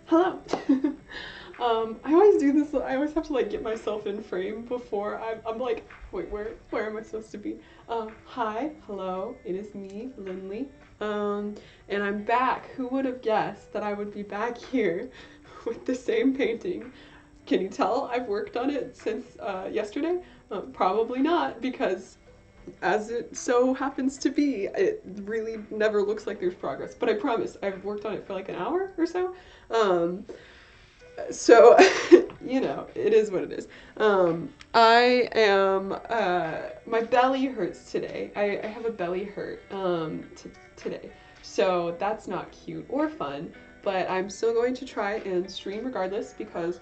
Hello. I always do this. I always have to like get myself in frame before I'm like, wait, where am I supposed to be? Hi, hello, it is me, Lindley. Um, and I'm back. Who would have guessed that I would be back here with the same painting? Can you tell I've worked on it since yesterday? Probably not, because as it so happens to be, it really never looks like there's progress. But I promise, I've worked on it for like an hour or so. Um, so, it is what it is. I am, my belly hurts today. I have a belly hurt today. So that's not cute or fun, but I'm still going to try and stream regardless because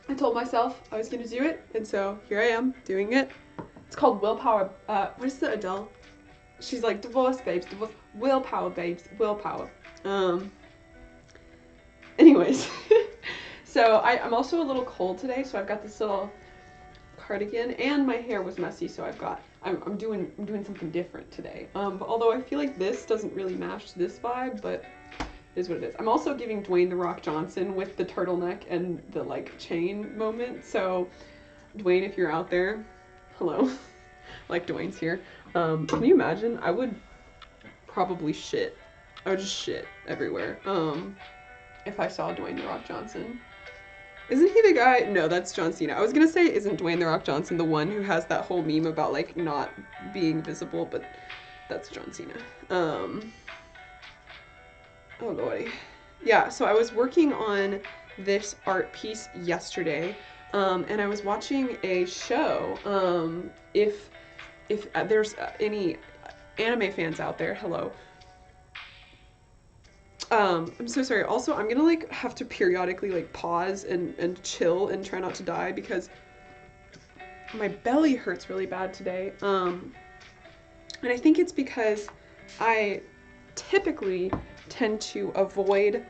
I told myself I was going to do it, and so here I am doing it. It's called Willpower. What is the Adele? She's like, divorce, babes, divorce. Willpower, babes, willpower. Anyways, so I'm also a little cold today, so I've got this little cardigan, and my hair was messy, so I'm doing something different today. But although I feel like this doesn't really match this vibe, but it is what it is. I'm also giving Dwayne "The Rock" Johnson with the turtleneck and the like chain moment. So Dwayne, if you're out there, hello. Like Dwayne's here. Can you imagine? I would probably shit. I would just shit everywhere. If I saw Dwayne "The Rock" Johnson. Isn't he the guy? No, that's John Cena. I was gonna say, isn't Dwayne "The Rock" Johnson the one who has that whole meme about like not being visible, but that's John Cena. Oh lordy. Yeah, so I was working on this art piece yesterday, and I was watching a show. If there's any anime fans out there, hello. I'm so sorry. Also, I'm gonna like have to periodically like pause and chill and try not to die because my belly hurts really bad today. And I think it's because I typically tend to avoid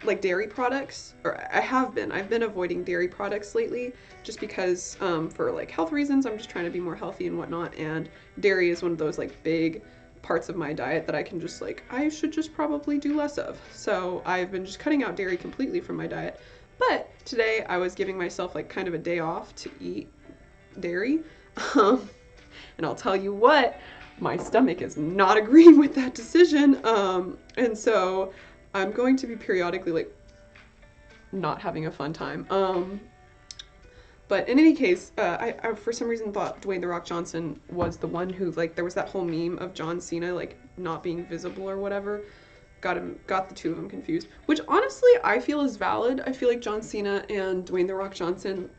like dairy products, or I've been avoiding dairy products lately just because for like health reasons. I'm just trying to be more healthy and whatnot, and dairy is one of those like big parts of my diet that I can just like, I should just probably do less of. So I've been just cutting out dairy completely from my diet. But today I was giving myself like kind of a day off to eat dairy. And I'll tell you what, my stomach is not agreeing with that decision. And so I'm going to be periodically like not having a fun time. But in any case, I for some reason thought Dwayne "The Rock" Johnson was the one who, like, there was that whole meme of John Cena like not being visible or whatever. Got the two of them confused, which honestly I feel is valid. I feel like John Cena and Dwayne "The Rock" Johnson,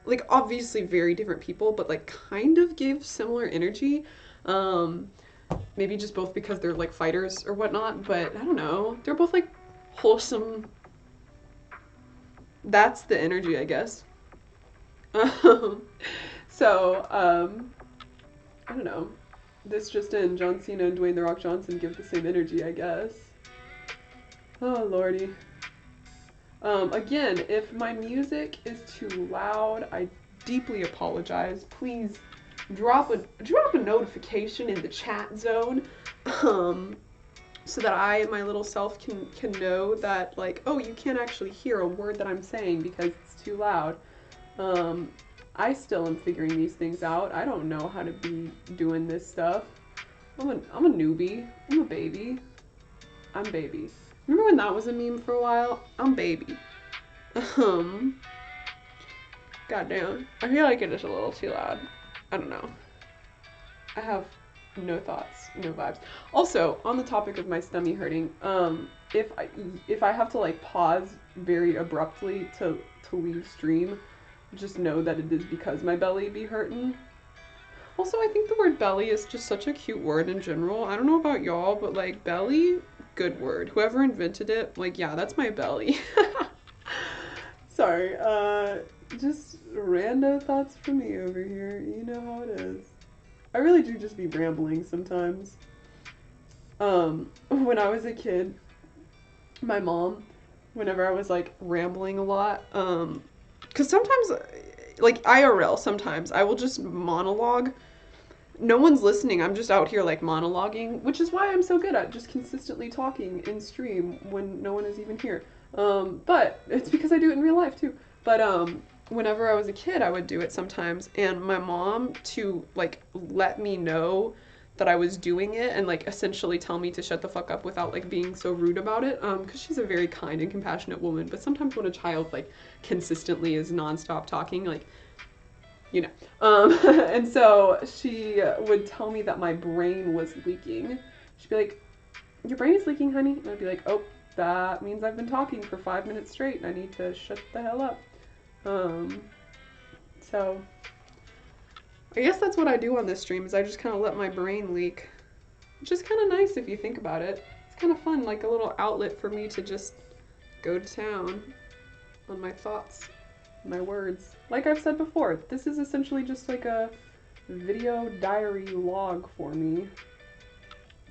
like, obviously very different people, but like kind of give similar energy. Maybe just both because they're like fighters or whatnot, but I don't know. They're both like wholesome. That's the energy, I guess. So, I don't know. This just in, John Cena and Dwayne "The Rock" Johnson give the same energy, I guess. Oh, lordy. Again, if my music is too loud, I deeply apologize. Please drop a notification in the chat zone, so that my little self can know that, like, oh, you can't actually hear a word that I'm saying because it's too loud. I still am figuring these things out. I don't know how to be doing this stuff. I'm a newbie. I'm a baby. I'm baby. Remember when that was a meme for a while? I'm baby. Goddamn. I feel like it is a little too loud. I don't know. I have no thoughts, no vibes. Also, on the topic of my stomach hurting, if I have to like pause very abruptly to leave stream, just know that it is because my belly be hurting. Also, I think the word belly is just such a cute word in general. I don't know about y'all, but like belly, good word. Whoever invented it, like, yeah, that's my belly. Sorry, just rando thoughts from me over here. You know how it is. I really do just be rambling sometimes. When I was a kid, my mom, whenever I was like rambling a lot, because sometimes, like IRL, sometimes I will just monologue no one's listening. I'm just out here like monologuing, which is why I'm so good at just consistently talking in stream when no one is even here. But it's because I do it in real life too. But whenever I was a kid, I would do it sometimes, and my mom, to like let me know that I was doing it and like essentially tell me to shut the fuck up without like being so rude about it, because she's a very kind and compassionate woman. But sometimes when a child like consistently is nonstop talking, like, you know. And so she would tell me that my brain was leaking. She'd be like, "Your brain is leaking, honey." And I'd be like, "Oh, that means I've been talking for 5 minutes straight and I need to shut the hell up." So I guess that's what I do on this stream, is I just kind of let my brain leak. Which is kind of nice if you think about it. It's kind of fun, like a little outlet for me to just go to town on my thoughts, my words. Like I've said before, this is essentially just like a video diary log for me,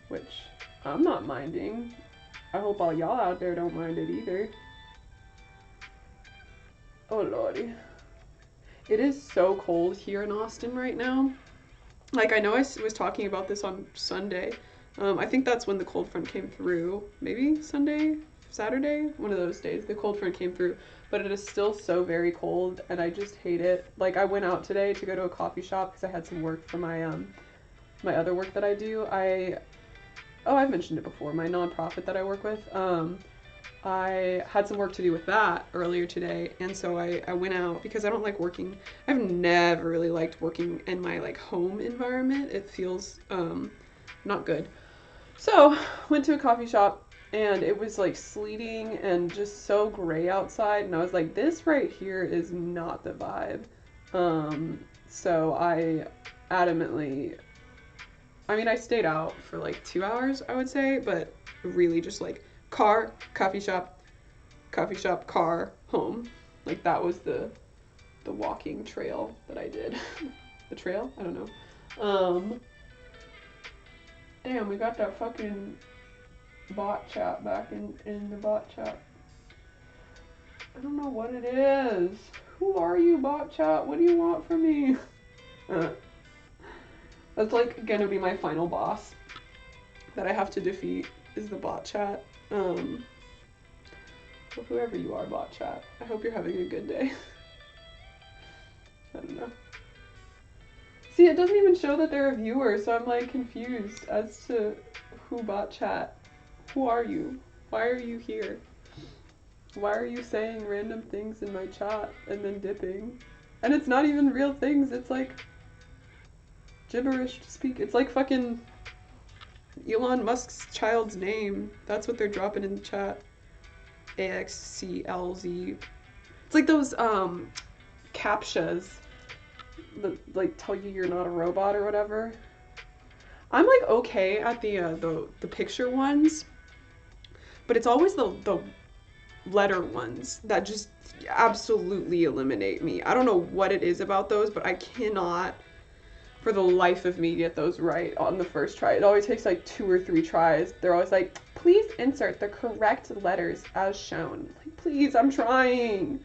which I'm not minding. I hope all y'all out there don't mind it either. Oh lordy. It is so cold here in Austin right now. Like, I know I was talking about this on Sunday. I think that's when the cold front came through. Maybe Sunday? Saturday? One of those days. The cold front came through. But it is still so very cold, and I just hate it. Like, I went out today to go to a coffee shop because I had some work for my my other work that I do. I've mentioned it before, my nonprofit that I work with. I had some work to do with that earlier today, and so I went out because I don't like working. I've never really liked working in my like home environment. It feels not good. So went to a coffee shop, and it was like sleeting and just so gray outside, and I was like, this right here is not the vibe. So I adamantly, I mean, I stayed out for like 2 hours, I would say, but really just like car, coffee shop, car, home. Like that was the walking trail that I did. The trail? I don't know. Damn, we got that fucking bot chat back in the bot chat. I don't know what it is. Who are you, bot chat? What do you want from me? That's like gonna be my final boss that I have to defeat, is the bot chat. Well, whoever you are, bot chat, I hope you're having a good day. I don't know. See, it doesn't even show that they're a viewer, so I'm like confused as to who bot chat. Who are you? Why are you here? Why are you saying random things in my chat and then dipping? And it's not even real things, it's like gibberish to speak. It's like fucking Elon Musk's child's name. That's what they're dropping in the chat. AXCLZ. It's like those captchas that like tell you you're not a robot or whatever. I'm like okay at the picture ones, but it's always the letter ones that just absolutely eliminate me. I don't know what it is about those, but I cannot for the life of me get those right on the first try. It always takes like 2 or 3 tries. They're always like, please insert the correct letters as shown. Like, please, I'm trying.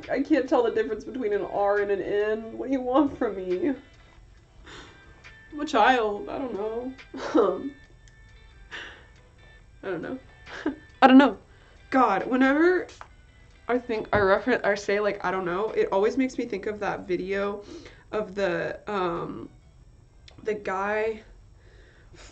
I can't tell the difference between an R and an N. What do you want from me? I'm a child. I don't know. I don't know. I don't know. God, whenever I think I reference or say like I don't know, it always makes me think of that video of the guy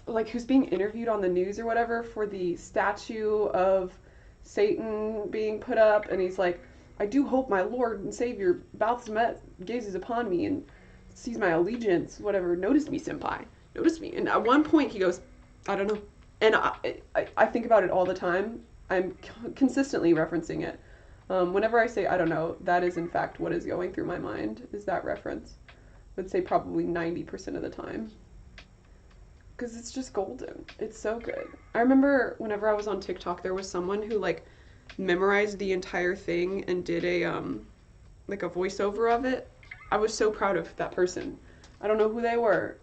like who's being interviewed on the news or whatever for the statue of Satan being put up, and he's like, I do hope my Lord and Savior Baphomet gazes upon me and sees my allegiance, whatever. Notice me, senpai. Notice me. And at one point he goes, I don't know. And I think about it all the time. I'm consistently referencing it. Whenever I say I don't know, that is in fact what is going through my mind, is that reference. I would say probably 90% of the time. Because it's just golden. It's so good. I remember whenever I was on TikTok, there was someone who like memorized the entire thing and did a like a voiceover of it. I was so proud of that person. I don't know who they were,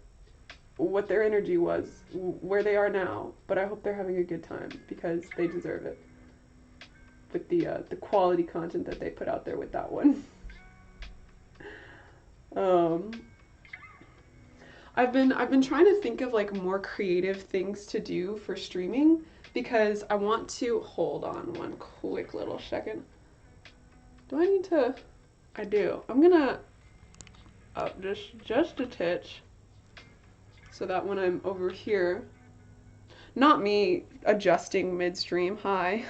what their energy was, where they are now, but I hope they're having a good time because they deserve it. With the quality content that they put out there with that one. I've been trying to think of like more creative things to do for streaming because I want to hold on one quick little second. Do I need to? I do. I'm gonna up just a titch so that when I'm over here, not me adjusting midstream. Hi.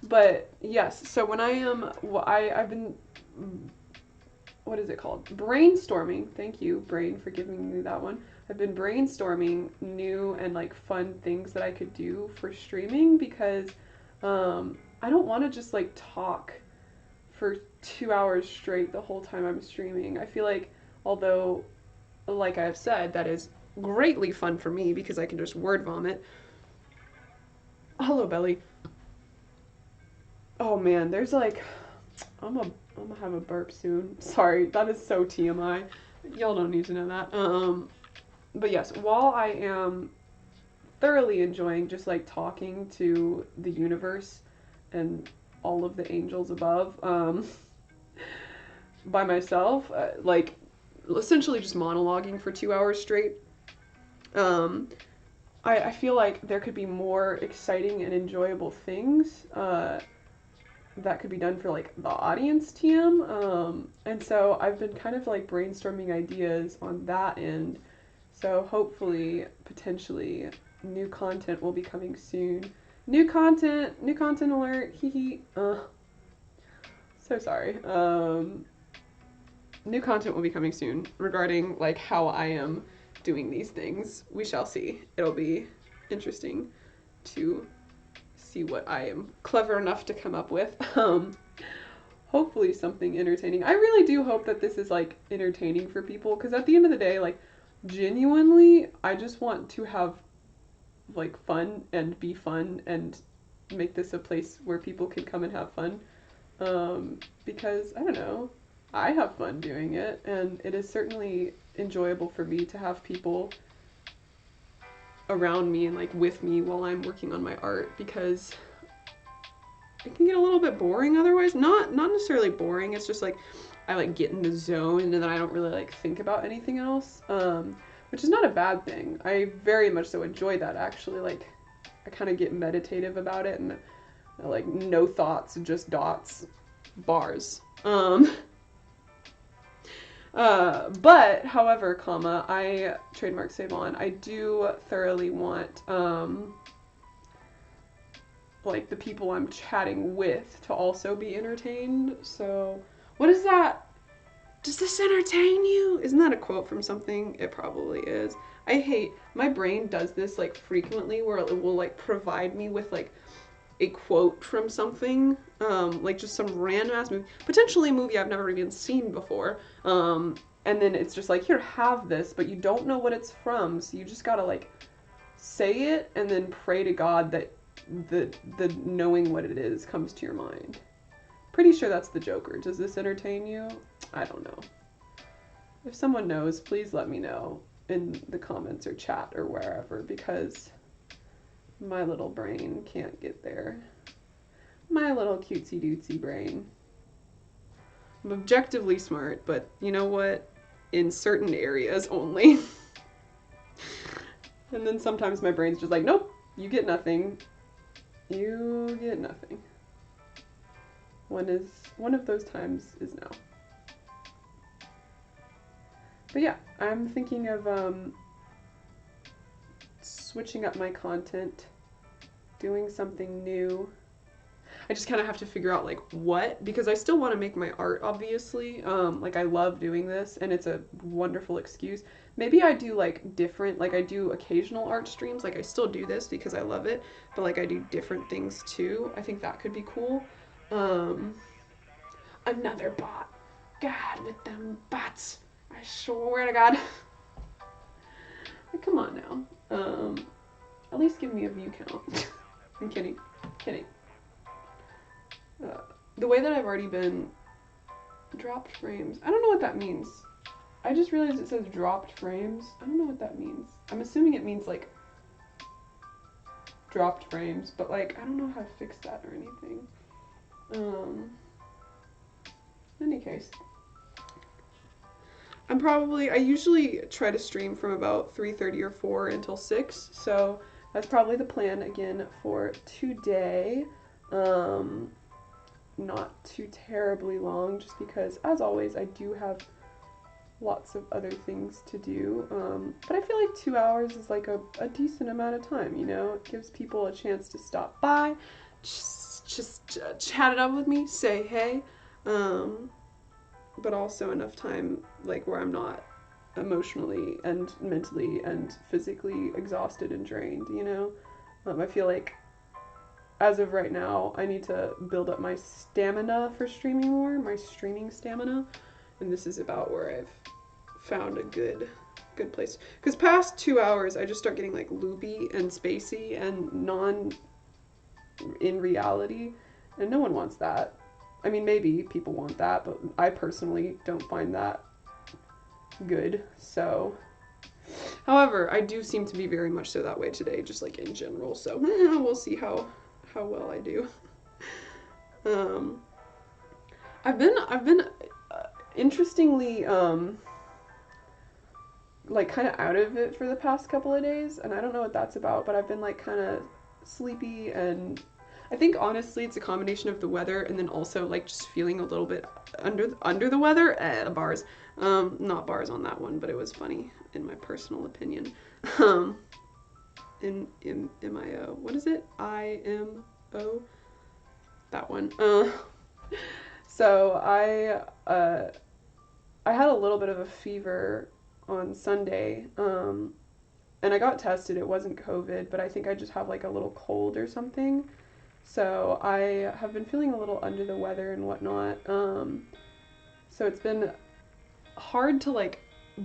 But yes, so when I am, well, I've been, what is it called? Brainstorming. Thank you, brain, for giving me that one. I've been brainstorming new and like fun things that I could do for streaming because I don't want to just like talk for 2 hours straight the whole time I'm streaming. I feel like, although, like I've said, that is greatly fun for me because I can just word vomit. Hello, Belly. Oh man, there's like, I'm gonna have a burp soon. Sorry, that is so TMI. Y'all don't need to know that. But yes, while I am thoroughly enjoying just like talking to the universe and all of the angels above, by myself, like essentially just monologuing for 2 hours straight. I feel like there could be more exciting and enjoyable things that could be done for like the audience TM. And so I've been kind of like brainstorming ideas on that end. So hopefully, potentially, new content will be coming soon. New content alert, hee hee. So sorry. New content will be coming soon regarding like how I am doing these things. We shall see. It'll be interesting to see what I am clever enough to come up with. Hopefully something entertaining. I really do hope that this is like entertaining for people because at the end of the day, like genuinely, I just want to have like fun and be fun and make this a place where people can come and have fun. Because I don't know, I have fun doing it and it is certainly enjoyable for me to have people around me and like with me while I'm working on my art because it can get a little bit boring otherwise. Not necessarily boring, it's just like I like get in the zone and then I don't really like think about anything else, which is not a bad thing. I very much so enjoy that actually. Like I kind of get meditative about it and like no thoughts, just dots, bars. But however, comma, I trademark save on. I do thoroughly want like the people I'm chatting with to also be entertained. So, what is that? Does this entertain you? Isn't that a quote from something? It probably is. I hate, my brain does this like frequently where it will like provide me with like a quote from something, like just some random ass movie, potentially a movie I've never even seen before, and then it's just like, here, have this, but you don't know what it's from, so you just gotta like say it and then pray to God that the knowing what it is comes to your mind. Pretty sure that's the Joker. Does this entertain you? I don't know. If someone knows, please let me know in the comments or chat or wherever, because my little brain can't get there. My little cutesy dootsy brain. I'm objectively smart, but you know what? In certain areas only. And then sometimes my brain's just like, nope, you get nothing. You get nothing. One of those times is now. But yeah, I'm thinking of switching up my content, doing something new. I just kind of have to figure out like what, because I still want to make my art, obviously. Like I love doing this and it's a wonderful excuse. Maybe I do like different, like I do occasional art streams, like I still do this because I love it, but like I do different things too. I think that could be cool. Another bot. God, with them bots. I swear to God. Like, come on now. At least give me a view count. I'm kidding. Kidding. The way that I've already been dropped frames. I don't know what that means. I just realized it says dropped frames. I don't know what that means. I'm assuming it means like dropped frames, but like I don't know how to fix that or anything. In any case, I usually try to stream from about 3:30 or 4 until 6, so that's probably the plan again for today. Not too terribly long, just because, as always, I do have lots of other things to do, but I feel like 2 hours is like a decent amount of time, you know? It gives people a chance to stop by, just chat it up with me, say hey, but also enough time like where I'm not emotionally and mentally and physically exhausted and drained, you know? I feel like as of right now, I need to build up my stamina for streaming more, my streaming stamina, and this is about where I've found a good place. Because past 2 hours, I just start getting like loopy and spacey and in reality, and no one wants that. I mean, maybe people want that, but I personally don't find that good, so. However, I do seem to be very much so that way today, just like in general, so we'll see how well I do. I've been interestingly, like kind of out of it for the past couple of days, and I don't know what that's about, but I've been like kind of sleepy, and I think honestly it's a combination of the weather and then also like just feeling a little bit under the weather. Bars, not bars on that one, but it was funny in my personal opinion. In MIO, what is it? IMO, that one. So I had a little bit of a fever on Sunday, and I got tested. It wasn't COVID, but I think I just have like a little cold or something. So I have been feeling a little under the weather and whatnot. So it's been hard to like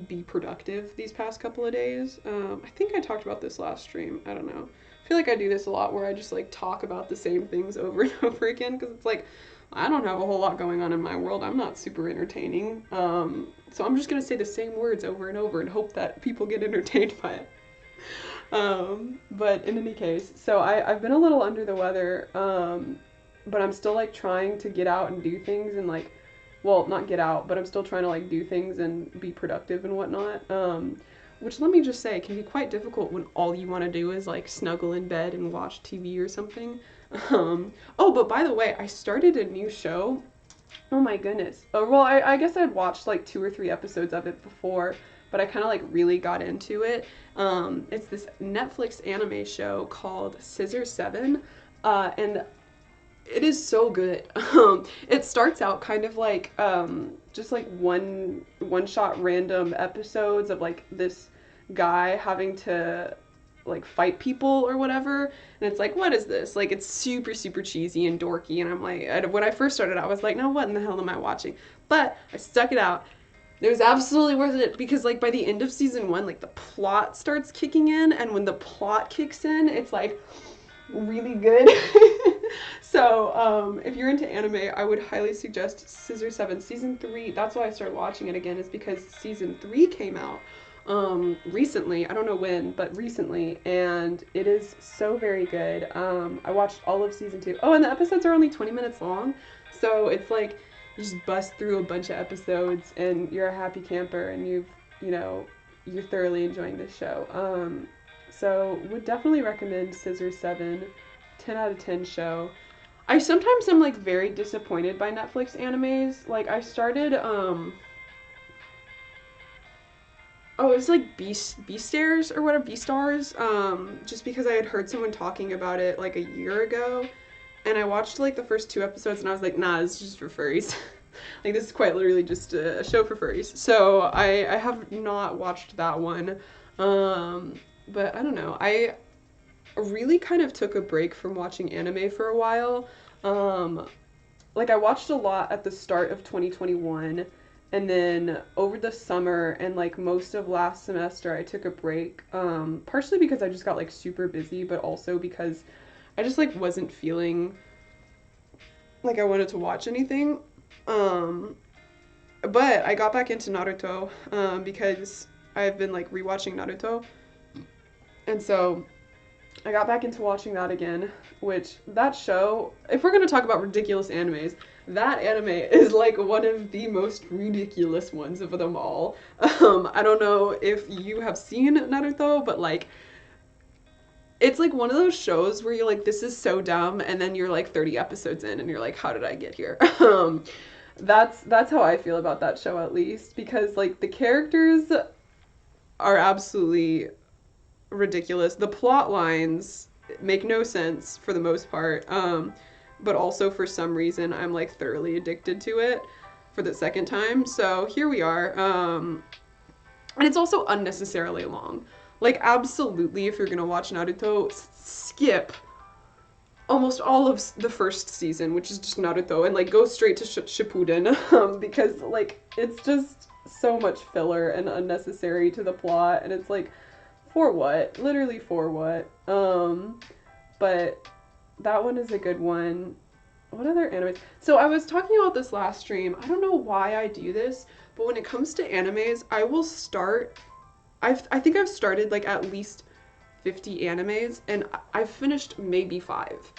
be productive these past couple of days. I think I talked about this last stream. I don't know. I feel like I do this a lot where I just like talk about the same things over and over again, because it's like I don't have a whole lot going on in my world. I'm not super entertaining. So I'm just gonna say the same words over and over and hope that people get entertained by it. But in any case, so I've been a little under the weather, but I'm still like trying to get out and do things and like, well, not get out, but I'm still trying to like do things and be productive and whatnot. Which, let me just say, can be quite difficult when all you want to do is like snuggle in bed and watch TV or something. Oh, but by the way, I started a new show. Oh my goodness. Well, I guess I'd watched like 2 or 3 episodes of it before, but I kind of like really got into it. It's this Netflix anime show called Scissor 7, and it is so good. It starts out kind of like just like one shot random episodes of like this guy having to like fight people or whatever, and it's like, what is this? Like, it's super cheesy and dorky, and I'm like, when I first started I was like, no, what in the hell am I watching? But I stuck it out. It was absolutely worth it, because like by the end of season 1, like the plot starts kicking in, and when the plot kicks in, it's like really good. So if you're into anime, I would highly suggest Scissor 7 season 3. That's why I started watching it again, is because season 3 came out recently. I don't know when, but recently, and it is so very good. I watched all of season 2. Oh, and the episodes are only 20 minutes long, so it's like you just bust through a bunch of episodes and you're a happy camper, and you're thoroughly enjoying this show. So would definitely recommend Scissor 7. 10 out of 10 show. I sometimes am like very disappointed by Netflix animes. Like I started it's like Beastars or whatever, Beastars, just because I had heard someone talking about it like a year ago, and I watched like the first 2 episodes and I was like, nah, this is just for furries. Like, this is quite literally just a show for furries. So I have not watched that one, but I don't know. I really kind of took a break from watching anime for a while. Like, I watched a lot at the start of 2021, and then over the summer and like most of last semester I took a break, partially because I just got like super busy, but also because I just like wasn't feeling like I wanted to watch anything. But I got back into Naruto, because I've been like rewatching Naruto, and so I got back into watching that again, which that show, if we're going to talk about ridiculous animes, that anime is like one of the most ridiculous ones of them all. I don't know if you have seen Naruto, but like it's like one of those shows where you're like, this is so dumb, and then you're like 30 episodes in and you're like, how did I get here? That's how I feel about that show, at least, because like the characters are absolutely ridiculous. The plot lines make no sense for the most part. But also for some reason I'm like thoroughly addicted to it for the second time. So here we are. And it's also unnecessarily long. Like, absolutely, if you're gonna watch Naruto, skip almost all of the first season, which is just Naruto, and like go straight to Shippuden, because like it's just so much filler and unnecessary to the plot, and it's like, for what? Literally for what? But that one is a good one. What other animes? So I was talking about this last stream. I don't know why I do this, but when it comes to animes, I will start. I think I've started like at least 50 animes, and I've finished maybe 5.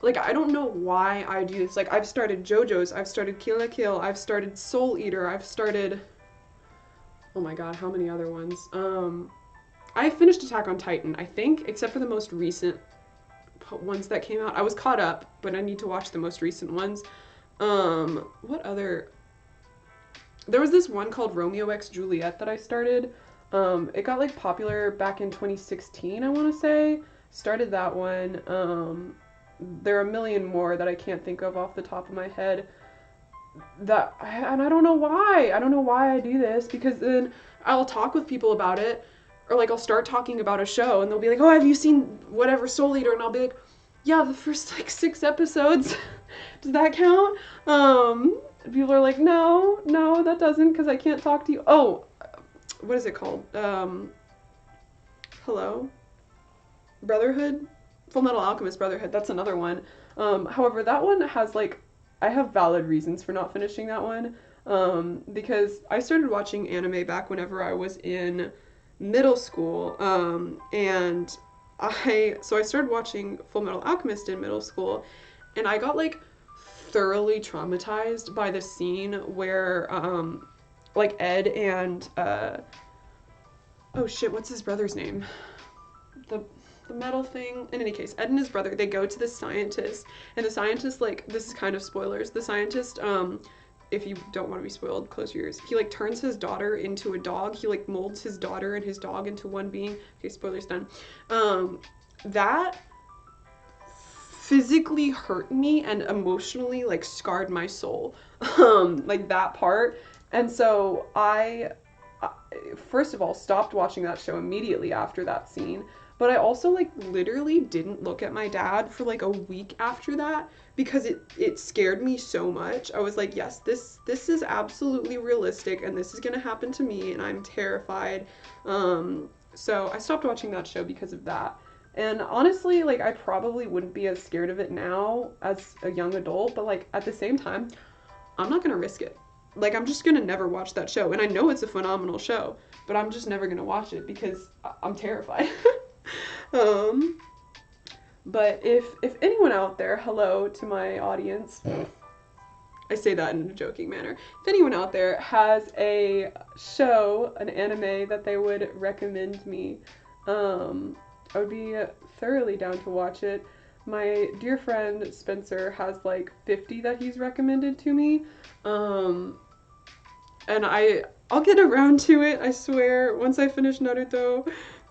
Like, I don't know why I do this. Like, I've started JoJo's, I've started Kill la Kill, I've started Soul Eater, I've started, oh my god, how many other ones? I finished Attack on Titan, I think, except for the most recent ones that came out. I was caught up, but I need to watch the most recent ones. What other? There was this one called Romeo x Juliet that I started. It got like popular back in 2016, I want to say. Started that one. There are a million more that I can't think of off the top of my head. And I don't know why. I don't know why I do this, because then I'll talk with people about it. Or like I'll start talking about a show and they'll be like, oh, have you seen whatever Soul Eater? And I'll be like, yeah, the first like 6 episodes. Does that count? People are like, no, that doesn't, because I can't talk to you. Oh, what is it called? Hello? Brotherhood? Fullmetal Alchemist Brotherhood. That's another one. However, that one has like, I have valid reasons for not finishing that one. Because I started watching anime back whenever I was in middle school, and I started watching Fullmetal Alchemist in middle school, and I got like thoroughly traumatized by the scene where like Ed and oh shit, what's his brother's name? The metal thing. In any case, Ed and his brother, they go to the scientist, and the scientist, like, this is kind of spoilers, the scientist, if you don't want to be spoiled, close your ears. He like turns his daughter into a dog. He like molds his daughter and his dog into one being. Okay, spoilers done. That physically hurt me and emotionally like scarred my soul. Like that part. And so I first of all stopped watching that show immediately after that scene. But I also like literally didn't look at my dad for like a week after that, because it scared me so much. I was like, yes, this is absolutely realistic, and this is gonna happen to me, and I'm terrified. So I stopped watching that show because of that. And honestly, like, I probably wouldn't be as scared of it now as a young adult, but like at the same time, I'm not gonna risk it. Like, I'm just gonna never watch that show. And I know it's a phenomenal show, but I'm just never gonna watch it because I'm terrified. But if anyone out there, hello to my audience, I say that in a joking manner, if anyone out there has a show, an anime that they would recommend me, I would be thoroughly down to watch it. My dear friend Spencer has like 50 that he's recommended to me, and I'll get around to it, I swear, once I finish Naruto.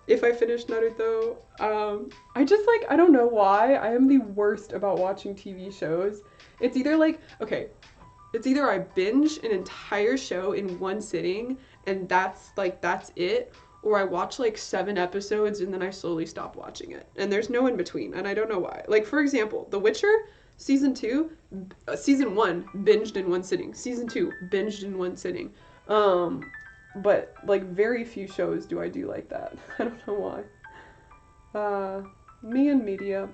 If I finish Naruto, I just like, I don't know why, I am the worst about watching TV shows. It's either like, okay, it's either I binge an entire show in one sitting, and that's it, or I watch like 7 episodes and then I slowly stop watching it. And there's no in between, and I don't know why. Like, for example, The Witcher, season 1, binged in one sitting. Season 2, binged in one sitting. But, like, very few shows do I do like that. I don't know why. Me and media.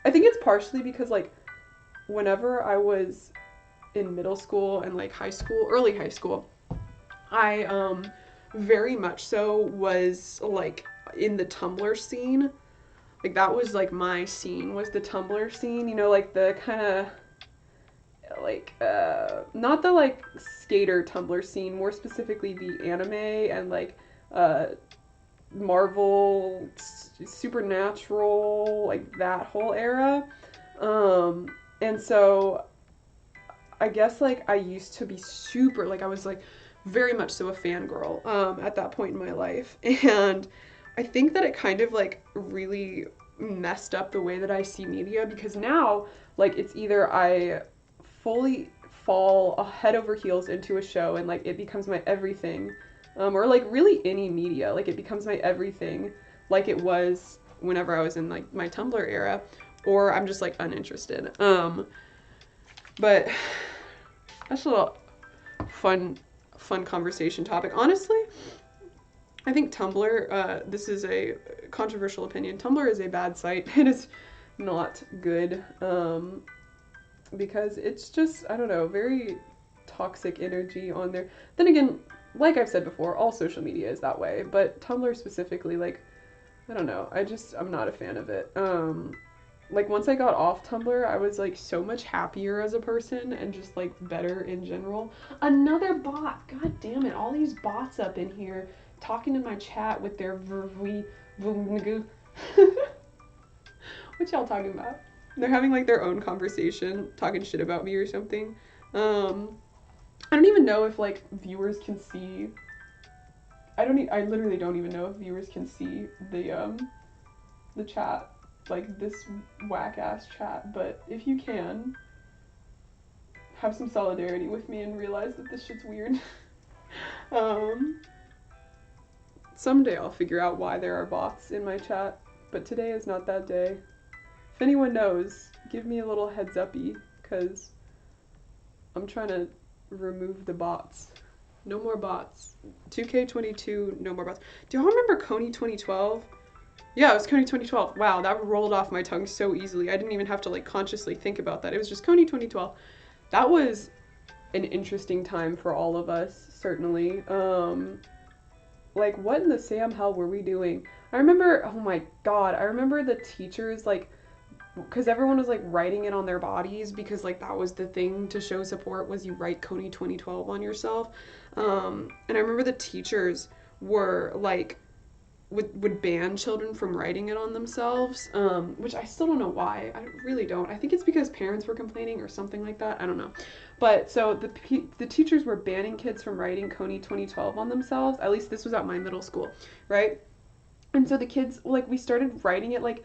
I think it's partially because, like, whenever I was in middle school and, like, high school, early high school, I, very much so was, like, in the Tumblr scene. Like, that was, like, my scene, was the Tumblr scene. You know, like, the kind of, like not the like skater Tumblr scene, more specifically the anime and like Marvel, Supernatural, like that whole era. And so I guess like I used to be super, like I was like very much so a fangirl at that point in my life. And I think that it kind of like really messed up the way that I see media, because now like it's either I fully fall head over heels into a show and like it becomes my everything, or like really any media, like it becomes my everything, like it was whenever I was in like my Tumblr era, or I'm just like uninterested. But that's a little fun conversation topic. Honestly, I think Tumblr, this is a controversial opinion, Tumblr is a bad site. It is not good, because it's just, I don't know, very toxic energy on there. Then again, like I've said before, all social media is that way, but Tumblr specifically, like, I don't know, I'm not a fan of it. Like once I got off Tumblr, I was like so much happier as a person and just like better in general. Another bot, god damn it, all these bots up in here talking in my chat with their what y'all talking about? They're having like their own conversation, talking shit about me or something. I don't even know if like viewers can see. I literally don't even know if viewers can see the chat, like this whack ass chat. But if you can, have some solidarity with me and realize that this shit's weird. Someday I'll figure out why there are bots in my chat, but today is not that day. If anyone knows, give me a little heads uppy, because I'm trying to remove the bots. No more bots. 2K22, no more bots. Do y'all remember Coney 2012? Yeah, it was Coney 2012. Wow, that rolled off my tongue so easily. I didn't even have to like consciously think about that. It was just Coney 2012. That was an interesting time for all of us, certainly. Like, what in the Sam hell were we doing? I remember, oh my god, I remember the teachers, like, because everyone was, like, writing it on their bodies, because, like, that was the thing to show support, was you write Coney 2012 on yourself. And I remember the teachers were, like, would ban children from writing it on themselves, which I still don't know why. I really don't. I think it's because parents were complaining or something like that. I don't know. But so the teachers were banning kids from writing Coney 2012 on themselves. At least this was at my middle school, right? And so the kids, like, we started writing it like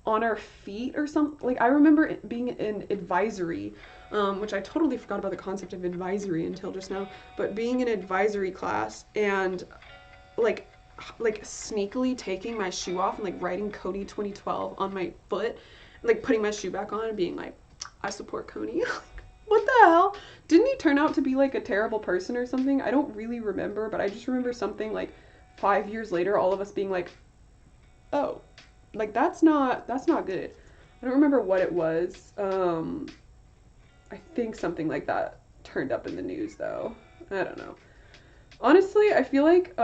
on our feet or something. Like I remember it being in advisory, which I totally forgot about the concept of advisory until just now. But being in advisory class and like sneakily taking my shoe off and like writing Coney 2012 on my foot, like putting my shoe back on and being like, I support Coney. What the hell? Didn't he turn out to be like a terrible person or something? I don't really remember, but I just remember something like 5 years later, all of us being like, oh, like that's not good. I don't remember what it was. I think something like that turned up in the news though. I don't know. Honestly, I feel like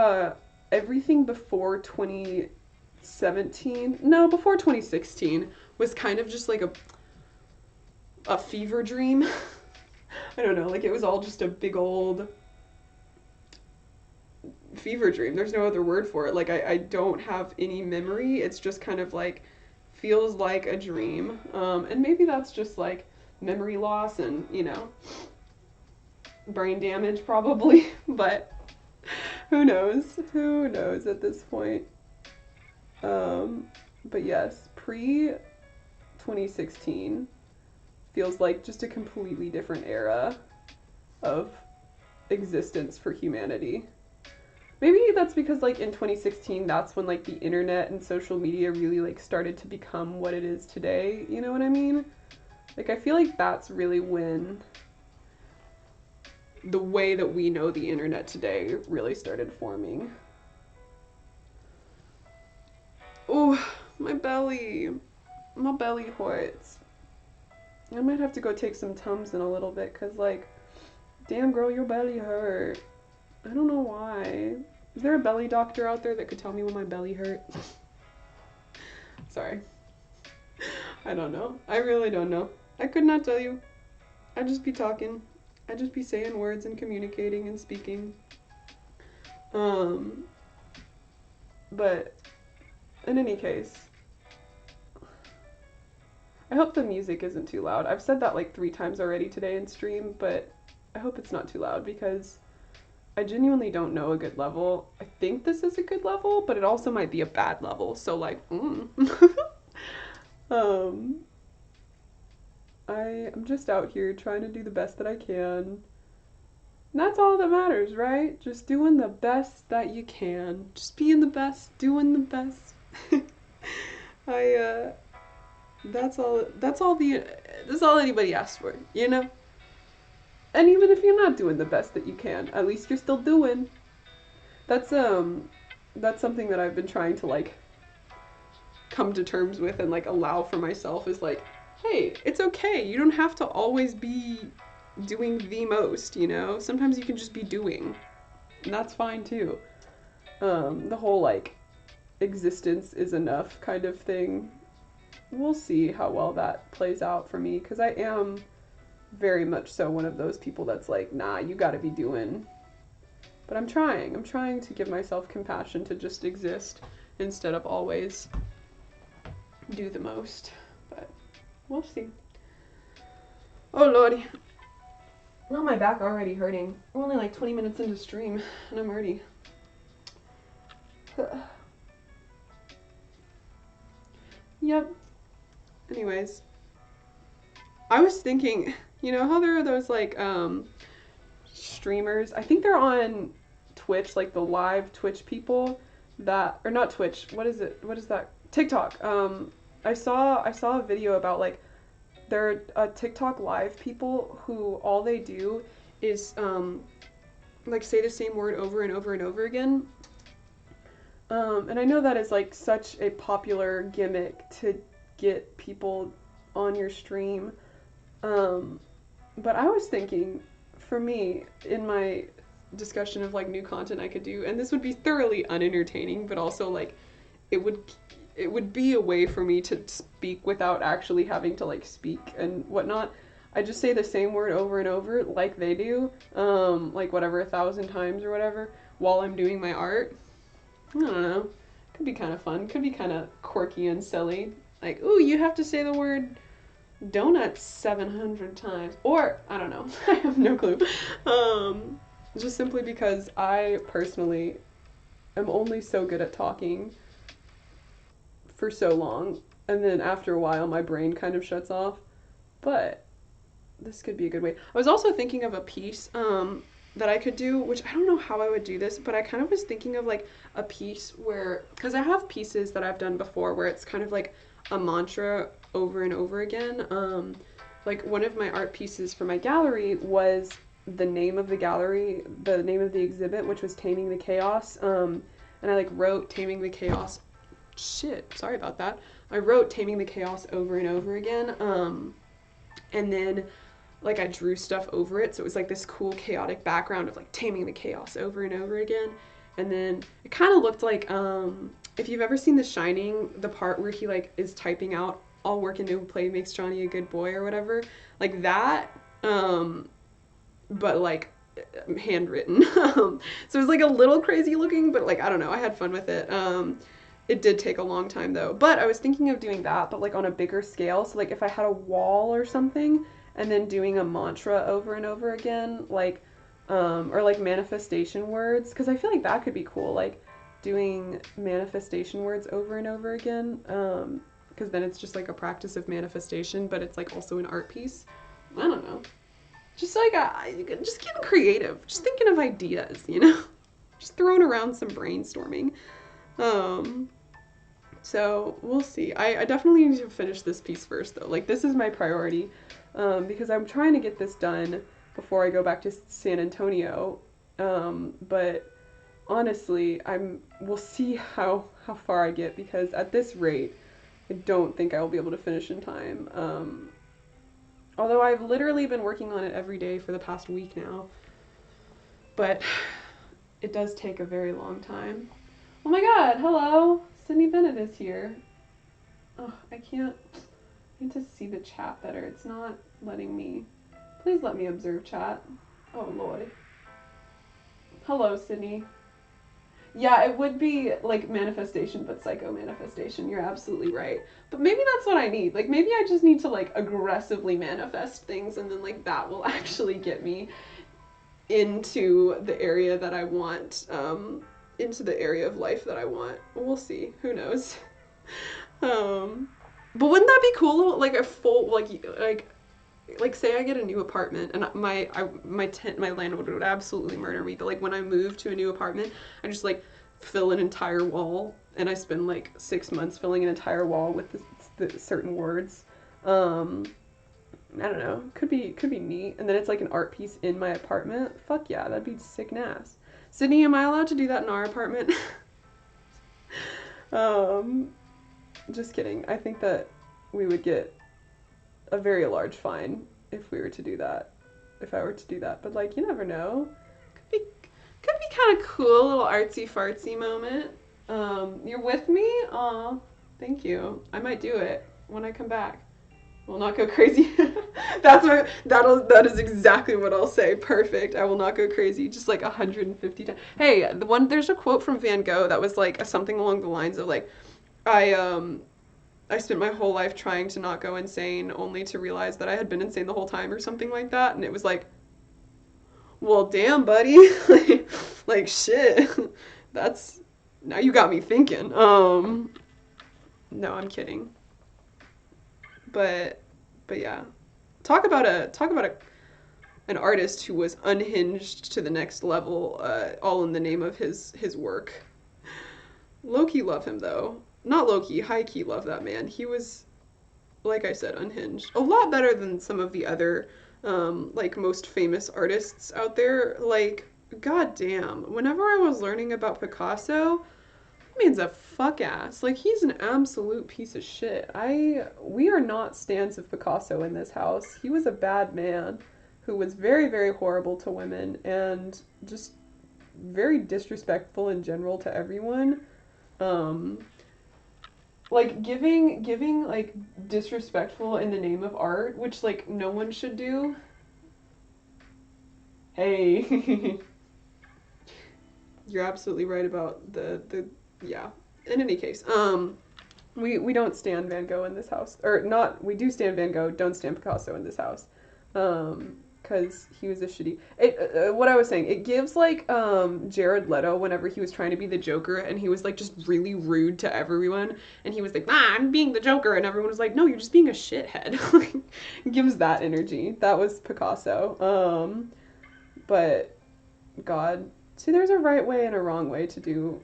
everything before 2016 was kind of just like a fever dream. I don't know, like it was all just a big old fever dream. There's no other word for it. Like I don't have any memory. It's just kind of like feels like a dream. And maybe that's just like memory loss and, you know, brain damage probably, but who knows? Who knows at this point? But yes, pre-2016 feels like just a completely different era of existence for humanity. Maybe that's because like in 2016, that's when like the internet and social media really like started to become what it is today. You know what I mean? Like I feel like that's really when the way that we know the internet today really started forming. Oh, my belly hurts. I might have to go take some Tums in a little bit, cause like, damn girl, your belly hurt. I don't know why. Is there a belly doctor out there that could tell me when my belly hurt? Sorry. I don't know. I really don't know. I could not tell you. I just be talking. I just be saying words and communicating and speaking. But in any case, I hope the music isn't too loud. I've said that like 3 times already today in stream, but I hope it's not too loud because I genuinely don't know a good level. I think this is a good level, but it also might be a bad level. So like, I'm just out here trying to do the best that I can. And that's all that matters, right? Just doing the best that you can. Just being the best, doing the best. That's all anybody asks for, you know? And even if you're not doing the best that you can, at least you're still doing. That's something that I've been trying to like come to terms with and like allow for myself is like, hey, it's okay. You don't have to always be doing the most, you know? Sometimes you can just be doing. And that's fine too. The whole like existence is enough kind of thing. We'll see how well that plays out for me because I am very much so one of those people that's like, nah, you gotta be doing. But I'm trying to give myself compassion to just exist instead of always do the most. But we'll see. Oh lordy. Now my back already hurting. We're only like 20 minutes into stream and I'm already Yep. Anyways, I was thinking, you know how there are those like streamers, I think they're on Twitch, like the live Twitch people that, or not Twitch, what is that? TikTok. I saw a video about like there are TikTok live people who all they do is like say the same word over and over and over again. And I know that is like such a popular gimmick to get people on your stream. But I was thinking, for me, in my discussion of like new content I could do, and this would be thoroughly unentertaining, but also like it would be a way for me to speak without actually having to like speak and whatnot. I just say the same word over and over like they do, like whatever 1,000 times or whatever while I'm doing my art. I don't know. Could be kind of fun. Could be kind of quirky and silly. Like, ooh, you have to say the word donut 700 times. Or, I don't know. I have no clue. Just simply because I personally am only so good at talking for so long. And then after a while, my brain kind of shuts off. But this could be a good way. I was also thinking of a piece that I could do, which I don't know how I would do this, but I kind of was thinking of like a piece where, because I have pieces that I've done before where it's kind of like a mantra over and over again. Like one of my art pieces for my gallery was the name of the gallery, the name of the exhibit, which was Taming the Chaos. And I like wrote Taming the Chaos. Shit, sorry about that. I wrote Taming the Chaos over and over again. And then like I drew stuff over it, so it was like this cool chaotic background of like Taming the Chaos over and over again. And then it kind of looked like if you've ever seen The Shining, the part where he like is typing out all work and no play makes Johnny a good boy or whatever, like that, but like handwritten. So it was like a little crazy looking, but like I don't know, I had fun with it. It did take a long time though, but I was thinking of doing that, but like on a bigger scale. So like if I had a wall or something and then doing a mantra over and over again, like or like manifestation words, because I feel like that could be cool, like doing manifestation words over and over again, because then it's just like a practice of manifestation, but it's like also an art piece. I don't know, just like just getting creative, just thinking of ideas, you know, just throwing around some brainstorming. So we'll see. I definitely need to finish this piece first though. Like this is my priority, because I'm trying to get this done before I go back to San Antonio. But honestly, we'll see how far I get, because at this rate, I don't think I will be able to finish in time. Although I've literally been working on it every day for the past week now. But it does take a very long time. Oh my god, hello! Sydney Bennett is here. Oh, I need to see the chat better. It's not letting me. Please let me observe chat. Oh, Lord. Hello, Sydney. Yeah, it would be like manifestation, but psycho manifestation. You're absolutely right. But maybe that's what I need. Like, maybe I just need to like aggressively manifest things, and then like that will actually get me into the area that I want, into the area of life that I want. We'll see. Who knows? But wouldn't that be cool? Like a full, like say I get a new apartment, and my landlord would absolutely murder me. But like when I move to a new apartment, I just like fill an entire wall, and I spend like 6 months filling an entire wall with the certain words. I don't know. Could be neat. And then it's like an art piece in my apartment. Fuck yeah, that'd be sick and ass. Sydney, am I allowed to do that in our apartment? Just kidding. I think that we would get a very large fine if we were to do that. If I were to do that. But like, you never know. Could be kind of cool, a little artsy fartsy moment. You're with me? Aw, thank you. I might do it when I come back. Will not go crazy. That is exactly what I'll say. Perfect. I will not go crazy. Just like 150 times. Hey, there's a quote from Van Gogh that was like something along the lines of like, I spent my whole life trying to not go insane, only to realize that I had been insane the whole time, or something like that. And it was like, well, damn, buddy. like shit. That's, now you got me thinking. No, I'm kidding. But yeah, talk about an artist who was unhinged to the next level, all in the name of his work. Low-key love him though. Not low-key, high-key love that man. He was, like I said, unhinged. A lot better than some of the other, like, most famous artists out there. Like, goddamn, whenever I was learning about Picasso, that man's a fuck ass. Like, he's an absolute piece of shit. We are not stans of Picasso in this house. He was a bad man who was very, very horrible to women and just very disrespectful in general to everyone. Like giving like disrespectful in the name of art, which like no one should do. Hey. You're absolutely right about the yeah. In any case, we don't stand Van Gogh in this house. Or not, we do stand Van Gogh, don't stand Picasso in this house. Because he was a shitty... what I was saying, it gives, like, Jared Leto whenever he was trying to be the Joker, and he was, like, just really rude to everyone, and he was like, I'm being the Joker, and everyone was like, no, you're just being a shithead. It gives that energy. That was Picasso. But, God. See, there's a right way and a wrong way to do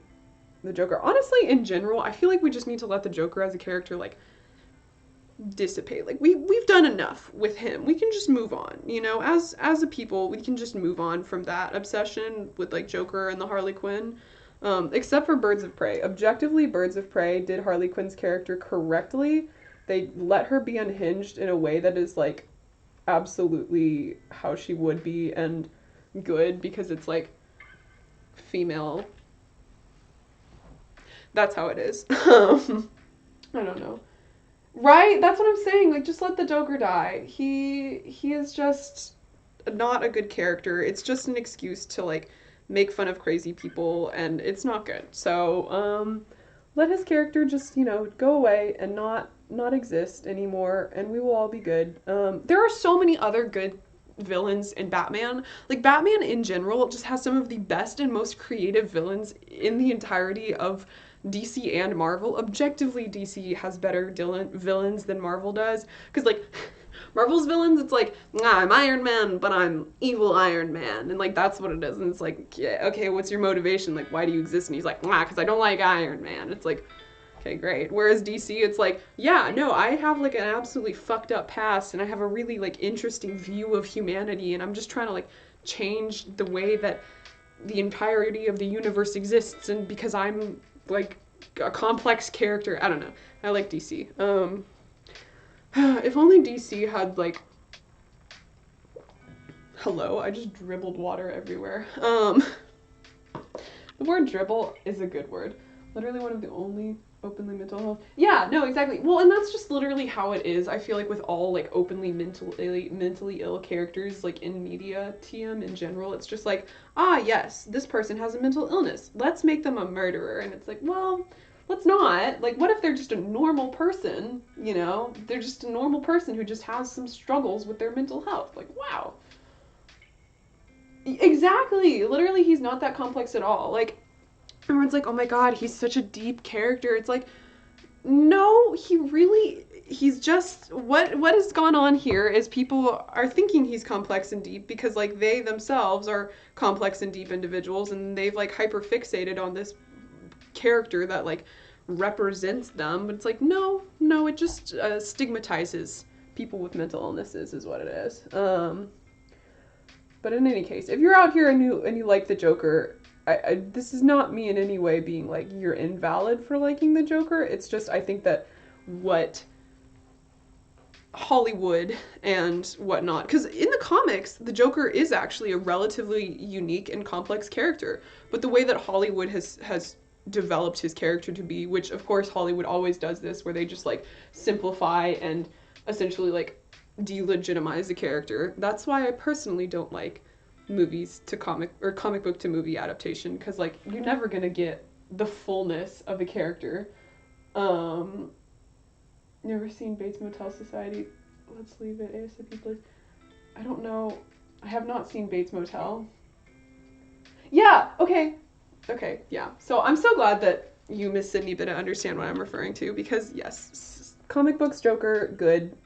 the Joker. Honestly, in general, I feel like we just need to let the Joker as a character, like, dissipate. Like we've done enough with him. We can just move on, you know, as a people, we can just move on from that obsession with like Joker and the Harley Quinn. Except for Birds of Prey. Objectively, Birds of Prey did Harley Quinn's character correctly. They let her be unhinged in a way that is like absolutely how she would be and good, because it's like female. That's how it is. I don't know. Right? That's what I'm saying. Like, just let the Joker die. He is just not a good character. It's just an excuse to, like, make fun of crazy people, and it's not good. So, let his character just, you know, go away and not exist anymore, and we will all be good. There are so many other good villains in Batman. Like, Batman in general just has some of the best and most creative villains in the entirety of DC and Marvel. Objectively, DC has better villains than Marvel does. Because, like, Marvel's villains, it's like, I'm Iron Man, but I'm evil Iron Man. And, like, that's what it is. And it's like, yeah, okay, what's your motivation? Like, why do you exist? And he's like, because I don't like Iron Man. It's like, okay, great. Whereas DC, it's like, yeah, no, I have, like, an absolutely fucked up past, and I have a really, like, interesting view of humanity, and I'm just trying to, like, change the way that the entirety of the universe exists, and because I'm like a complex character. I don't know. I like DC. If only DC had like, hello, I just dribbled water everywhere. The word dribble is a good word. Literally one of the only Openly mental health. Yeah, no, exactly. Well, and that's just literally how it is. I feel like with all like openly mentally ill characters, like in media, TM in general, it's just like, ah, yes, this person has a mental illness. Let's make them a murderer. And it's like, well, let's not. Like, what if they're just a normal person? You know, they're just a normal person who just has some struggles with their mental health. Like, wow. Exactly. Literally, he's not that complex at all. Like, everyone's like, oh my god, he's such a deep character. It's like, no, he's just, what has gone on here is people are thinking he's complex and deep because, like, they themselves are complex and deep individuals, and they've, like, hyper fixated on this character that, like, represents them. But it's like, no, it just stigmatizes people with mental illnesses is what it is. But in any case, if you're out here and you like the Joker, this is not me in any way being like, you're invalid for liking the Joker. It's just, I think that what Hollywood and whatnot, because in the comics, the Joker is actually a relatively unique and complex character. But the way that Hollywood has developed his character to be, which of course Hollywood always does this, where they just like simplify and essentially like delegitimize the character. That's why I personally don't like movies to comic or comic book to movie adaptation, because like you're never gonna get the fullness of a character. Never seen Bates Motel Society? Let's leave it ASAP, please. I don't know. I have not seen Bates Motel. Yeah, okay, yeah. So I'm so glad that you, Miss Sydney, didn't understand what I'm referring to, because yes, comic books Joker, good.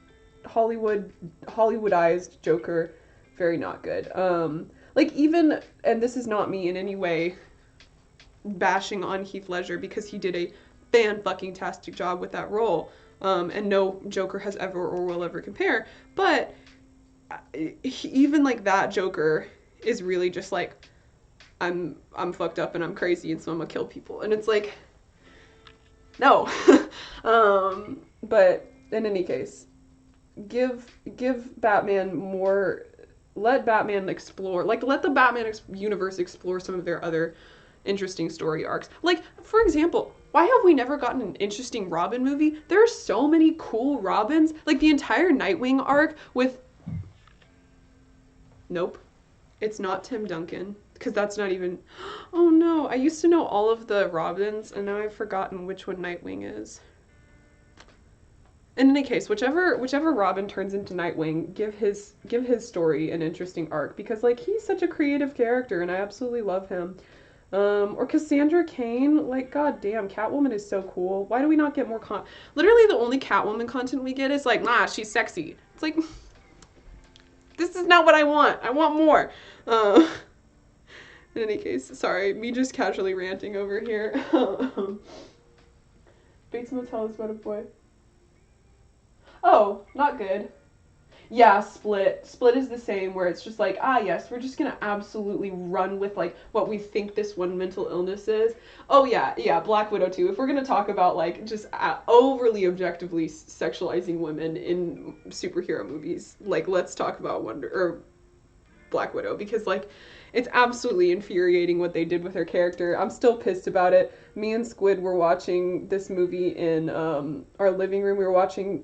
Hollywoodized Joker, very not good. Like even, and this is not me in any way bashing on Heath Ledger, because he did a fan-fucking-tastic job with that role. And no Joker has ever or will ever compare. But even like that Joker is really just like, I'm fucked up and I'm crazy and so I'm gonna kill people. And it's like, no. But in any case, give Batman more, let Batman explore, like let the Batman universe explore some of their other interesting story arcs. Like, for example, why have we never gotten an interesting Robin movie? There are so many cool Robins. Like the entire Nightwing arc with, nope, it's not Tim Duncan, because that's not even, oh no, I used to know all of the Robins and now I've forgotten which one Nightwing is. In any case, whichever Robin turns into Nightwing, give his story an interesting arc, because like he's such a creative character and I absolutely love him. Or Cassandra Cain, like goddamn, Catwoman is so cool. Why do we not get more literally the only Catwoman content we get is like, nah, she's sexy. It's like, this is not what I want. I want more. In any case, sorry, me just casually ranting over here. Bates Motel is about a boy. Oh, not good. Yeah, Split. Split is the same, where it's just like, ah, yes, we're just gonna absolutely run with, like, what we think this one mental illness is. Oh, yeah, Black Widow, too. If we're gonna talk about, like, just overly objectively sexualizing women in superhero movies, like, let's talk about Black Widow, because, like, it's absolutely infuriating what they did with her character. I'm still pissed about it. Me and Squid were watching this movie in our living room. We were watching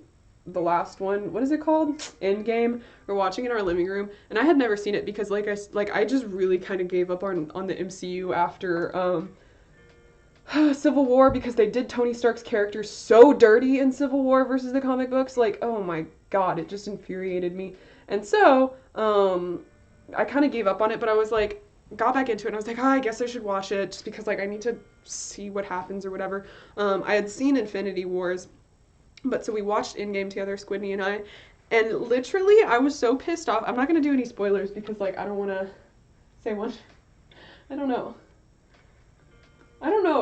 the last one. What is it called? Endgame. We're watching it in our living room, and I had never seen it because, I just really kind of gave up on the MCU after Civil War, because they did Tony Stark's character so dirty in Civil War versus the comic books. Like, oh my god, it just infuriated me. And so, I kind of gave up on it, but I was like, got back into it, and I was like, I guess I should watch it, just because, like, I need to see what happens or whatever. I had seen Infinity Wars, but so we watched Endgame together, Squidney and I, and literally I was so pissed off. I'm not going to do any spoilers because, like, I don't want to say one. I don't know.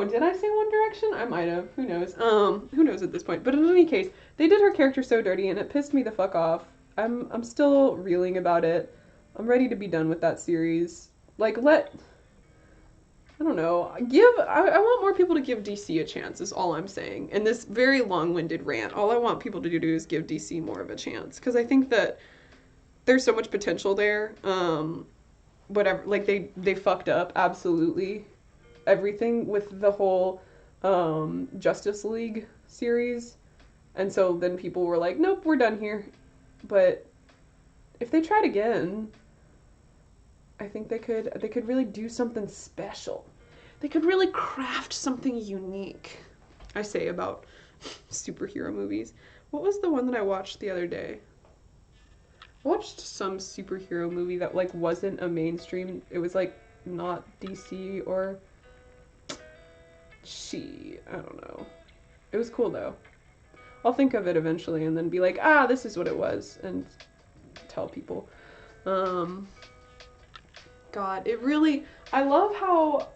Did I say One Direction? I might have. Who knows? Who knows at this point. But in any case, they did her character so dirty and it pissed me the fuck off. I'm still reeling about it. I'm ready to be done with that series. Like, I don't know, I want more people to give DC a chance, is all I'm saying. In this very long-winded rant, all I want people to do is give DC more of a chance, because I think that there's so much potential there. Whatever, like, they fucked up, absolutely, everything with the whole Justice League series. And so then people were like, nope, we're done here. But if they tried again, I think they could really do something special. They could really craft something unique. I say about superhero movies. What was the one that I watched the other day? I watched some superhero movie that like wasn't a mainstream. It was like not DC or I don't know. It was cool though. I'll think of it eventually and then be like, this is what it was, and tell people. God, it really, I love how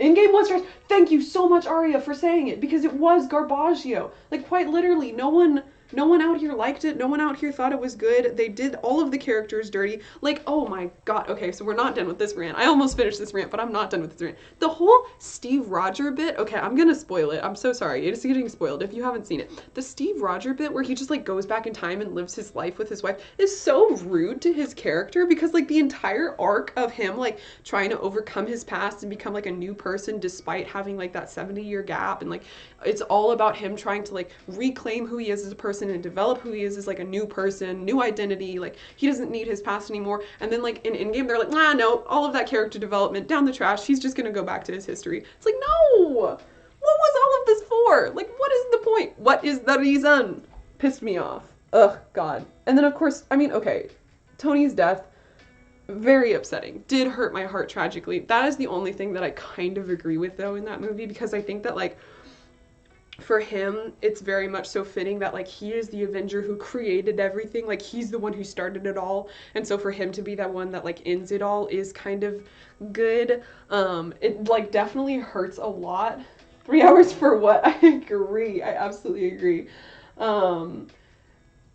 in-game was trash. Thank you so much, Aria, for saying it, because it was garbaggio. Like, quite literally, no one out here liked it. No one out here thought it was good. They did all of the characters dirty. Like, oh my god. Okay, so we're not done with this rant. I almost finished this rant, but I'm not done with this rant. The whole Steve Roger bit, okay, I'm gonna spoil it. I'm so sorry. It is getting spoiled if you haven't seen it. The Steve Roger bit where he just, like, goes back in time and lives his life with his wife is so rude to his character, because, like, the entire arc of him, like, trying to overcome his past and become, like, a new person despite having, like, that 70-year gap, and, like, it's all about him trying to, like, reclaim who he is as a person and develop who he is as, like, a new person, new identity. Like, he doesn't need his past anymore. And then, like, in in-game, they're like, no, all of that character development down the trash. He's just gonna go back to his history. It's like, no! What was all of this for? Like, what is the point? What is the reason? Pissed me off. Ugh, God. And then, of course, I mean, okay, Tony's death, very upsetting. Did hurt my heart tragically. That is the only thing that I kind of agree with, though, in that movie, because I think that, like, for him, it's very much so fitting that, like, he is the Avenger who created everything. Like, he's the one who started it all. And so for him to be that one that, like, ends it all is kind of good. It, like, definitely hurts a lot. 3 hours for what? I agree. I absolutely agree.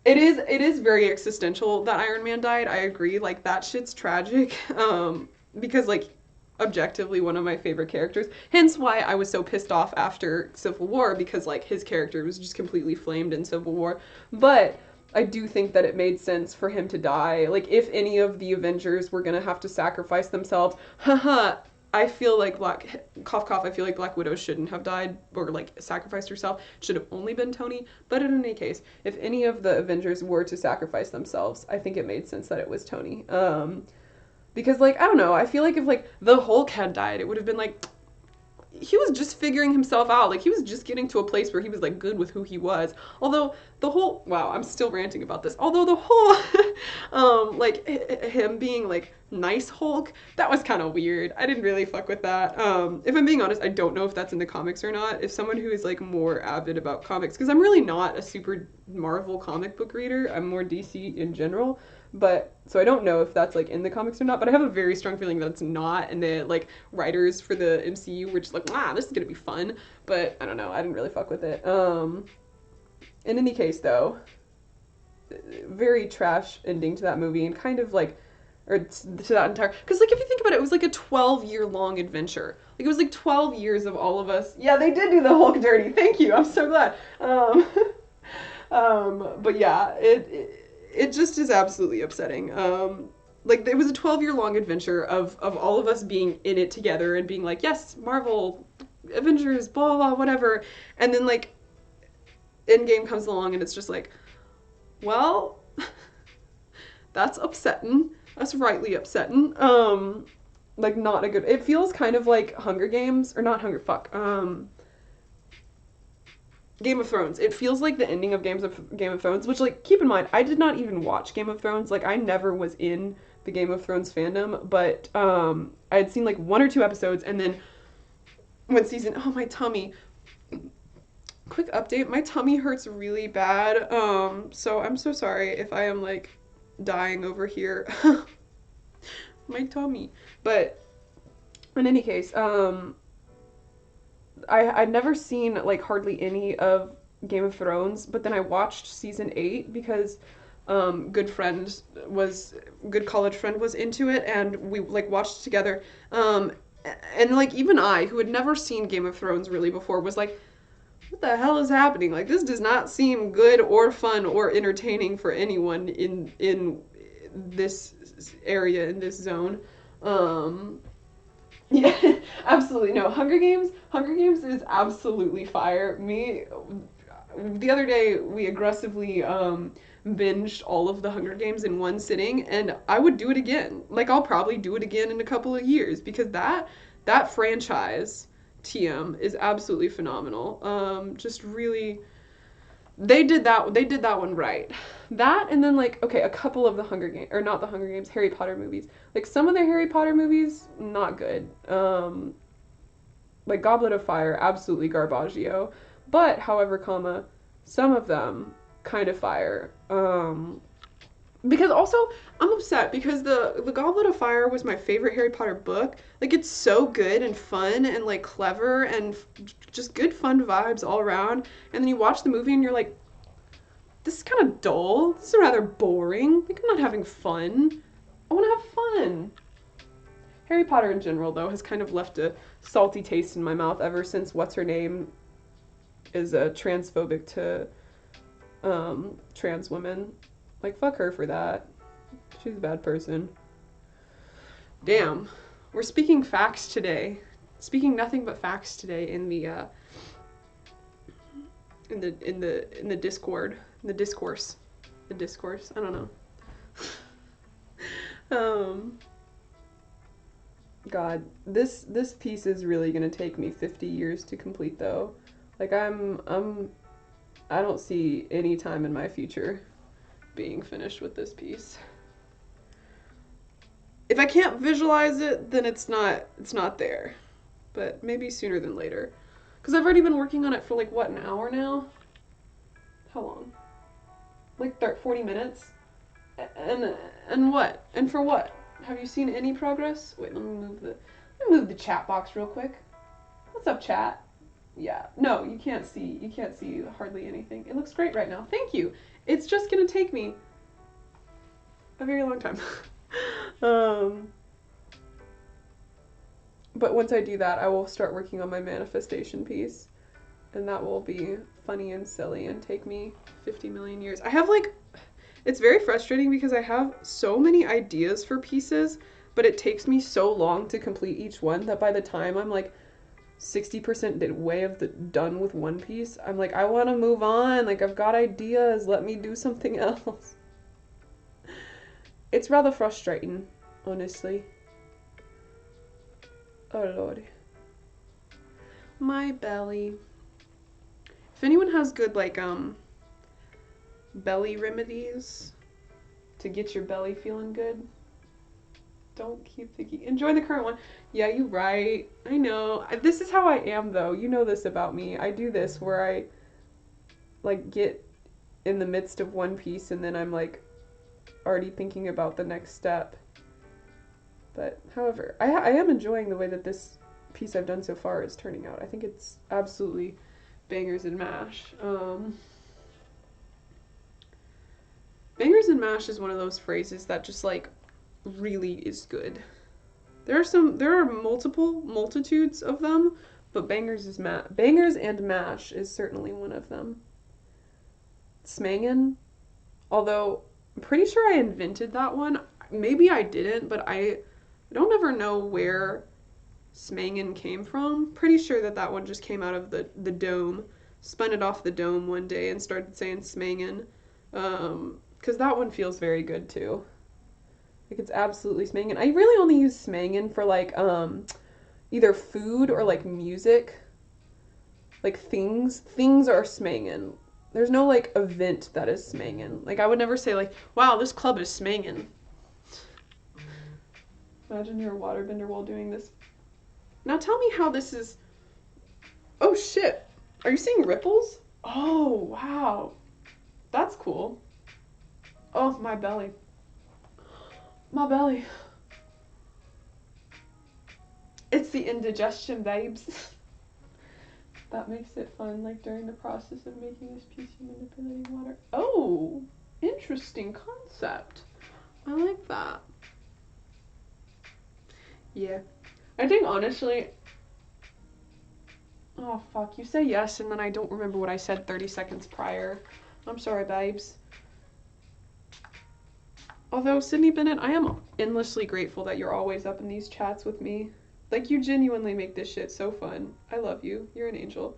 It is very existential that Iron Man died. I agree. Like, that shit's tragic. Because, like, objectively one of my favorite characters, hence why I was so pissed off after Civil War, because, like, his character was just completely flamed in Civil War. But I do think that it made sense for him to die. Like, if any of the Avengers were gonna have to sacrifice themselves, I feel like cough cough, I feel like Black Widow shouldn't have died or, like, sacrificed herself. It should have only been Tony. But in any case, if any of the Avengers were to sacrifice themselves, I think it made sense that it was Tony. Because, like, I don't know, I feel like if, like, the Hulk had died, it would have been, like, he was just figuring himself out. Like, he was just getting to a place where he was, like, good with who he was. Although, the whole, wow, I'm still ranting about this. Although the whole, like, him being, like, nice Hulk, that was kind of weird. I didn't really fuck with that. If I'm being honest, I don't know if that's in the comics or not. If someone who is, like, more avid about comics, because I'm really not a super Marvel comic book reader. I'm more DC in general. But, so I don't know if that's, like, in the comics or not, but I have a very strong feeling that it's not, and the, like, writers for the MCU were just like, this is gonna be fun, but I don't know, I didn't really fuck with it. In any case, though, very trash ending to that movie, and kind of, like, or to that entire, because, like, if you think about it, it was, like, a 12-year-long adventure. Like, it was, like, 12 years of all of us, yeah, they did do the Hulk dirty, thank you, I'm so glad. But yeah, it just is absolutely upsetting. Like, it was a 12-year-long adventure of all of us being in it together and being like, yes, Marvel, Avengers, blah, blah, whatever. And then, like, Endgame comes along and it's just like, well, that's upsetting. That's rightly upsetting. Like, not a good, it feels kind of like Hunger Games, or not Game of Thrones. It feels like the ending of Game of Thrones, which, like, keep in mind, I did not even watch Game of Thrones. Like, I never was in the Game of Thrones fandom, but I had seen, like, 1 or 2 episodes, and then when my tummy, quick update, my tummy hurts really bad, so I'm so sorry if I am, like, dying over here. My tummy. But in any case, I'd never seen, like, hardly any of Game of Thrones, but then I watched season 8 because good college friend was into it, and we, like, watched together. And, like, even I, who had never seen Game of Thrones really before, was like, what the hell is happening? Like, this does not seem good or fun or entertaining for anyone in this area, in this zone. Yeah, absolutely. No, Hunger Games is absolutely fire. The other day, we aggressively binged all of the Hunger Games in one sitting, and I would do it again. Like, I'll probably do it again in a couple of years because that franchise, TM, is absolutely phenomenal. Just really, they did that one right. That and then like okay, a couple of the Hunger Games or not the Hunger Games, Harry Potter movies. Like some of the Harry Potter movies, not good. Like Goblet of Fire, absolutely garbaggio. But however, some of them kind of fire. Because also I'm upset because the Goblet of Fire was my favorite Harry Potter book. Like it's so good and fun and like clever and just good fun vibes all around. And then you watch the movie and you're like, this is kind of dull. This is rather boring. Like I'm not having fun. I want to have fun. Harry Potter in general though has kind of left a salty taste in my mouth ever since what's her name is transphobic to trans women. Like, fuck her for that. She's a bad person. Damn. We're speaking facts today. Speaking nothing but facts today in the Discord. The discourse. The discourse. I don't know. God, this piece is really gonna take me 50 years to complete though. Like I don't see any time in my future being finished with this piece. If I can't visualize it, then it's not there. But maybe sooner than later. Because I've already been working on it for like, what, an hour now? How long? Like 40 minutes? And what? And for what? Have you seen any progress? Wait, let me move the chat box real quick. What's up, chat? Yeah. No, you can't see hardly anything. It looks great right now. Thank you. It's just gonna take me a very long time. But once I do that, I will start working on my manifestation piece. And that will be funny and silly and take me 50 million years. I have like, it's very frustrating because I have so many ideas for pieces, but it takes me so long to complete each one that by the time I'm like 60% done with one piece, I'm like, I want to move on. Like, I've got ideas. Let me do something else. It's rather frustrating, honestly. Oh, Lord. My belly. If anyone has good, like, belly remedies to get your belly feeling good, don't keep picky. Enjoy the current one. Yeah, you're right. I know. This is how I am, though. You know this about me. I do this where I, like, get in the midst of one piece and then I'm, like, already thinking about the next step. But, however, I am enjoying the way that this piece I've done so far is turning out. I think it's absolutely bangers and mash. Bangers and mash is one of those phrases that just, like, really is good. There are multitudes of them, but bangers and mash is certainly one of them. Smangin', although I'm pretty sure I invented that one. Maybe I didn't, but I don't ever know where smangin' came from. Pretty sure that one just came out of the dome. Spun it off the dome one day and started saying smangin'. Because that one feels very good too. Like it's absolutely smangin'. I really only use smangin' for like either food or like music. Like things. Things are smangin'. There's no like event that is smangin'. Like I would never say like, wow, this club is smangin'. Imagine you're a waterbender while doing this. Now tell me how this is. Oh shit. Are you seeing ripples? Oh, wow. That's cool. Oh, my belly. My belly. It's the indigestion, babes. That makes it fun, like during the process of making this piece, you're manipulating water. Oh, interesting concept. I like that. Yeah. I think honestly, oh fuck, you say yes and then I don't remember what I said 30 seconds prior. I'm sorry, babes. Although, Sydney Bennett, I am endlessly grateful that you're always up in these chats with me. Like, you genuinely make this shit so fun. I love you. You're an angel.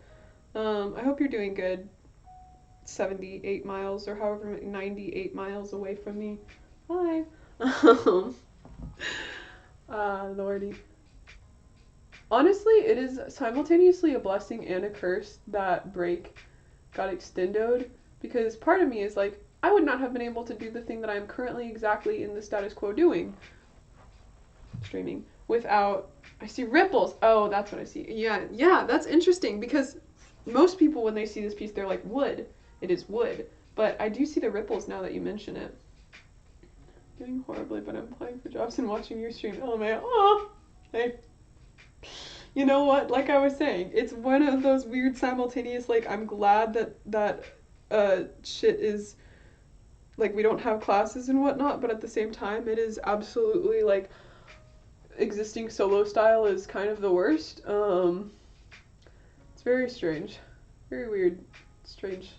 I hope you're doing good. 78 miles or however many, 98 miles away from me. Hi. Lordy. Honestly, it is simultaneously a blessing and a curse that break got extended, because part of me is like, I would not have been able to do the thing that I'm currently exactly in the status quo doing, streaming, without, I see ripples. Oh, that's what I see. Yeah, that's interesting, because most people, when they see this piece, they're like, wood. It is wood. But I do see the ripples now that you mention it. Doing horribly, but I'm applying for jobs and watching your stream. Oh, man. Oh, hey. You know what? Like I was saying, it's one of those weird simultaneous, like, I'm glad that shit is, like, we don't have classes and whatnot, but at the same time, it is absolutely, like, existing solo style is kind of the worst. It's very strange. Very weird. Strange.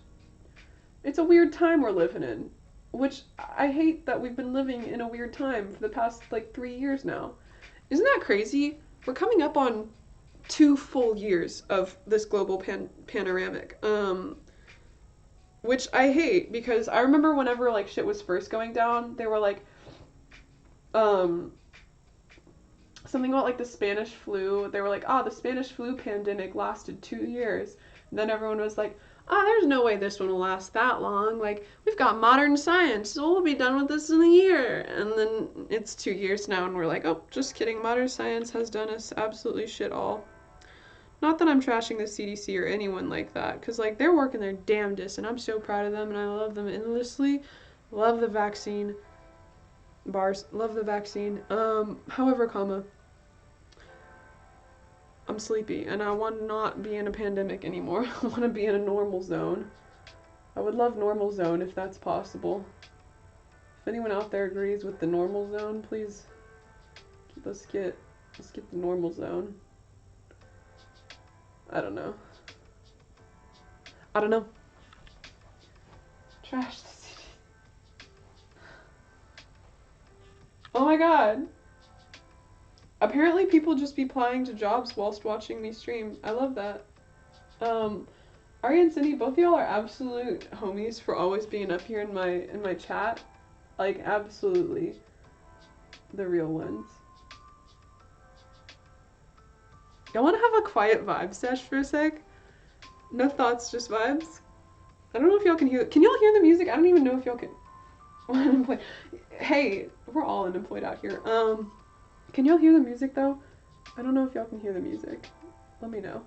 It's a weird time we're living in, which I hate that we've been living in a weird time for the past, like, 3 years now. Isn't that crazy? We're coming up on 2 full years of this global panoramic, which I hate, because I remember whenever, like, shit was first going down, they were like, something about, like, the Spanish flu. They were like, the Spanish flu pandemic lasted 2 years. And then everyone was like, there's no way this one will last that long. Like, we've got modern science, so we'll be done with this in a year. And then it's 2 years now, and we're like, oh, just kidding. Modern science has done us absolutely shit all. Not that I'm trashing the CDC or anyone like that, because, like, they're working their damnedest, and I'm so proud of them, and I love them endlessly. Love the vaccine. Bars. Love the vaccine. However, I'm sleepy, and I want to not be in a pandemic anymore. I want to be in a normal zone. I would love normal zone if that's possible. If anyone out there agrees with the normal zone, please, let's get the normal zone. I don't know. Trash the city. Oh my god. Apparently people just be applying to jobs whilst watching me stream. I love that. Ari and Cindy, both of y'all are absolute homies for always being up here in my chat. Like, absolutely. The real ones. Y'all wanna have a quiet vibe sesh for a sec? No thoughts, just vibes? I don't know if y'all can hear. Can y'all hear the music? I don't even know if y'all can. Unemployed. Hey, we're all unemployed out here. Can y'all hear the music though? I don't know if y'all can hear the music. Let me know.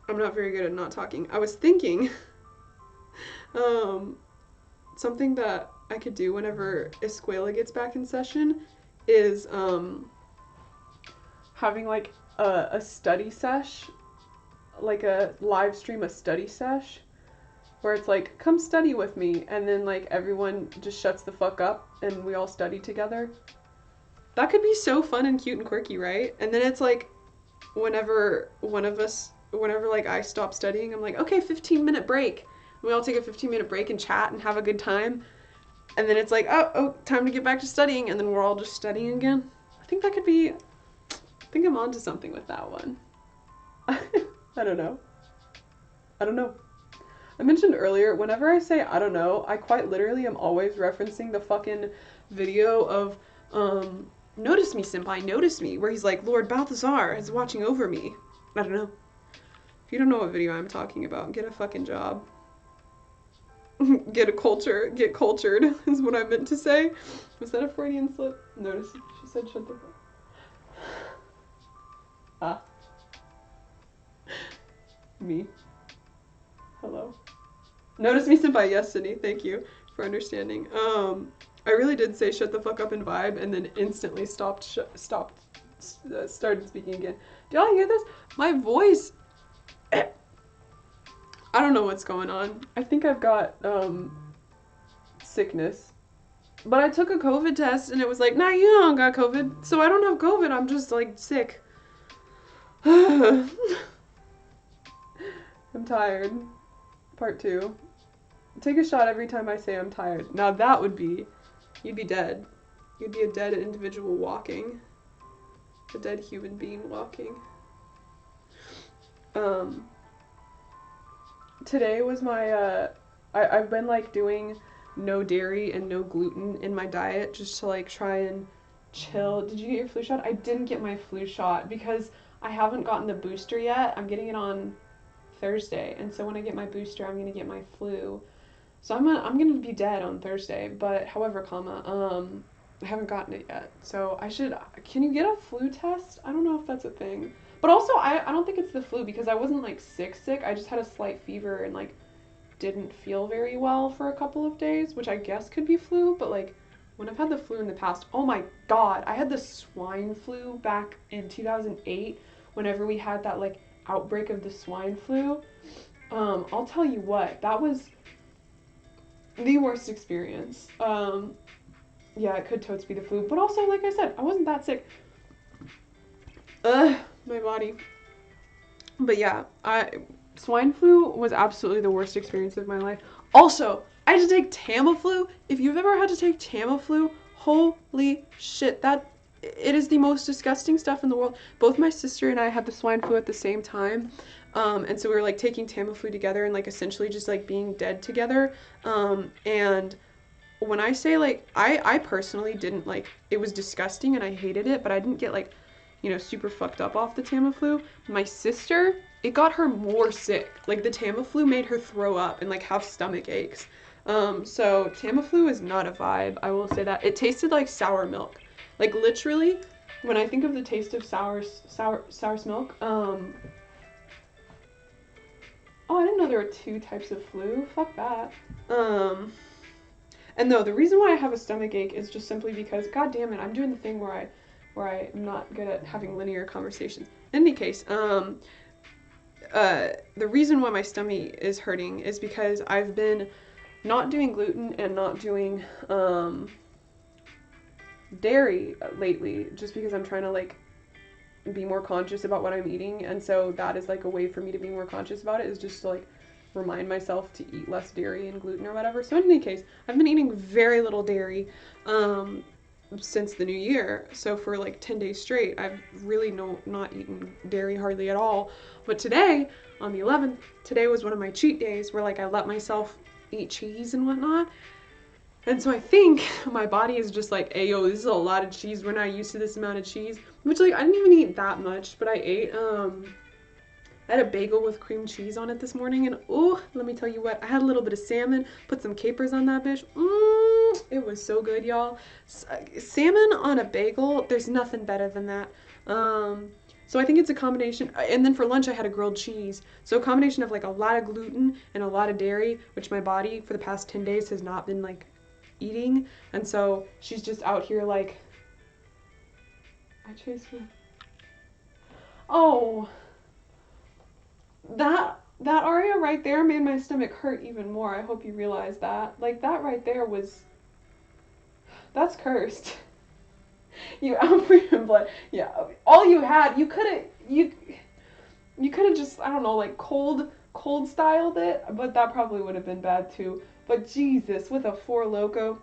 I'm not very good at not talking. I was thinking, something that I could do whenever Escuela gets back in session is, having, like, a study sesh, like a live stream, a study sesh, where it's like, come study with me, and then, like, everyone just shuts the fuck up, and we all study together. That could be so fun and cute and quirky, right? And then it's like, whenever like I stop studying, I'm like, okay, 15-minute break. We all take a 15-minute break and chat and have a good time. And then it's like, oh, time to get back to studying, and then we're all just studying again. I think that could be, I think I'm onto something with that one. I don't know. I mentioned earlier, whenever I say I don't know, I quite literally am always referencing the fucking video of, notice me, senpai, notice me, where he's like, Lord Balthazar is watching over me. I don't know. If you don't know what video I'm talking about, get a fucking job. Get cultured, is what I meant to say. Was that a Freudian slip? Notice, she said shut the fuck. Me. Hello. Notice me, senpai. Yes, Sydney. Thank you for understanding. I really did say shut the fuck up and vibe, and then instantly started speaking again. Do y'all hear this? My voice. I don't know what's going on. I think I've got sickness. But I took a COVID test and it was like, nah, you don't got COVID. So I don't have COVID. I'm just like sick. I'm tired. Part 2. Take a shot every time I say I'm tired. Now that would be, you'd be dead. You'd be a dead individual walking. A dead human being walking. Today was my, I've been like doing no dairy and no gluten in my diet just to like try and chill. Did you get your flu shot? I didn't get my flu shot because I haven't gotten the booster yet. I'm getting it on Thursday, and so when I get my booster, I'm gonna get my flu. So I'm gonna be dead on Thursday. But however, I haven't gotten it yet. So I should. Can you get a flu test? I don't know if that's a thing. But also, I don't think it's the flu because I wasn't like sick. I just had a slight fever and like didn't feel very well for a couple of days, which I guess could be flu. But like when I've had the flu in the past, oh my god, I had the swine flu back in 2008. Whenever we had that like outbreak of the swine flu, I'll tell you what, that was the worst experience. Yeah, it could totes be the flu, but also, like I said, I wasn't that sick. Ugh, my body. But yeah, swine flu was absolutely the worst experience of my life. Also, I had to take Tamiflu. If you've ever had to take Tamiflu, holy shit, it is the most disgusting stuff in the world. Both my sister and I had the swine flu at the same time. And so we were like taking Tamiflu together and like essentially just like being dead together. And when I say like, I personally didn't like, it was disgusting and I hated it, but I didn't get like, you know, super fucked up off the Tamiflu. My sister, it got her more sick. Like the Tamiflu made her throw up and like have stomach aches. So Tamiflu is not a vibe, I will say that. It tasted like sour milk. Like literally, when I think of the taste of sour milk, oh, I didn't know there were 2 types of flu. Fuck that. And no, the reason why I have a stomach ache is just simply because, god damn it, I'm doing the thing where I'm not good at having linear conversations. In any case, the reason why my stomach is hurting is because I've been not doing gluten and not doing dairy lately, just because I'm trying to like be more conscious about what I'm eating, and so that is like a way for me to be more conscious about it, is just to like remind myself to eat less dairy and gluten or whatever. So in any case, I've been eating very little dairy since the new year. So for like 10 days straight, I've really not eaten dairy hardly at all. But today, on the 11th, today was one of my cheat days where like I let myself eat cheese and whatnot. And so I think my body is just like, hey, yo, this is a lot of cheese. We're not used to this amount of cheese. Which, like, I didn't even eat that much, but I ate, I had a bagel with cream cheese on it this morning, and oh, let me tell you what, I had a little bit of salmon, put some capers on that bitch. It was so good, y'all. Salmon on a bagel, there's nothing better than that. So I think it's a combination, and then for lunch I had a grilled cheese. So a combination of like a lot of gluten and a lot of dairy, which my body for the past 10 days has not been like eating, and so she's just out here like, I chased her. Oh, that aria right there made my stomach hurt even more. I hope you realize that. Like that right there that's cursed. You outbreathing blood. Yeah, all you had, you could have just, I don't know, like cold styled it, but that probably would have been bad too. But Jesus, with a Four Loko,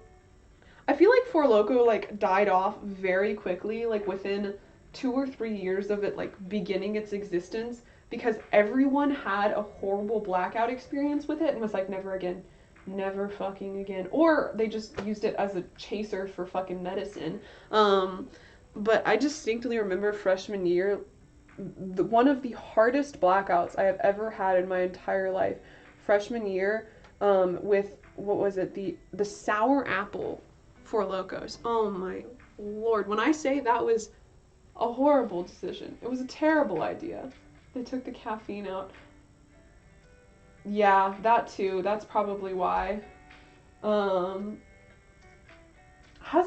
I feel like Four Loko like died off very quickly, like within 2 or 3 years of it like beginning its existence, because everyone had a horrible blackout experience with it and was like, never again. Never fucking again. Or they just used it as a chaser for fucking medicine. But I distinctly remember freshman year, one of the hardest blackouts I have ever had in my entire life. Freshman year, with, what was it, the sour apple Four Locos. Oh my lord. When I say that was a horrible decision. It was a terrible idea. They took the caffeine out. Yeah, that too. That's probably why. Has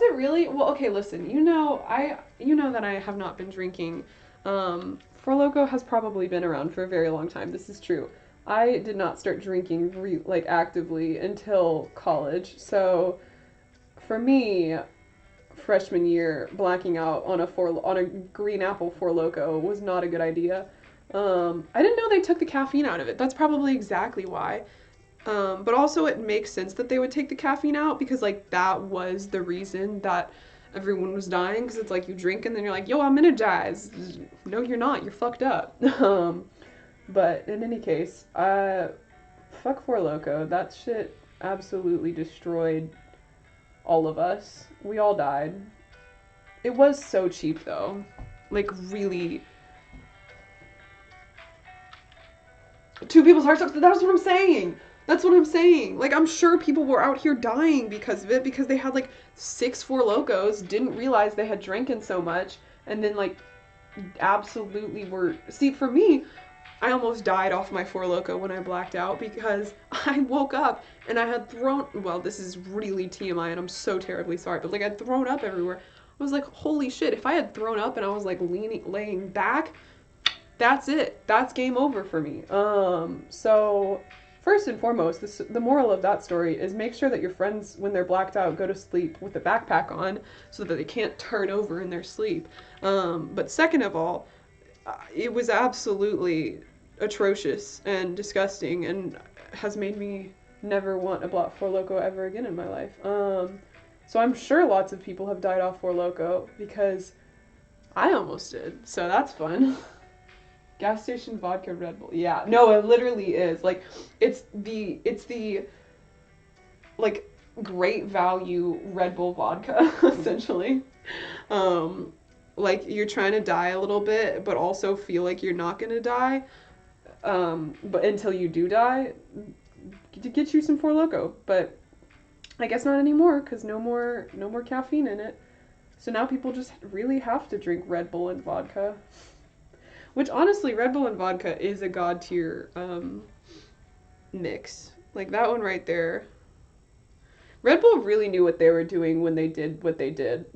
it really? Well, okay, listen. You know that I have not been drinking. Four Loko has probably been around for a very long time. This is true. I did not start drinking like actively until college. So for me, freshman year, blacking out on a green apple Four Loko was not a good idea. I didn't know they took the caffeine out of it. That's probably exactly why. But also it makes sense that they would take the caffeine out because like that was the reason that everyone was dying, because it's like you drink and then you're like, yo, I'm energized. No, you're not. You're fucked up. But in any case, fuck Four Loko. That shit absolutely destroyed all of us. We all died. It was so cheap though. Like really. Two people's hearts up. That's what I'm saying. That's what I'm saying. Like, I'm sure people were out here dying because of it, because they had like 6 Four Lokos, didn't realize they had drinking so much, and then like absolutely were. See, for me, I almost died off my Four Loko when I blacked out because I woke up and I had thrown. Well, this is really TMI, and I'm so terribly sorry, but like I'd thrown up everywhere. I was like, holy shit! If I had thrown up and I was like laying back, that's it. That's game over for me. So. First and foremost, the moral of that story is make sure that your friends, when they're blacked out, go to sleep with a backpack on so that they can't turn over in their sleep. But second of all, it was absolutely atrocious and disgusting and has made me never want a Block Four Loko ever again in my life. So I'm sure lots of people have died off Four Loko because I almost did. So that's fun. Gas station vodka Red Bull. Yeah, no, it literally is. Like, it's the like great value Red Bull vodka, essentially. Like you're trying to die a little bit, but also feel like you're not gonna die. But until you do die, to get you some Four Loko. But I guess not anymore, because no more caffeine in it. So now people just really have to drink Red Bull and vodka. Which, honestly, Red Bull and vodka is a god tier mix. Like, that one right there. Red Bull really knew what they were doing when they did what they did.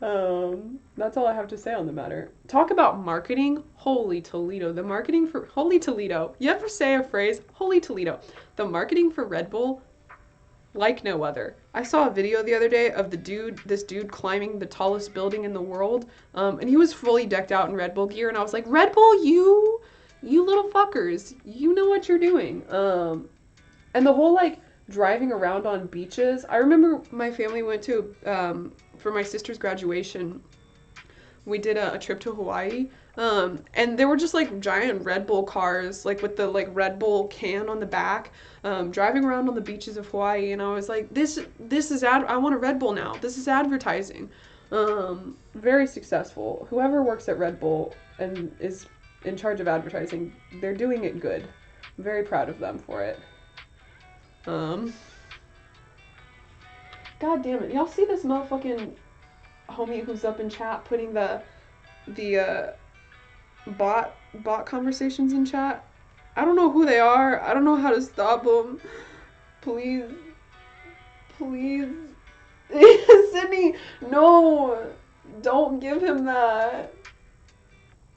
That's all I have to say on the matter. Talk about marketing. Holy Toledo. The marketing for... Holy Toledo. You ever say a phrase? Holy Toledo. The marketing for Red Bull, like no other. I saw a video the other day of this dude climbing the tallest building in the world, and he was fully decked out in Red Bull gear, and I was like, Red Bull, you little fuckers, you know what you're doing. And the whole, like, driving around on beaches. I remember my family went to, for my sister's graduation, we did a trip to Hawaii, and there were just, like, giant Red Bull cars, like, with the, like, Red Bull can on the back, driving around on the beaches of Hawaii, and I was like, this is I want a Red Bull now. This is advertising. Very successful. Whoever works at Red Bull and is in charge of advertising, they're doing it good. I'm very proud of them for it. God damn it. Y'all see this motherfucking homie who's up in chat putting the bot conversations in chat? I don't know who they are. I don't know how to stop them. Please. Sydney, no. Don't give him that.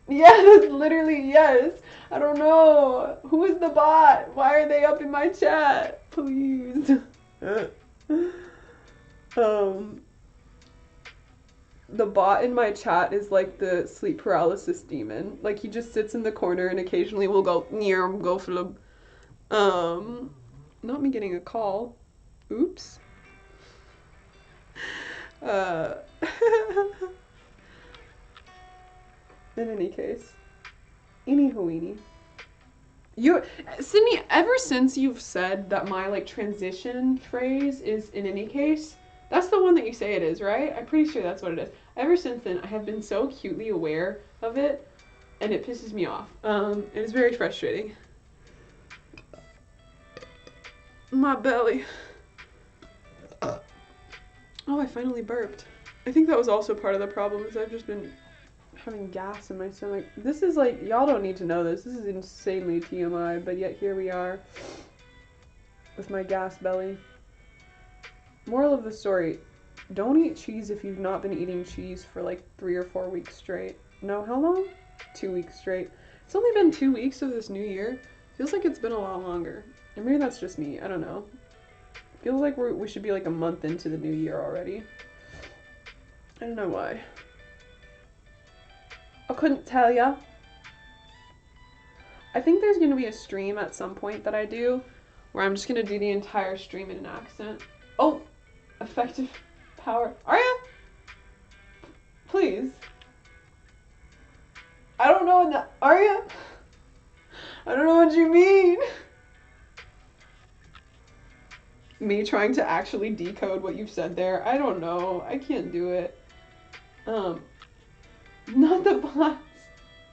Yes, literally, yes. I don't know. Who is the bot? Why are they up in my chat? Please. The bot in my chat is like the sleep paralysis demon. Like, he just sits in the corner and occasionally will go near him, go for the not me getting a call. Oops. In any case. Anywho-weeny. Sydney, ever since you've said that my, like, transition phrase is in any case, that's the one that you say it is, right? I'm pretty sure that's what it is. Ever since then, I have been so acutely aware of it, and it pisses me off. It is very frustrating. My belly. Oh, I finally burped. I think that was also part of the problem, is I've just been having gas in my stomach. This is like, y'all don't need to know this. This is insanely TMI, but yet here we are with my gas belly. Moral of the story, don't eat cheese if you've not been eating cheese for like 3 or 4 weeks straight. No, how long? 2 weeks straight. It's only been 2 weeks of this new year. Feels like it's been a lot longer. Or maybe that's just me. I don't know. Feels like we should be like a month into the new year already. I don't know why. I couldn't tell ya. I think there's going to be a stream at some point that I do where I'm just going to do the entire stream in an accent. Oh, effective power. Arya? Please. I don't know what that. Arya? I don't know what you mean. Me trying to actually decode what you've said there. I don't know. I can't do it. Not the bots.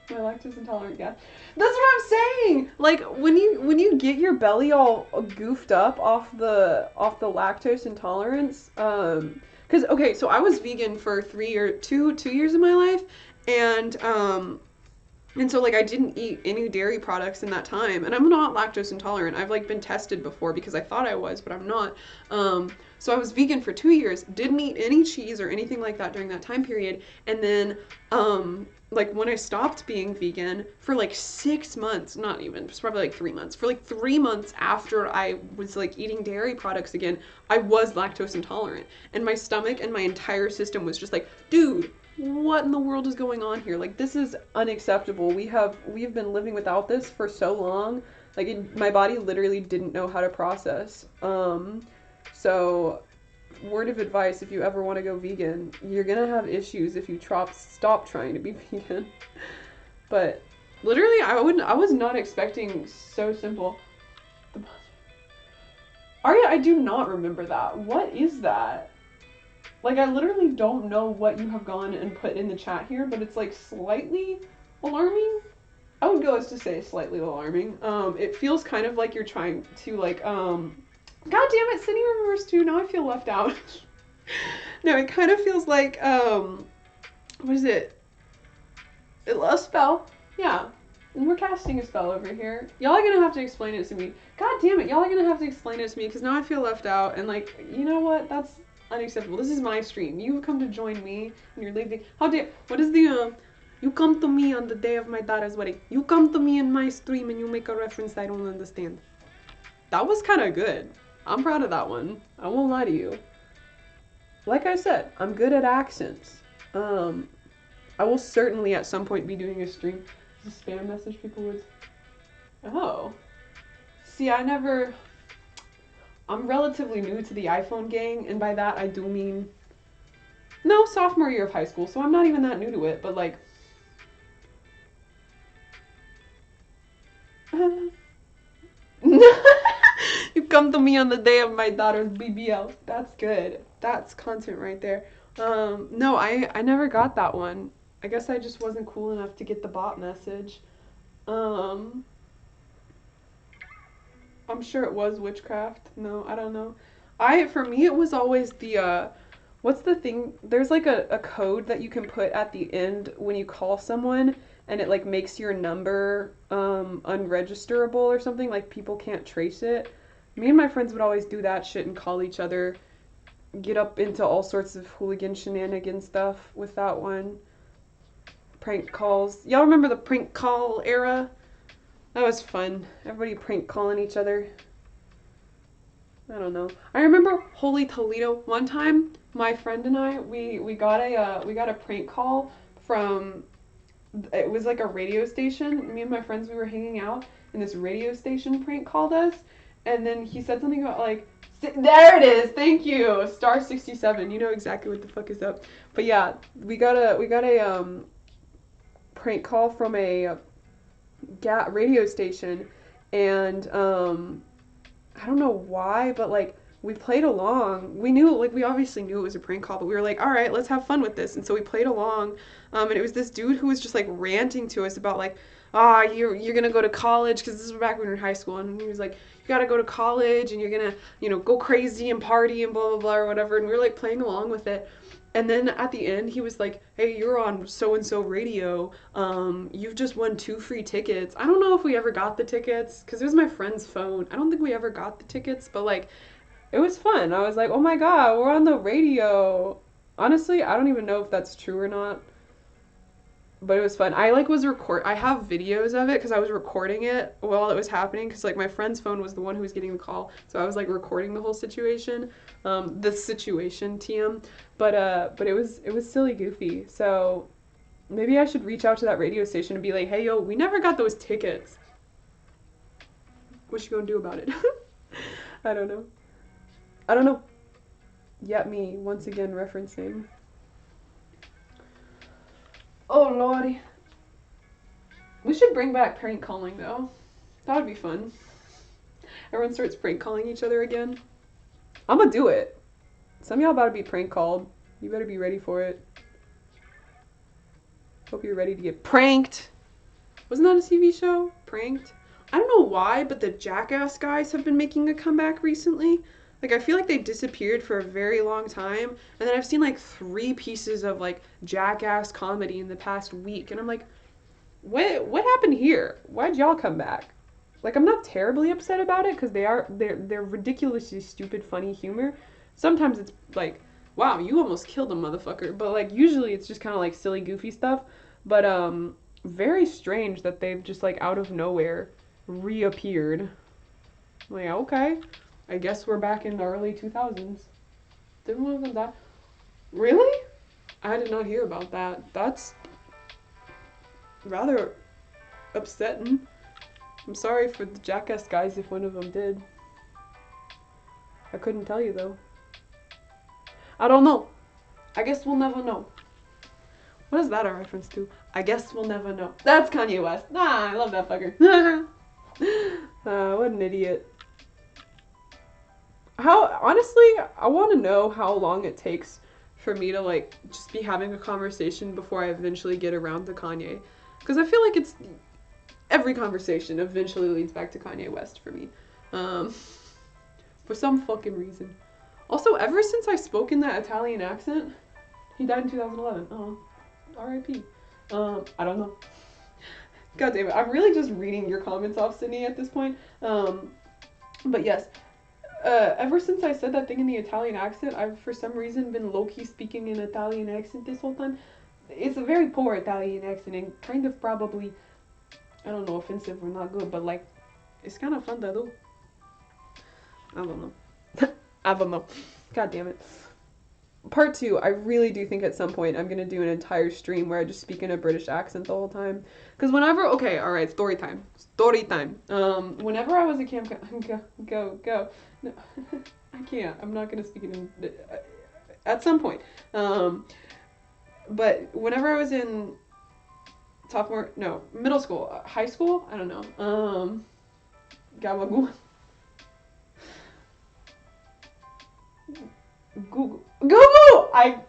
My lactose intolerant gas. That's what I'm saying. Like when you get your belly all goofed up off the lactose intolerance. Because okay, so I was vegan for 2 years of my life, and so like I didn't eat any dairy products in that time, and I'm not lactose intolerant. I've like been tested before because I thought I was, but I'm not. So I was vegan for 2 years, didn't eat any cheese or anything like that during that time period, and then like when I stopped being vegan for like 6 months, not even, it's probably like 3 months. For like 3 months after I was like eating dairy products again, I was lactose intolerant, and my stomach and my entire system was just like, dude, what in the world is going on here? Like, this is unacceptable. We've been living without this for so long. Like, my body literally didn't know how to process. So, word of advice, if you ever want to go vegan, you're gonna have issues if you stop trying to be vegan. But literally, I was not expecting so simple. Arya, I do not remember that. What is that? Like, I literally don't know what you have gone and put in the chat here, but it's, like, slightly alarming. I would go as to say slightly alarming. It feels kind of like you're trying to, like, God damn it, Sydney remembers too. Now I feel left out. No, it kind of feels like, what is it? A spell. Yeah. And we're casting a spell over here. Y'all are gonna have to explain it to me. God damn it, y'all are gonna have to explain it to me, because now I feel left out, and, like, you know what? That's unacceptable. This is my stream. You've come to join me, and you're leaving. How dare, what is the, you come to me on the day of my daughter's wedding. You come to me in my stream, and you make a reference I don't understand. That was kind of good. I'm proud of that one. I won't lie to you. Like I said, I'm good at accents. I will certainly at some point be doing a stream. Is a spam message people would... Oh. See, I'm relatively new to the iPhone gang, and by that I do mean... No, sophomore year of high school, so I'm not even that new to it, but like... You come to me on the day of my daughter's BBL. That's good. That's content right there. No, I never got that one. I guess I just wasn't cool enough to get the bot message. I'm sure it was witchcraft. No, I don't know. For me, it was always the, what's the thing? There's like a code that you can put at the end when you call someone, and it like makes your number unregisterable or something. Like people can't trace it. Me and my friends would always do that shit and call each other, get up into all sorts of hooligan shenanigan stuff with that one. Prank calls. Y'all remember the prank call era? That was fun. Everybody prank calling each other. I don't know. I remember Holy Toledo. One time, my friend and I, we got a prank call from, it was like a radio station. Me and my friends, we were hanging out, and this radio station prank called us, and then he said something about like, there it is, thank you, star 67. You know exactly what the fuck is up. But yeah, we got a prank call from a radio station, and I don't know why, but like we played along. We knew, like, we obviously knew it was a prank call, but we were like, all right, let's have fun with this. And so we played along, and it was this dude who was just like ranting to us about like, you're gonna go to college, because this was back when we were in high school, and he was like, you gotta go to college, and you're gonna, you know, go crazy and party and blah blah blah or whatever. And we were like playing along with it. And then at the end, he was like, hey, you're on so-and-so radio. You've just won 2 free tickets. I don't know if we ever got the tickets, because it was my friend's phone. I don't think we ever got the tickets, but, like, it was fun. I was like, oh, my God, we're on the radio. Honestly, I don't even know if that's true or not. But it was fun. I like I have videos of it because I was recording it while it was happening because like my friend's phone was the one who was getting the call, so I was like recording the whole situation, the situation TM. But it was silly goofy. So maybe I should reach out to that radio station and be like, hey yo, we never got those tickets. What you gonna do about it? I don't know. I don't know. Yet me once again referencing. Oh lordy. We should bring back prank calling though. That would be fun. Everyone starts prank calling each other again. I'm gonna do it. Some of y'all about to be prank called. You better be ready for it. Hope you're ready to get pranked. Wasn't that a TV show? Pranked? I don't know why, but the Jackass guys have been making a comeback recently. Like, I feel like they disappeared for a very long time, and then I've seen, like, 3 pieces of, like, Jackass comedy in the past week, and I'm like, what happened here? Why'd y'all come back? Like, I'm not terribly upset about it, because they're ridiculously stupid, funny humor. Sometimes it's like, wow, you almost killed a motherfucker, but, like, usually it's just kind of, like, silly, goofy stuff, but, very strange that they've just, like, out of nowhere reappeared. I'm like, okay. I guess we're back in the early 2000s. Didn't one of them die? Really? I did not hear about that. That's rather upsetting. I'm sorry for the Jackass guys if one of them did. I couldn't tell you though. I don't know. I guess we'll never know. What is that a reference to? I guess we'll never know. That's Kanye West. Nah, I love that fucker. What an idiot. Honestly, I want to know how long it takes for me to, like, just be having a conversation before I eventually get around to Kanye. Because I feel like every conversation eventually leads back to Kanye West for me. For some fucking reason. Also, ever since I spoke in that Italian accent, he died in 2011. Oh, R.I.P. I don't know. God damn it, I'm really just reading your comments off, Sydney, at this point. But yes. Ever since I said that thing in the Italian accent, I've for some reason been low-key speaking in Italian accent this whole time. It's a very poor Italian accent and kind of probably, I don't know, offensive or not good, but like, it's kind of fun to do. I don't know. I don't know. God damn it. Part 2, I really do think at some point I'm gonna do an entire stream where I just speak in a British accent the whole time. Because whenever, okay, alright, story time. Story time. Whenever I was a go. No, I can't. I'm not gonna speak in, at some point. But whenever I was in middle school, high school, I don't know. Gabagool. Google! I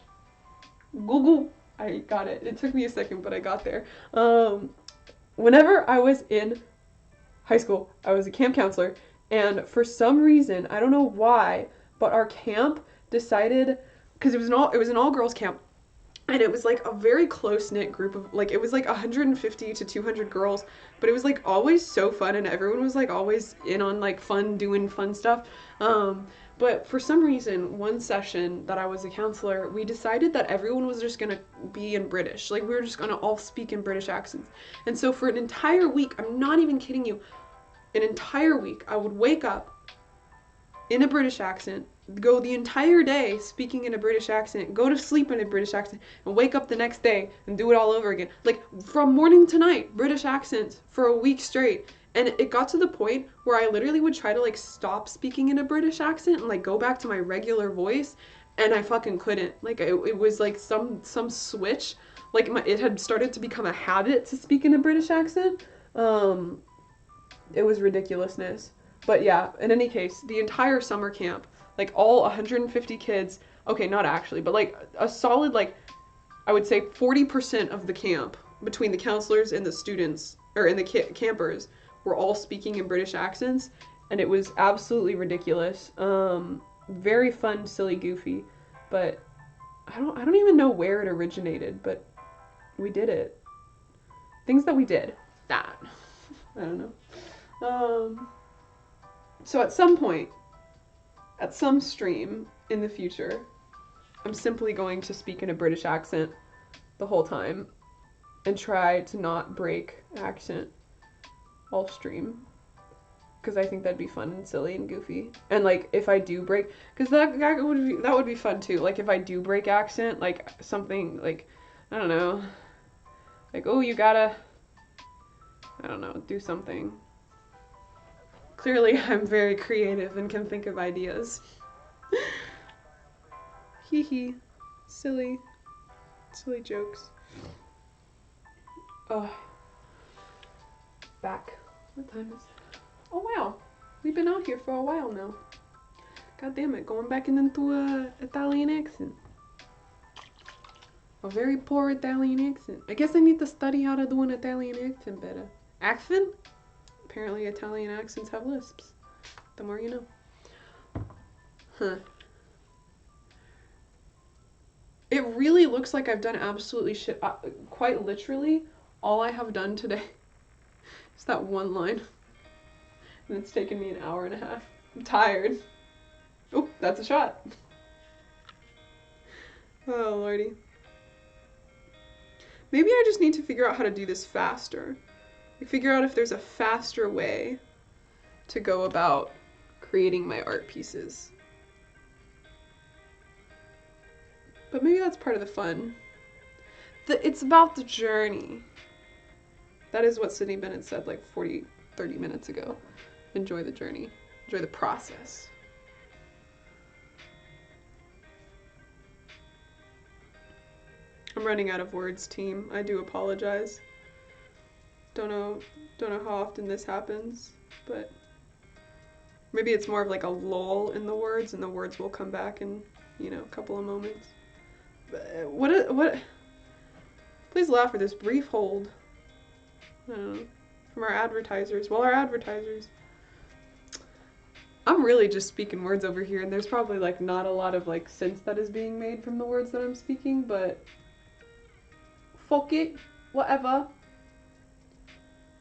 got it. It took me a second, but I got there. Whenever I was in high school, I was a camp counselor, and for some reason, I don't know why, but our camp decided, because it was an all-girls camp, and it was like a very close-knit group of, like, it was like 150 to 200 girls, but it was like always so fun, and everyone was like always in on like doing fun stuff. But for some reason, one session that I was a counselor, we decided that everyone was just gonna be in British. Like, we were just gonna all speak in British accents. And so for an entire week, I'm not even kidding you, an entire week, I would wake up in a British accent, go the entire day speaking in a British accent, go to sleep in a British accent, and wake up the next day and do it all over again. Like, from morning to night, British accents for a week straight. And it got to the point where I literally would try to, like, stop speaking in a British accent and, like, go back to my regular voice, and I fucking couldn't. Like, it was, like, some switch. Like, it had started to become a habit to speak in a British accent. It was ridiculousness. But, yeah, in any case, the entire summer camp, like, all 150 kids, okay, not actually, but, like, a solid, like, I would say 40% of the camp, between the counselors and the students, or in the campers, were all speaking in British accents, and it was absolutely ridiculous. Very fun, silly, goofy, but I don't even know where it originated, but we did it. Things that we did. That. I don't know. So at some point, at some stream in the future, I'm simply going to speak in a British accent the whole time. and try to not break accent all stream. Because I think that'd be fun and silly and goofy. And like if I do break, because that would be fun too. Like if I do break accent, like something like, I don't know, like, oh, you gotta, I don't know, do something. Clearly I'm very creative and can think of ideas. Hee hee. Silly jokes. Oh. Back. What time is it? Oh wow. We've been out here for a while now. God damn it, going back into a Italian accent. A very poor Italian accent. I guess I need to study how to do an Italian accent better. Accent? Apparently Italian accents have lisps. The more you know. Huh. It really looks like I've done absolutely shit. Quite literally, all I have done today is that one line. And it's taken me an hour and a half. I'm tired. Oh, that's a shot. Oh, lordy. Maybe I just need to figure out how to do this faster. Like, figure out if there's a faster way to go about creating my art pieces. But maybe that's part of the fun. It's about the journey. That is what Sydney Bennett said like 30 minutes ago. Enjoy the journey. Enjoy the process. I'm running out of words, team. I do apologize. Don't know how often this happens, but maybe it's more of like a lull in the words and the words will come back in, you know, a couple of moments. What? Please allow for this brief hold. I don't know, from our advertisers. Well, our advertisers. I'm really just speaking words over here, and there's probably like not a lot of like sense that is being made from the words that I'm speaking, but fuck it, whatever.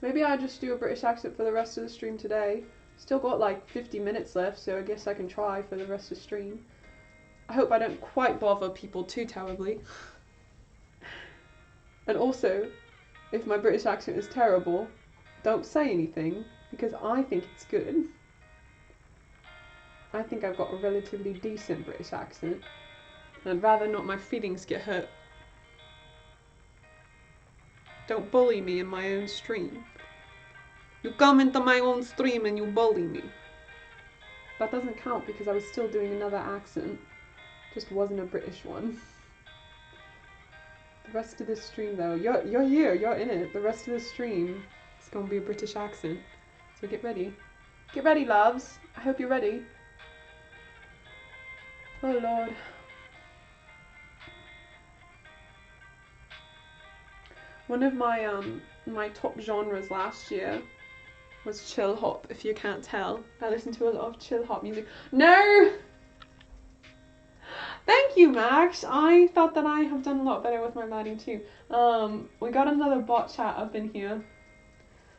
Maybe I just do a British accent for the rest of the stream today. Still got like 50 minutes left, so I guess I can try for the rest of the stream. I hope I don't quite bother people too terribly. And also, if my British accent is terrible, don't say anything, because I think it's good. I think I've got a relatively decent British accent, and I'd rather not my feelings get hurt. Don't bully me in my own stream. You come into my own stream and you bully me. That doesn't count because I was still doing another accent. Just wasn't a British one. The rest of this stream though, you're here, you're in it. The rest of the stream is gonna be a British accent. So get ready. Get ready, loves. I hope you're ready. Oh Lord. One of my my top genres last year was chill hop, if you can't tell. I listen to a lot of chill hop music. No! Thank you, Max. I thought that I have done a lot better with my writing too. We got another bot chat up in here.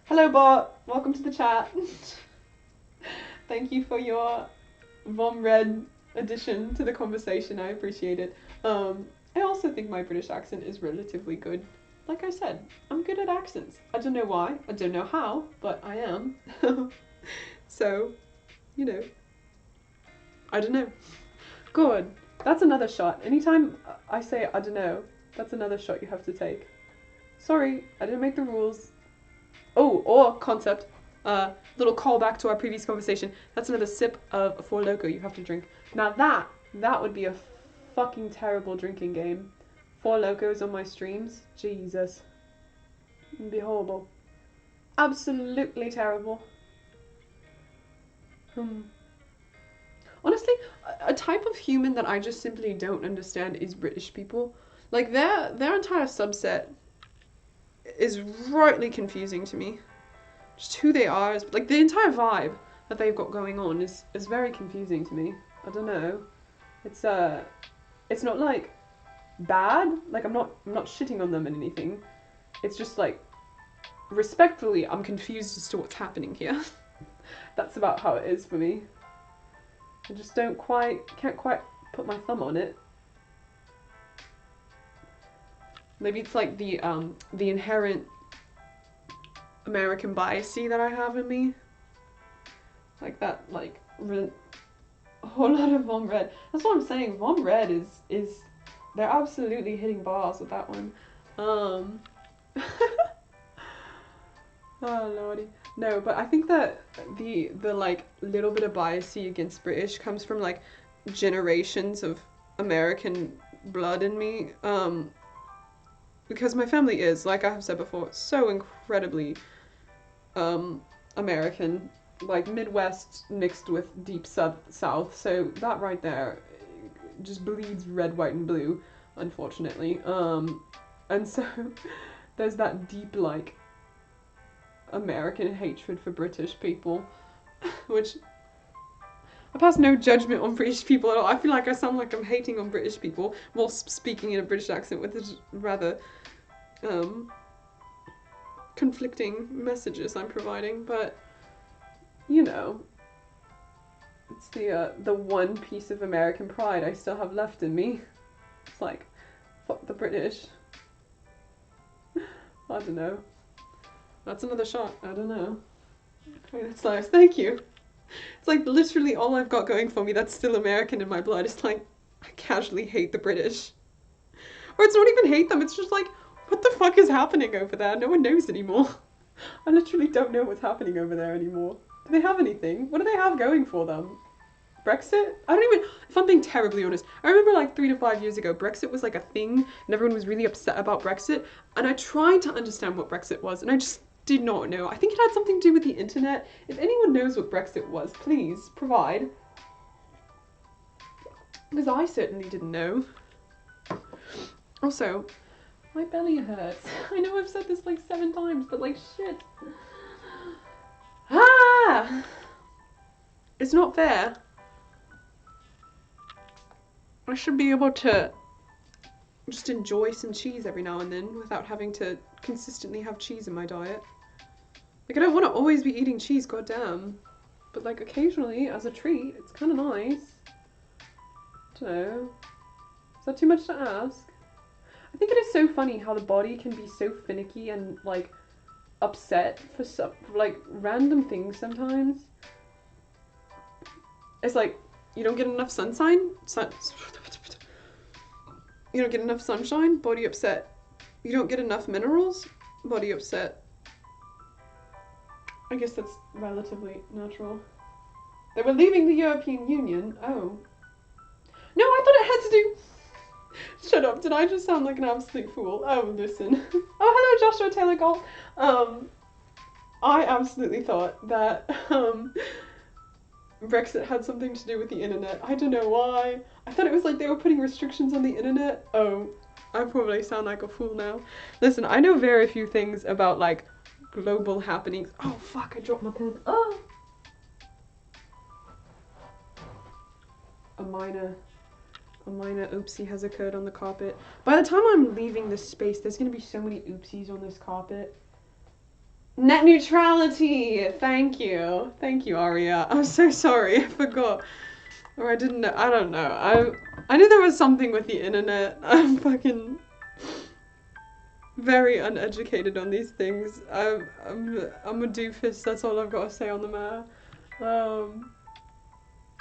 Hello, bot. Welcome to the chat. Thank you for your Vom Red addition to the conversation. I appreciate it. I also think my British accent is relatively good. Like I said, I'm good at accents. I don't know why. I don't know how, but I am. So, you know. I don't know. Good. That's another shot. Anytime I say I don't know, that's another shot you have to take. Sorry, I didn't make the rules. Oh, or concept. Little callback to our previous conversation. That's another sip of Four Loko you have to drink. Now that would be a fucking terrible drinking game. 4 Lokos on my streams. Jesus. It'd be horrible. Absolutely terrible. Honestly, a type of human that I just simply don't understand is British people. Like, their entire subset is rightly confusing to me. Just who they are, like, the entire vibe that they've got going on is very confusing to me. I don't know. It's not, like, bad. Like, I'm not shitting on them and anything. It's just, like, respectfully, I'm confused as to what's happening here. That's about how it is for me. I just can't quite put my thumb on it. Maybe it's like the inherent American biasy that I have in me. Like that, like, a whole lot of Vom Red. That's what I'm saying. Vom Red is they're absolutely hitting bars with that one. Oh lordy. No, but I think that the like little bit of biasy against British comes from like generations of American blood in me. Because my family is, like I have said before, so incredibly American, like Midwest mixed with deep South. So that right there just bleeds red, white, and blue, unfortunately. And so there's that deep like American hatred for British people, which I pass no judgment on British people at all. I feel like I sound like I'm hating on British people while speaking in a British accent with this rather conflicting messages I'm providing, but you know, it's the one piece of American pride I still have left in me. It's like, fuck the British. I don't know. That's another shot. I don't know. Okay, that's nice. Thank you. It's like literally all I've got going for me that's still American in my blood. It's like, I casually hate the British. Or it's not even hate them, it's just like, what the fuck is happening over there? No one knows anymore. I literally don't know what's happening over there anymore. Do they have anything? What do they have going for them? Brexit? I don't even, if I'm being terribly honest, I remember like 3 to 5 years ago, Brexit was like a thing and everyone was really upset about Brexit. And I tried to understand what Brexit was and I just did not know. I think it had something to do with the internet. If anyone knows what Brexit was, please provide. Because I certainly didn't know. Also, my belly hurts. I know I've said this like 7 times, but like shit. Ah! It's not fair. I should be able to just enjoy some cheese every now and then without having to consistently have cheese in my diet. Like, I don't want to always be eating cheese, goddamn. But like occasionally, as a treat, it's kind of nice. I don't know. Is that too much to ask? I think it is so funny how the body can be so finicky and like upset for some like random things sometimes. It's like you don't get enough sunshine, you don't get enough sunshine, body upset. You don't get enough minerals, body upset. I guess that's relatively natural. They were leaving the European Union. Oh. No, I thought it had to do... Shut up, did I just sound like an absolute fool? Oh, listen. Oh, hello, Joshua Taylor Gold. I absolutely thought that Brexit had something to do with the internet. I don't know why. I thought it was like they were putting restrictions on the internet. Oh, I probably sound like a fool now. Listen, I know very few things about like global happenings. Oh fuck, I dropped my pen. Oh! A minor oopsie has occurred on the carpet. By the time I'm leaving this space, there's gonna be so many oopsies on this carpet. Net neutrality! Thank you. Thank you, Aria. I'm so sorry, I forgot. Or I didn't know, I don't know. I knew there was something with the internet. I'm fucking very uneducated on these things. I'm a doofus, that's all I've got to say on the matter.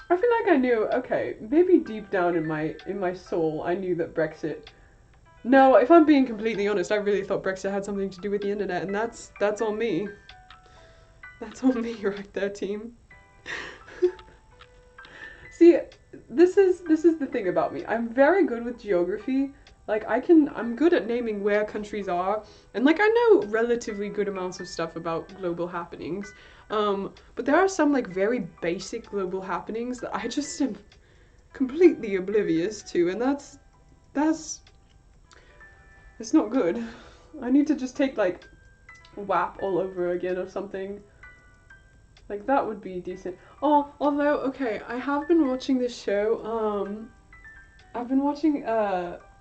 I feel like I knew, okay, maybe deep down in my soul, I knew that Brexit... No, if I'm being completely honest, I really thought Brexit had something to do with the internet, and that's on me. That's on me right there, team. See, this is the thing about me. I'm very good with geography. Like, I'm good at naming where countries are, and like, I know relatively good amounts of stuff about global happenings. But there are some like very basic global happenings that I just am completely oblivious to, and that's it's not good. I need to just take like WAP all over again or something. Like that would be decent. Oh, although, okay, I have been watching this show, I've been watching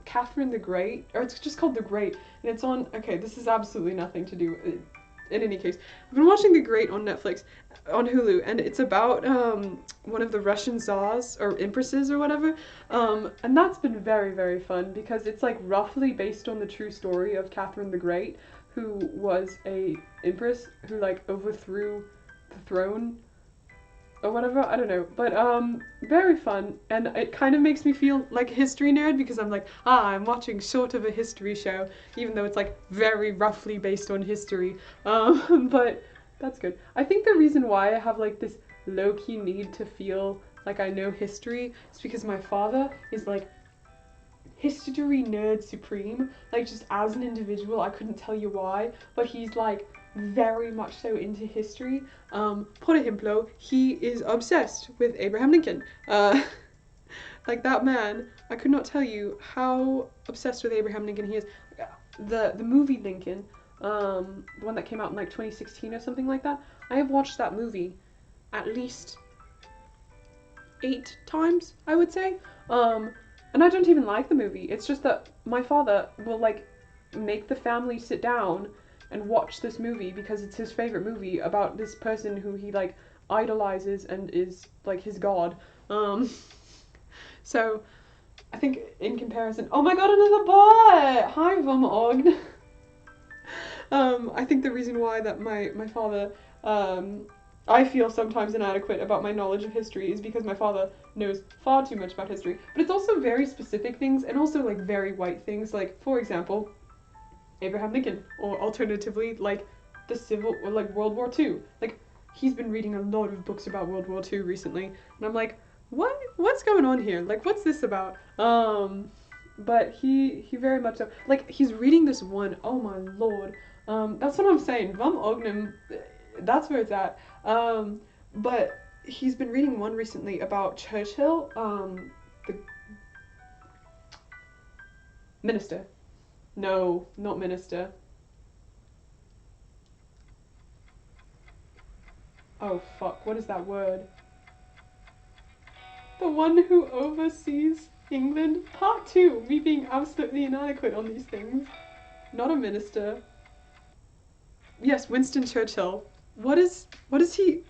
Catherine the Great, or it's just called The Great, and it's on, okay, this is absolutely nothing to do with it. in any case, I've been watching The Great on Netflix, on Hulu, and it's about one of the Russian czars or empresses or whatever, and that's been very, very fun because it's like roughly based on the true story of Catherine the Great, who was a empress who like overthrew the throne or whatever, I don't know, but very fun, and it kind of makes me feel like a history nerd because I'm like, I'm watching sort of a history show, even though it's like very roughly based on history, but that's good. I think the reason why I have like this low-key need to feel like I know history is because my father is like history nerd supreme, like just as an individual, I couldn't tell you why, but he's like very much so into history. Por ejemplo, he is obsessed with Abraham Lincoln. Like that man, I could not tell you how obsessed with Abraham Lincoln he is. The movie Lincoln, the one that came out in like 2016 or something like that, I have watched that movie at least 8 times, I would say. And I don't even like the movie. It's just that my father will like make the family sit down and watch this movie because it's his favorite movie about this person who he like idolizes and is like his god. So I think in comparison, oh my god, another bot! Hi, Vom I think the reason why that my father, I feel sometimes inadequate about my knowledge of history is because my father knows far too much about history. But it's also very specific things and also like very white things. Like, for example, Abraham Lincoln, or alternatively, like the Civil, or like World War II. Like, he's been reading a lot of books about World War II recently, and I'm like, what's going on here? Like, what's this about? But he very much so, like, he's reading this one, oh my lord, that's what I'm saying, Vom Ognem, that's where it's at, but he's been reading one recently about Churchill, the minister. No, not minister. Oh fuck, what is that word? The one who oversees England? Part 2, me being absolutely inadequate on these things. Not a minister. Yes, Winston Churchill. What is he?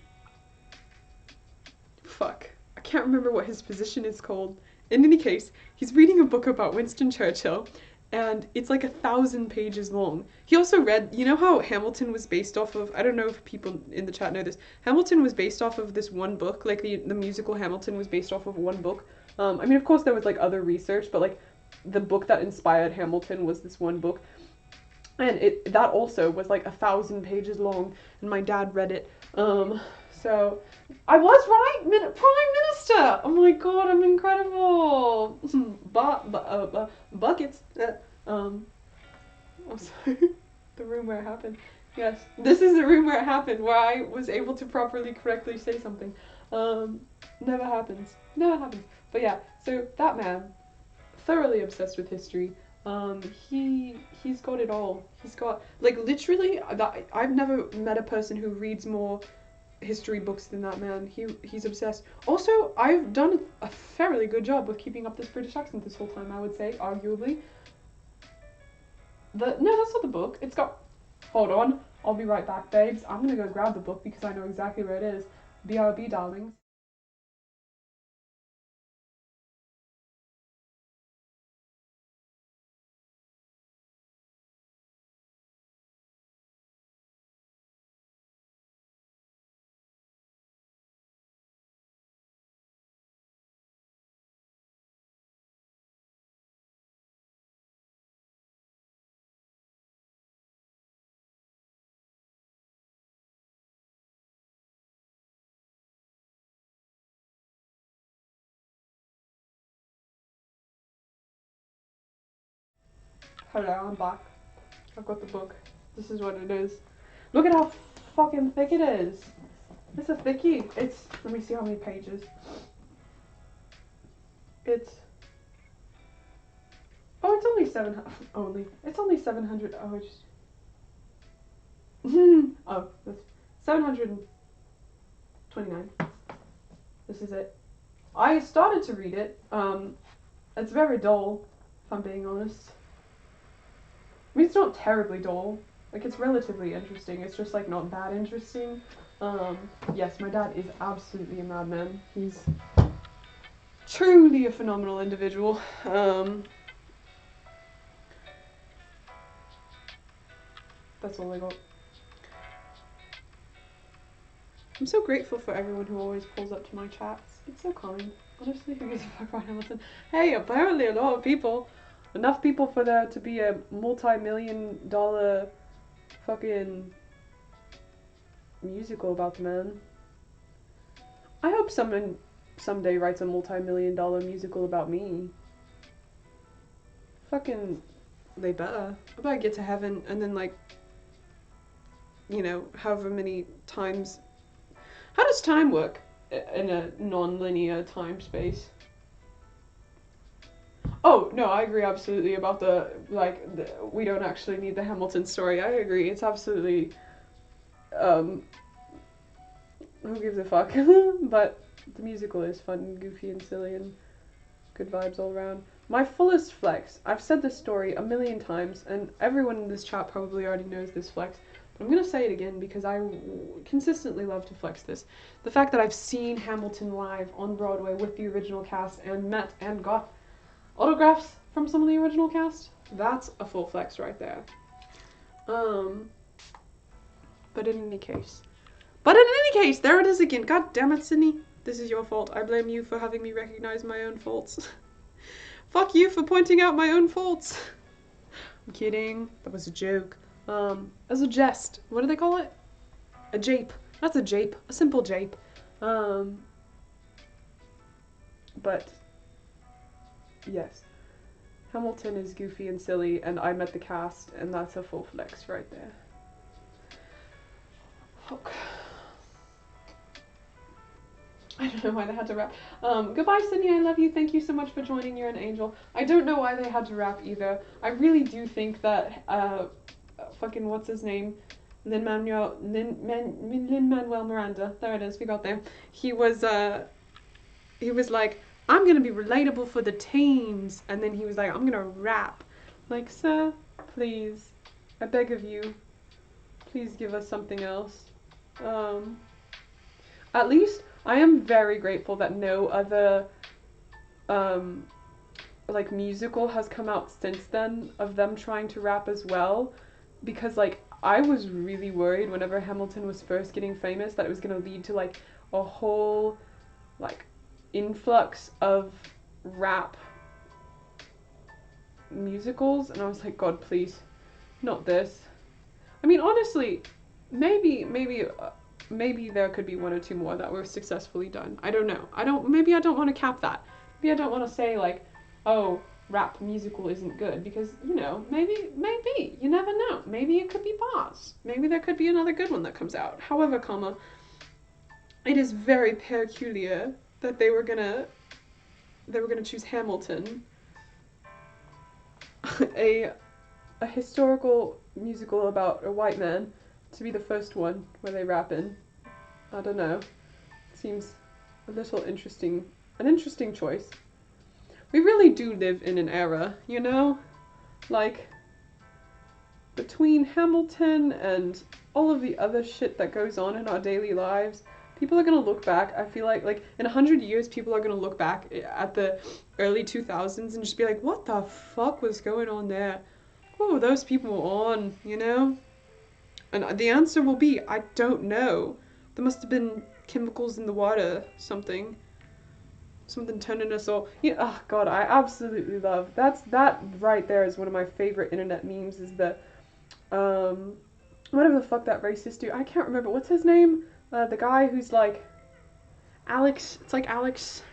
Fuck. I can't remember what his position is called. In any case, he's reading a book about Winston Churchill, and it's like 1,000 pages long. He also read, you know how Hamilton was based off of, I don't know if people in the chat know this, Hamilton was based off of this one book, like the musical Hamilton was based off of one book. I mean, of course there was like other research, but like the book that inspired Hamilton was this one book. And that also was like 1,000 pages long, and my dad read it. So I was right, Prime Minister. Oh my god, I'm incredible. Buckets. I'm sorry. The room where it happened. Yes, this is the room where it happened, where I was able to properly, correctly say something. Never happens. Never happens. But yeah, so that man, thoroughly obsessed with history. He's got it all. He's got, like, literally, I've never met a person who reads more history books than that man. He's obsessed. Also, I've done a fairly good job with keeping up this British accent this whole time, I would say, arguably. No, that's not the book. It's got, hold on, I'll be right back, babes. I'm gonna go grab the book because I know exactly where it is. BRB, darlings. Hello, I'm back. I've got the book. This is what it is. Look at how fucking thick it is. It's a thickie. It's, let me see how many pages. It's only 700. It's only 700. Oh, it's just. Oh, that's 729. This is it. I started to read it. It's very dull, if I'm being honest. I mean, it's not terribly dull. Like, it's relatively interesting. It's just, like, not that interesting. Yes, my dad is absolutely a madman. He's truly a phenomenal individual. That's all I got. I'm so grateful for everyone who always pulls up to my chats. It's so kind. Honestly, who gives a fuck about Hamilton? Hey, apparently a lot of people, enough people for there to be a multi-million-dollar fucking musical about the man. I hope someone someday writes a multi-million-dollar musical about me. Fucking, they better. I better get to heaven and then, like, you know, however many times. How does time work in a non-linear time space? Oh, no, I agree absolutely about we don't actually need the Hamilton story. I agree. It's absolutely, who gives a fuck? But the musical is fun and goofy and silly and good vibes all around. My fullest flex. I've said this story a million times, and everyone in this chat probably already knows this flex. But I'm going to say it again because I consistently love to flex this. The fact that I've seen Hamilton live on Broadway with the original cast and met and got autographs from some of the original cast. That's a full flex right there. But in any case. There it is again. God damn it, Sydney. This is your fault. I blame you for having me recognize my own faults. Fuck you for pointing out my own faults. I'm kidding. That was a joke. As a jest. What do they call it? A jape. That's a jape. A simple jape. But yes. Hamilton is goofy and silly, and I met the cast, and that's a full flex right there. Fuck. I don't know why they had to rap. Goodbye, Sydney, I love you. Thank you so much for joining. You're an angel. I don't know why they had to rap either. I really do think that, fucking what's his name? Lin-Manuel Miranda. There it is, we got there. He was like, I'm gonna be relatable for the teens. And then he was like, I'm gonna rap. Like, sir, please, I beg of you, please give us something else. At least, I am very grateful that no other, like, musical has come out since then of them trying to rap as well. Because, like, I was really worried whenever Hamilton was first getting famous that it was gonna lead to, like, a whole, like, influx of rap musicals. And I was like, God, please, not this. I mean, honestly, maybe there could be one or two more that were successfully done. I don't know. Maybe I don't want to cap that. Maybe I don't want to say, like, oh, rap musical isn't good, because, you know, maybe, you never know. Maybe it could be bars. Maybe there could be another good one that comes out. However, it is very peculiar that they were gonna choose Hamilton, a historical musical about a white man, to be the first one where they rap in. I don't know. Seems a little interesting. An interesting choice. We really do live in an era, you know? Like, between Hamilton and all of the other shit that goes on in our daily lives, people are gonna look back, I feel like in 100 years, people are gonna look back at the early 2000s and just be like, what the fuck was going on there? What were those people on, you know? And the answer will be, I don't know. There must have been chemicals in the water, something turning us all. Yeah, oh god, I absolutely love that right there is one of my favorite internet memes. Is the whatever the fuck that racist dude. I can't remember what's his name. The guy who's like Alex. It's like Alex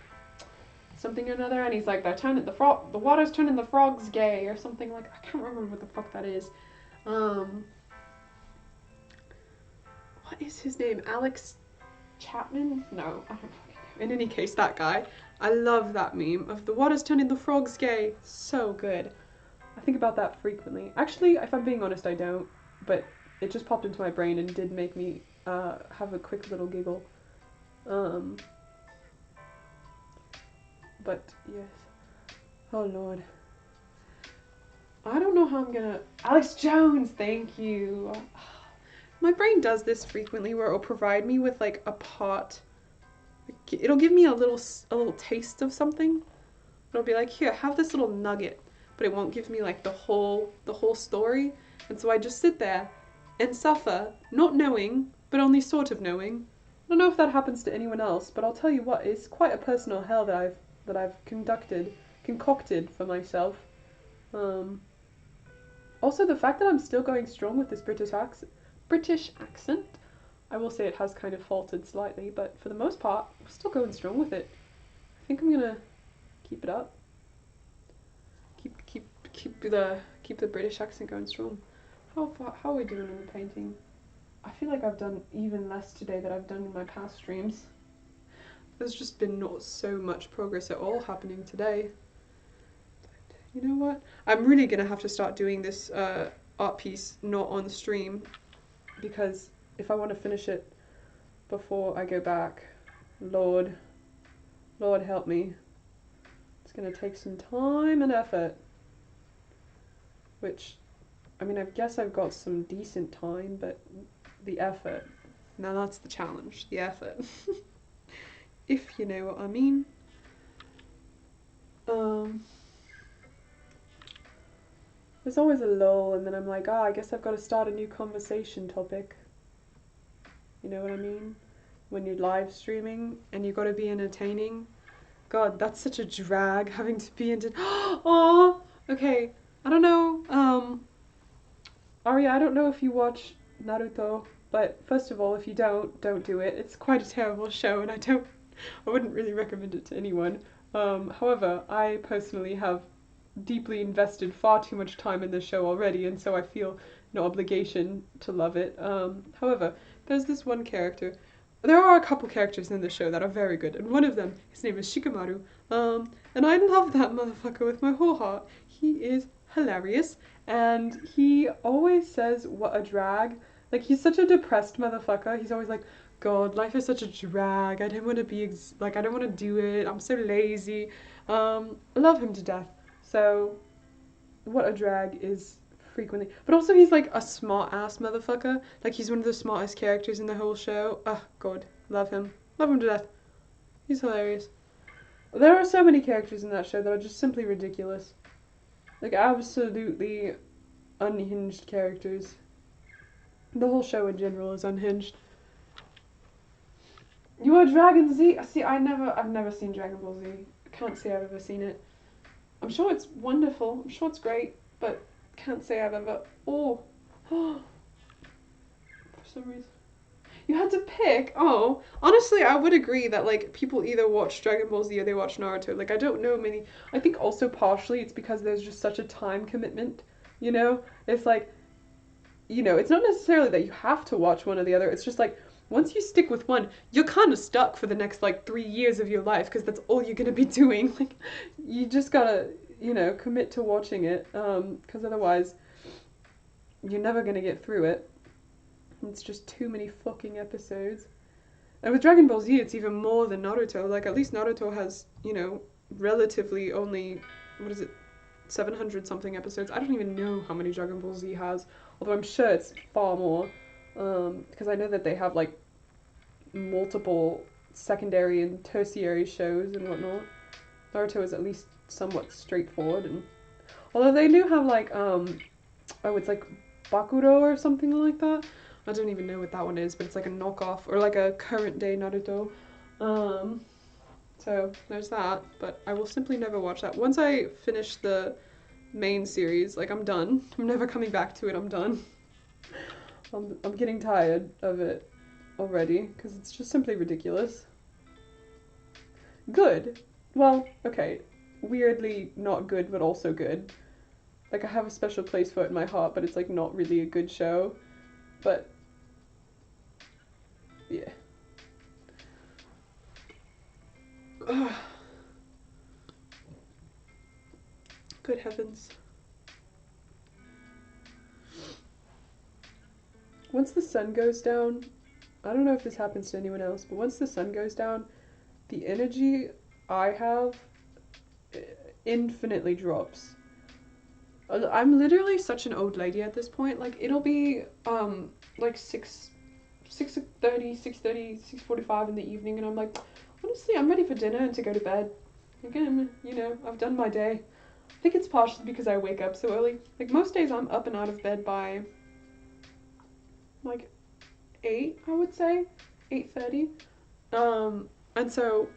something or another, and he's like the water's turning the frogs gay or something like. I can't remember what the fuck that is. What is his name? Alex Chapman? No, I don't know. In any case, that guy. I love that meme of the water's turning the frogs gay. So good. I think about that frequently. Actually, if I'm being honest, I don't. But it just popped into my brain and did make me have a quick little giggle. But yes. Oh Lord. I don't know how I'm gonna... Alex Jones, thank you. My brain does this frequently where it'll provide me with like a pot. It'll give me a little taste of something. It'll be like, here, have this little nugget, but it won't give me like the whole story. And so I just sit there and suffer, not knowing, but only sort of knowing. I don't know if that happens to anyone else, but I'll tell you what, it's quite a personal hell that I've concocted for myself. Also, the fact that I'm still going strong with this British accent, I will say it has kind of faltered slightly, but for the most part, I'm still going strong with it. I think I'm gonna keep it up. Keep the British accent going strong. How are we doing in the painting? I feel like I've done even less today than I've done in my past streams. There's just been not so much progress at all happening today. You know what? I'm really gonna have to start doing this art piece not on stream, because if I want to finish it before I go back, Lord help me. It's gonna take some time and effort. Which, I mean, I guess I've got some decent time, but the effort. Now that's the challenge, the effort. If you know what I mean. There's always a lull, and then I'm like, I guess I've got to start a new conversation topic. You know what I mean? When you're live streaming and you've got to be entertaining. God, that's such a drag, having to be Oh, okay. I don't know, Arya, I don't know if you watch Naruto, but first of all, if you don't do it. It's quite a terrible show, and I wouldn't really recommend it to anyone. However, I personally have deeply invested far too much time in the show already, and so I feel no obligation to love it. However, there's this one character. There are a couple characters in the show that are very good, and one of them, his name is Shikamaru, and I love that motherfucker with my whole heart. He is hilarious, and he always says, what a drag. Like, he's such a depressed motherfucker. He's always like, God, life is such a drag. I don't want to be, I don't want to do it. I'm so lazy. I love him to death. So, what a drag is frequently. But also, he's like a smart ass motherfucker. Like, he's one of the smartest characters in the whole show. Oh, God. Love him. Love him to death. He's hilarious. There are so many characters in that show that are just simply ridiculous. Like, absolutely unhinged characters. The whole show in general is unhinged. You are Dragon Z? See, I've never seen Dragon Ball Z. I can't say I've ever seen it. I'm sure it's wonderful. I'm sure it's great, but can't say I've ever... Oh. For some reason. You had to pick? Oh. Honestly, I would agree that, like, people either watch Dragon Ball Z or they watch Naruto. Like, I don't know many... I think also partially it's because there's just such a time commitment, you know? It's like, you know, it's not necessarily that you have to watch one or the other. It's just like, once you stick with one, you're kind of stuck for the next, like, 3 years of your life, because that's all you're going to be doing. Like, you just gotta, you know, commit to watching it, because otherwise you're never going to get through it. It's just too many fucking episodes. And with Dragon Ball Z, it's even more than Naruto. Like, at least Naruto has, you know, relatively only, 700 something episodes. I don't even know how many Dragon Ball Z has, although I'm sure it's far more. Because I know that they have, like, multiple secondary and tertiary shows and whatnot. Naruto is at least somewhat straightforward, and although they do have, like, it's like Bakuro or something like that. I don't even know what that one is, but it's like a knockoff, or like a current day Naruto. So there's that, but I will simply never watch that. Once I finish the main series, like, I'm done. I'm never coming back to it, I'm done. I'm getting tired of it already, because it's just simply ridiculous. Good. Well, okay. Weirdly not good, but also good. Like, I have a special place for it in my heart, but it's, like, not really a good show. But, yeah. Ugh. Good heavens. Once the sun goes down, I don't know if this happens to anyone else, but once the sun goes down, the energy I have infinitely drops. I'm literally such an old lady at this point. Like it'll be like 6:30, 6:30, 6:45 in the evening, and I'm like, honestly, I'm ready for dinner and to go to bed. Again, you know, I've done my day. I think it's partially because I wake up so early. Like most days I'm up and out of bed by like 8, I would say. 8:30. And so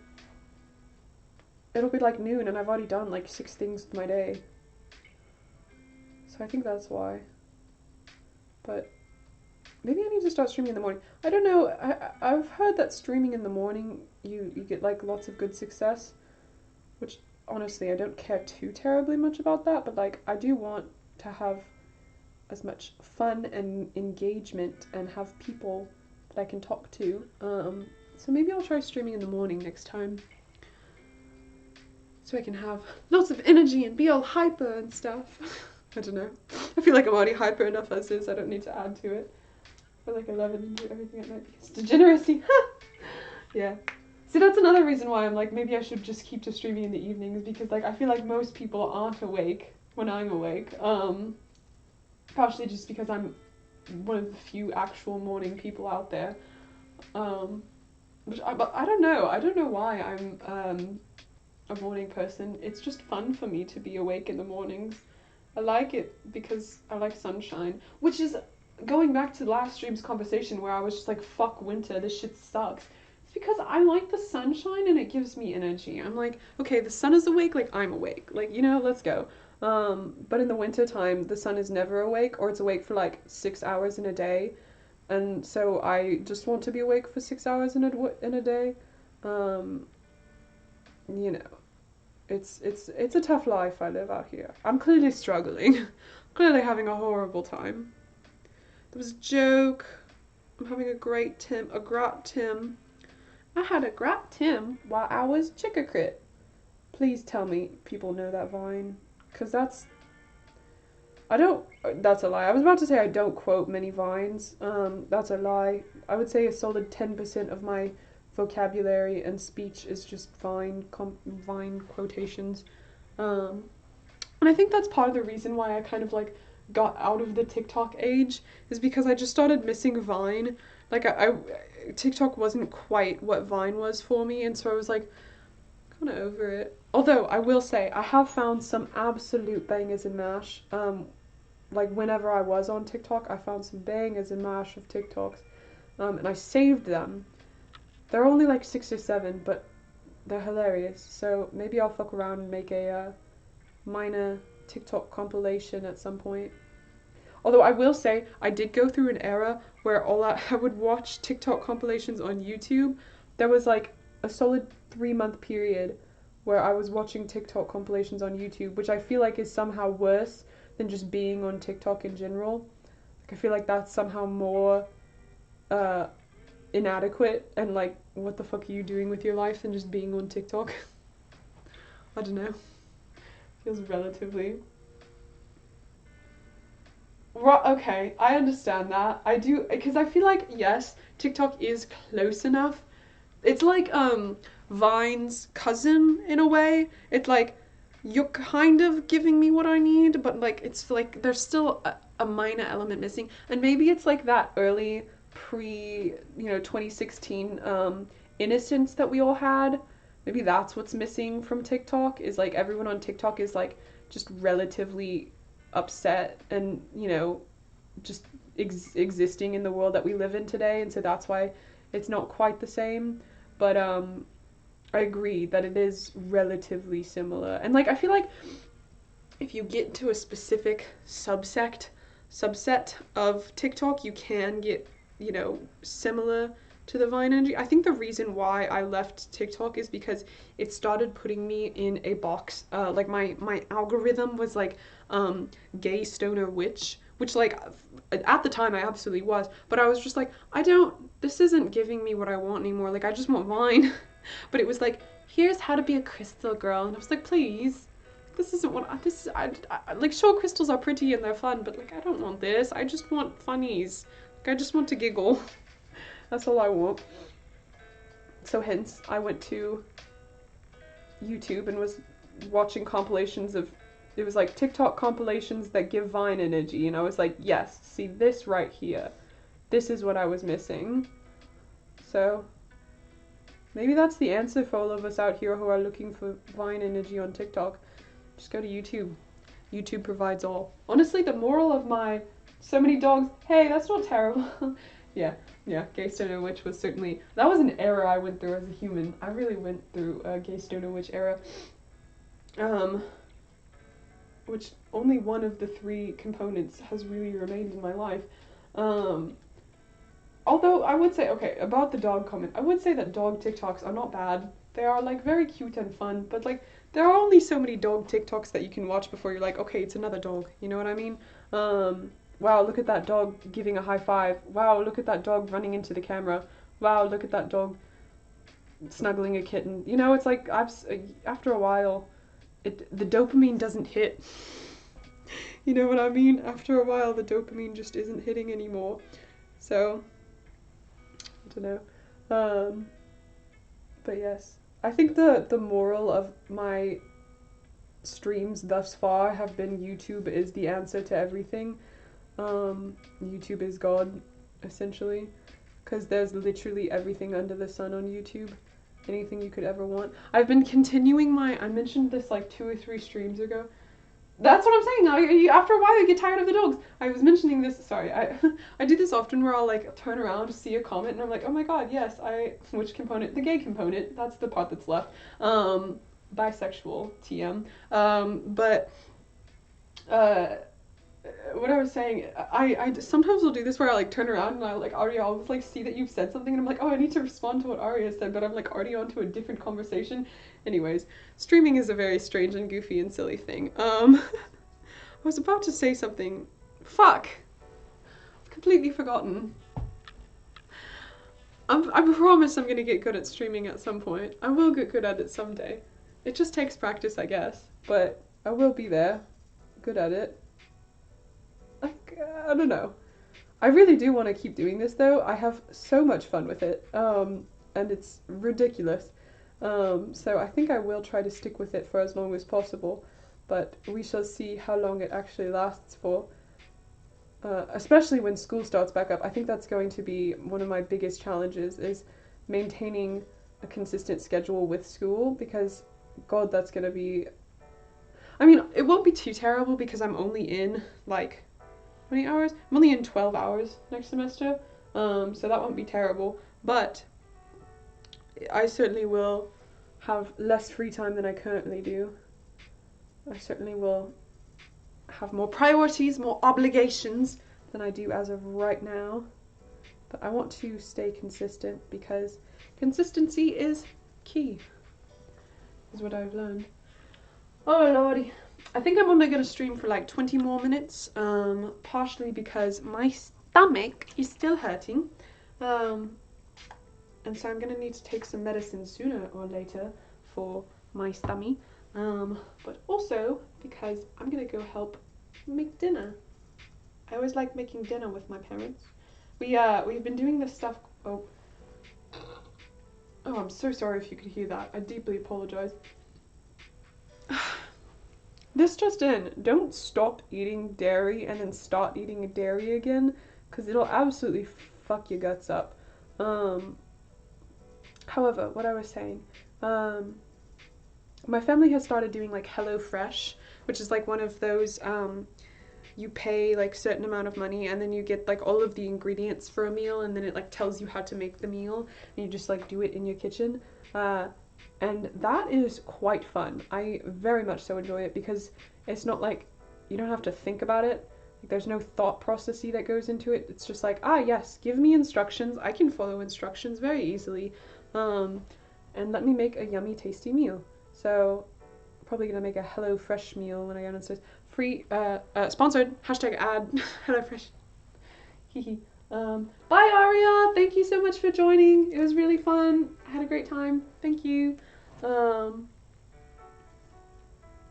it'll be like noon and I've already done like 6 things with my day. So I think that's why. But maybe I need to start streaming in the morning. I don't know. I've heard that streaming in the morning you get like lots of good success, which honestly I don't care too terribly much about that, but like I do want to have as much fun and engagement and have people that I can talk to. So maybe I'll try streaming in the morning next time, so I can have lots of energy and be all hyper and stuff. I don't know. I feel like I'm already hyper enough as is. I don't need to add to it. I feel like I love it and do everything at night because degeneracy. Yeah. See, that's another reason why I'm like, maybe I should just keep to streaming in the evenings, because like I feel like most people aren't awake when I'm awake. Partially just because I'm one of the few actual morning people out there. But I don't know. I don't know why I'm a morning person. It's just fun for me to be awake in the mornings. I like it because I like sunshine, which is going back to last stream's conversation where I was just like, fuck winter, this shit sucks. It's because I like the sunshine and it gives me energy. I'm like, okay, the sun is awake, like I'm awake. Like, you know, let's go. But in the winter time, the sun is never awake, or it's awake for like 6 hours in a day. And so I just want to be awake for 6 hours in a day. You know, it's a tough life I live out here. I'm clearly struggling. Clearly having a horrible time. There was a joke. I'm having a grat tim. I had a grat tim while I was chick-a-crit. Please tell me people know that Vine, because that's a lie. I was about to say I don't quote many Vines. That's a lie. I would say a solid 10% of my vocabulary and speech is just Vine quotations. And I think that's part of the reason why I kind of like got out of the TikTok age, is because I just started missing Vine. Like TikTok wasn't quite what Vine was for me, and so I was like kind of over it. Although I will say I have found some absolute bangers and mash. Like whenever I was on TikTok, I found some bangers and mash of TikToks, and I saved them. They're only like 6 or 7, but they're hilarious. So maybe I'll fuck around and make a minor TikTok compilation at some point. Although I will say, I did go through an era where I would watch TikTok compilations on YouTube. There was like a solid 3-month period where I was watching TikTok compilations on YouTube, which I feel like is somehow worse than just being on TikTok in general. Like I feel like that's somehow more inadequate and like, what the fuck are you doing with your life than just being on TikTok? I don't know. Feels relatively... Okay, I understand that. I do, because I feel like, yes, TikTok is close enough. It's like Vine's cousin in a way. It's like, you're kind of giving me what I need, but like it's like there's still a minor element missing. And maybe it's like that early pre, 2016 innocence that we all had. Maybe that's what's missing from TikTok, is like everyone on TikTok is like just relatively upset and, just existing in the world that we live in today, and so that's why it's not quite the same. But I agree that it is relatively similar. And like I feel like if you get into a specific subset of TikTok, you can get, similar to the Vine energy. I think the reason why I left TikTok is because it started putting me in a box. Like my algorithm was like gay stoner witch, which like at the time I absolutely was, but I was just like, this isn't giving me what I want anymore. Like I just want Vine. But it was like, here's how to be a crystal girl, and I was like, please, this isn't what I like. Sure, crystals are pretty and they're fun, but like I don't want this. I just want funnies. Like I just want to giggle. That's all I want. So hence I went to YouTube and was watching compilations of it was like TikTok compilations that give Vine energy, and I was like, yes, see this right here. This is what I was missing. So maybe that's the answer for all of us out here who are looking for Vine energy on TikTok. Just go to YouTube. YouTube provides all. Honestly, the moral of my so many dogs, hey, that's not terrible. yeah, Gay Stoner Witch was certainly, that was an era I went through as a human. I really went through a Gay Stoner Witch era. Which only one of the three components has really remained in my life. Although I would say, okay, about the dog comment, I would say that dog TikToks are not bad. They are like very cute and fun, but like there are only so many dog TikToks that you can watch before you're like, okay, it's another dog. You know what I mean? Wow, look at that dog giving a high five. Wow, look at that dog running into the camera. Wow, look at that dog snuggling a kitten. You know, it's like after a while, the dopamine doesn't hit. You know what I mean? After a while, the dopamine just isn't hitting anymore. So, I don't know. But yes, I think the moral of my streams thus far have been YouTube is the answer to everything. YouTube is God, essentially, because there's literally everything under the sun on YouTube. Anything you could ever want. I've been continuing I mentioned this like 2 or 3 streams ago. That's what I'm saying. After a while, you get tired of the dogs. I was mentioning this. Sorry, I do this often where I'll like turn around, see a comment, and I'm like, oh my god, yes. Which component? The gay component. That's the part that's left. Bisexual TM. What I was saying, I sometimes will do this where I like turn around and I like already always like see that you've said something and I'm like, oh, I need to respond to what Aria said, but I'm like already onto a different conversation. Anyways, streaming is a very strange and goofy and silly thing. I was about to say something. Fuck. I've completely forgotten. I promise I'm gonna get good at streaming at some point. I will get good at it someday. It just takes practice, I guess, but I will be there, good at it. I don't know. I really do want to keep doing this though. I have so much fun with it, and it's ridiculous. So I think I will try to stick with it for as long as possible, but we shall see how long it actually lasts for. Especially when school starts back up. I think that's going to be one of my biggest challenges, is maintaining a consistent schedule with school, because God, that's going to be... I mean, it won't be too terrible because I'm only in like... How many hours? I'm only in 12 hours next semester, so that won't be terrible, but I certainly will have less free time than I currently do. I certainly will have more priorities, more obligations than I do as of right now, but I want to stay consistent because consistency is key, is what I've learned. Oh lordy. I think I'm only going to stream for like 20 more minutes, partially because my stomach is still hurting, and so I'm going to need to take some medicine sooner or later for my stomach, but also because I'm going to go help make dinner. I always like making dinner with my parents. We've been doing this stuff, oh, I'm so sorry if you could hear that. I deeply apologize. This just in, don't stop eating dairy and then start eating dairy again, because it'll absolutely fuck your guts up. However, what I was saying, my family has started doing like HelloFresh, which is like one of those, you pay like certain amount of money and then you get like all of the ingredients for a meal, and then it like tells you how to make the meal, and you just like do it in your kitchen. And that is quite fun. I very much so enjoy it because it's not like, you don't have to think about it. Like, there's no thought processy that goes into it. It's just like, yes, give me instructions. I can follow instructions very easily. And let me make a yummy, tasty meal. So, probably gonna make a HelloFresh meal when I get downstairs. Free, sponsored, hashtag ad, HelloFresh. Hehe. Bye Aria, thank you so much for joining. It was really fun. I had a great time. Thank you.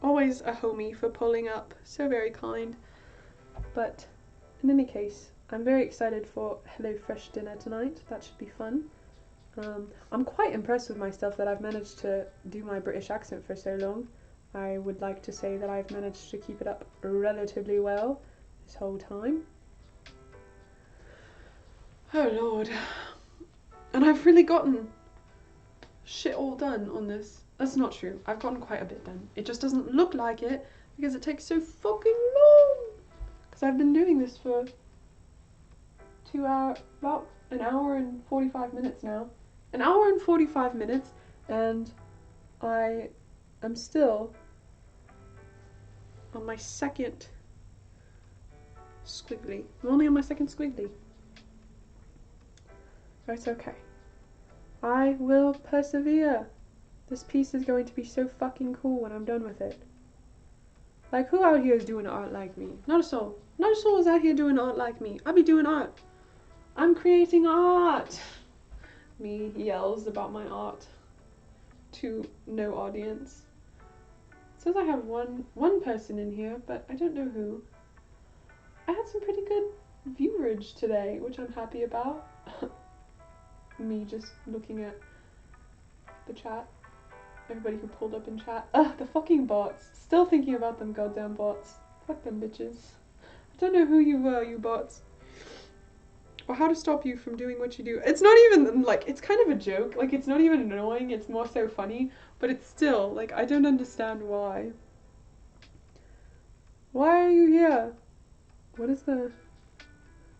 Always a homie for pulling up. So very kind. But in any case, I'm very excited for HelloFresh dinner tonight. That should be fun. I'm quite impressed with myself that I've managed to do my British accent for so long. I would like to say that I've managed to keep it up relatively well this whole time. Oh Lord. And I've really gotten shit all done on this. That's not true. I've gotten quite a bit done. It just doesn't look like it because it takes so fucking long. Because I've been doing this for about an hour and 45 minutes now. An hour and 45 minutes, and I am still on my second squiggly. I'm only on my second squiggly. That's okay. I will persevere. This piece is going to be so fucking cool when I'm done with it. Like, who out here is doing art like me? Not a soul. Not a soul is out here doing art like me. I be doing art. I'm creating art. Me yells about my art to no audience. It says I have one person in here, but I don't know who. I had some pretty good viewerage today, which I'm happy about. Me just looking at the chat. Everybody who pulled up in chat. Ugh, the fucking bots. Still thinking about them goddamn bots. Fuck them bitches. I don't know who you were, you bots. Or how to stop you from doing what you do. It's not even, like, it's kind of a joke. Like, it's not even annoying, it's more so funny. But it's still, like, I don't understand why. Why are you here? What is the...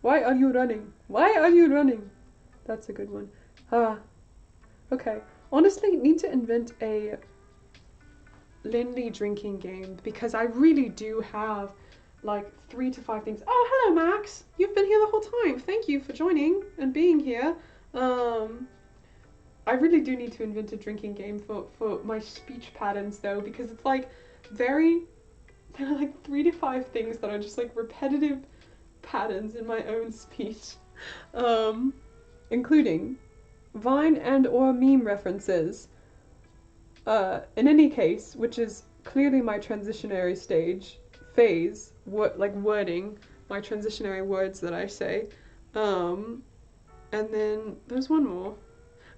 Why are you running? Why are you running? That's a good one. Okay. Honestly, need to invent a Lindley drinking game because I really do have like 3 to 5 things. Oh, hello Max! You've been here the whole time. Thank you for joining and being here. I really do need to invent a drinking game for my speech patterns though, because it's like there are like 3 to 5 things that are just like repetitive patterns in my own speech. Including Vine and or meme references. In any case, which is clearly my transitionary phase, wording, my transitionary words that I say. And then there's one more.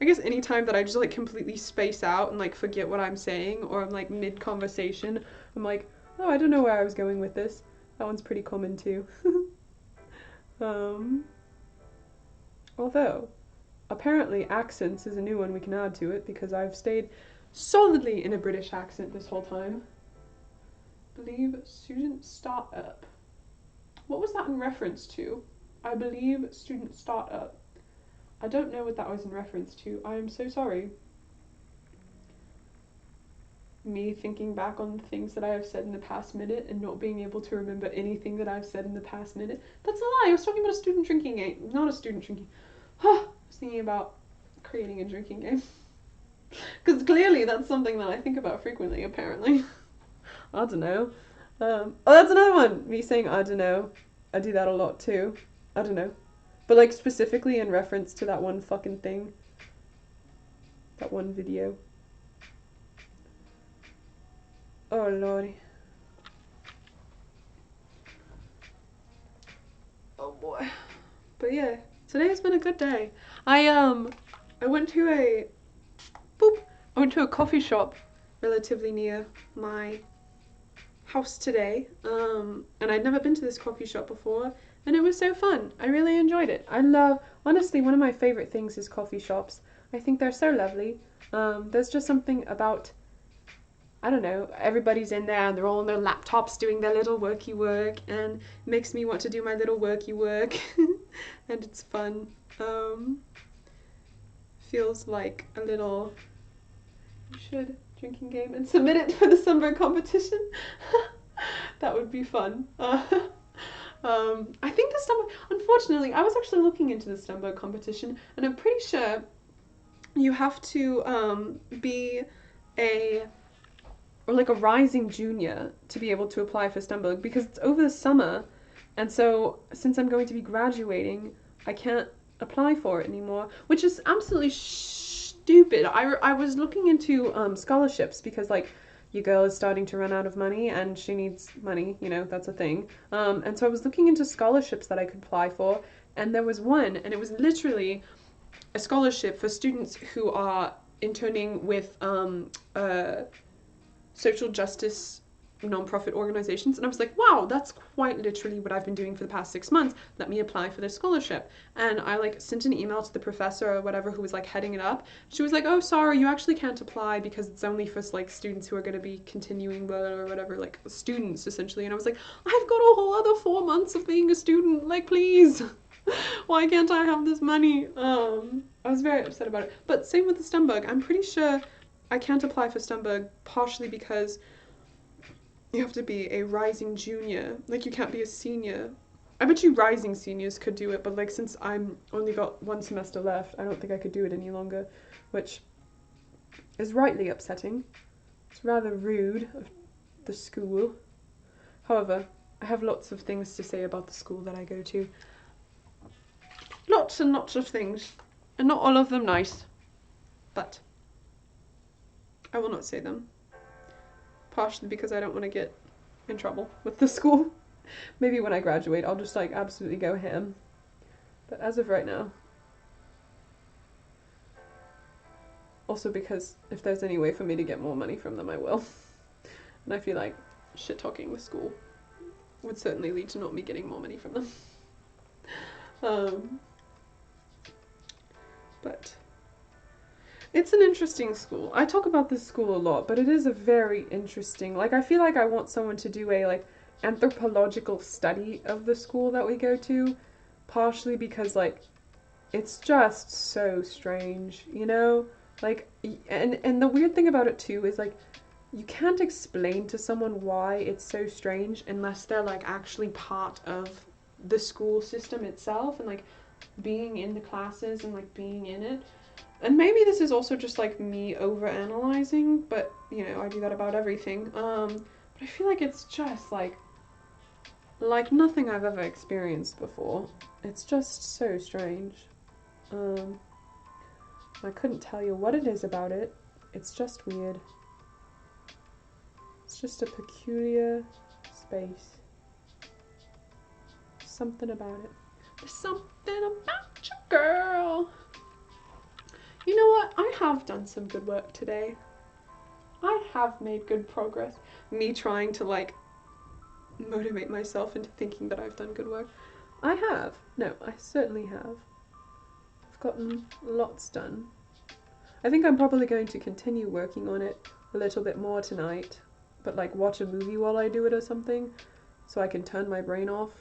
I guess any time that I just like completely space out and like forget what I'm saying, or I'm like mid-conversation, I'm like, oh, I don't know where I was going with this. That one's pretty common too. Although, apparently accents is a new one we can add to it because I've stayed solidly in a British accent this whole time. Believe student startup. What was that in reference to? I believe student startup. I don't know what that was in reference to. I am so sorry. Me thinking back on the things that I have said in the past minute and not being able to remember anything that I've said in the past minute. That's a lie. I was talking about a student drinking game. Not a student drinking. I was thinking about creating a drinking game. Because clearly that's something that I think about frequently, apparently. I don't know. Oh, that's another one. Me saying I don't know. I do that a lot too. I don't know. But like specifically in reference to that one fucking thing. That one video. Oh lordy. Oh boy. But yeah, today's been a good day. I went to a coffee shop relatively near my house today. And I'd never been to this coffee shop before, and it was so fun. I really enjoyed it. Honestly, one of my favorite things is coffee shops. I think they're so lovely. There's just something about, I don't know, everybody's in there and they're all on their laptops doing their little worky work, and it makes me want to do my little worky work. And it's fun. Feels like a little, you should drinking game and submit it for the Sunburn competition. That would be fun. I think the Sunburn, unfortunately, I was actually looking into the Sunburn competition, and I'm pretty sure you have to be a rising junior to be able to apply for Stumberg, because it's over the summer, and so since I'm going to be graduating, I can't apply for it anymore, which is absolutely stupid. I was looking into scholarships because like your girl is starting to run out of money and she needs money, you know, that's a thing. And so I was looking into scholarships that I could apply for, and there was one, and it was literally a scholarship for students who are interning with social justice non-profit organizations, and I was like, wow, that's quite literally what I've been doing for the past 6 months. Let me apply for this scholarship. And I like sent an email to the professor or whatever who was like heading it up. She was like, oh, sorry, you actually can't apply because it's only for like students who are going to be continuing or whatever, like students essentially. And I was like, I've got a whole other 4 months of being a student, like, please. Why can't I have this money? I was very upset about it. But same with the Stumberg. I'm pretty sure I can't apply for Stumberg partially because you have to be a rising junior. Like, you can't be a senior. I bet you rising seniors could do it, but like, since I'm only got 1 semester left, I don't think I could do it any longer, which is rightly upsetting. It's rather rude of the school. However, I have lots of things to say about the school that I go to. Lots and lots of things, and not all of them nice, but I will not say them. Partially because I don't want to get in trouble with the school. Maybe when I graduate, I'll just like absolutely go ham. But as of right now. Also because if there's any way for me to get more money from them, I will. And I feel like shit-talking the school would certainly lead to not me getting more money from them. But it's an interesting school. I talk about this school a lot, but it is a very interesting, like, I feel like I want someone to do a, like, anthropological study of the school that we go to, partially because, like, it's just so strange, you know? Like, and the weird thing about it, too, is, like, you can't explain to someone why it's so strange unless they're, like, actually part of the school system itself, and, like, being in the classes and, like, being in it. And maybe this is also just like me over-analyzing, but you know, I do that about everything. But I feel like it's just like nothing I've ever experienced before. It's just so strange. I couldn't tell you what it is about it. It's just weird. It's just a peculiar space. Something about it. There's something about you, girl. You know what? I have done some good work today. I have made good progress. Me trying to, like, motivate myself into thinking that I've done good work. I have. No, I certainly have. I've gotten lots done. I think I'm probably going to continue working on it a little bit more tonight, but, like, watch a movie while I do it or something, so I can turn my brain off.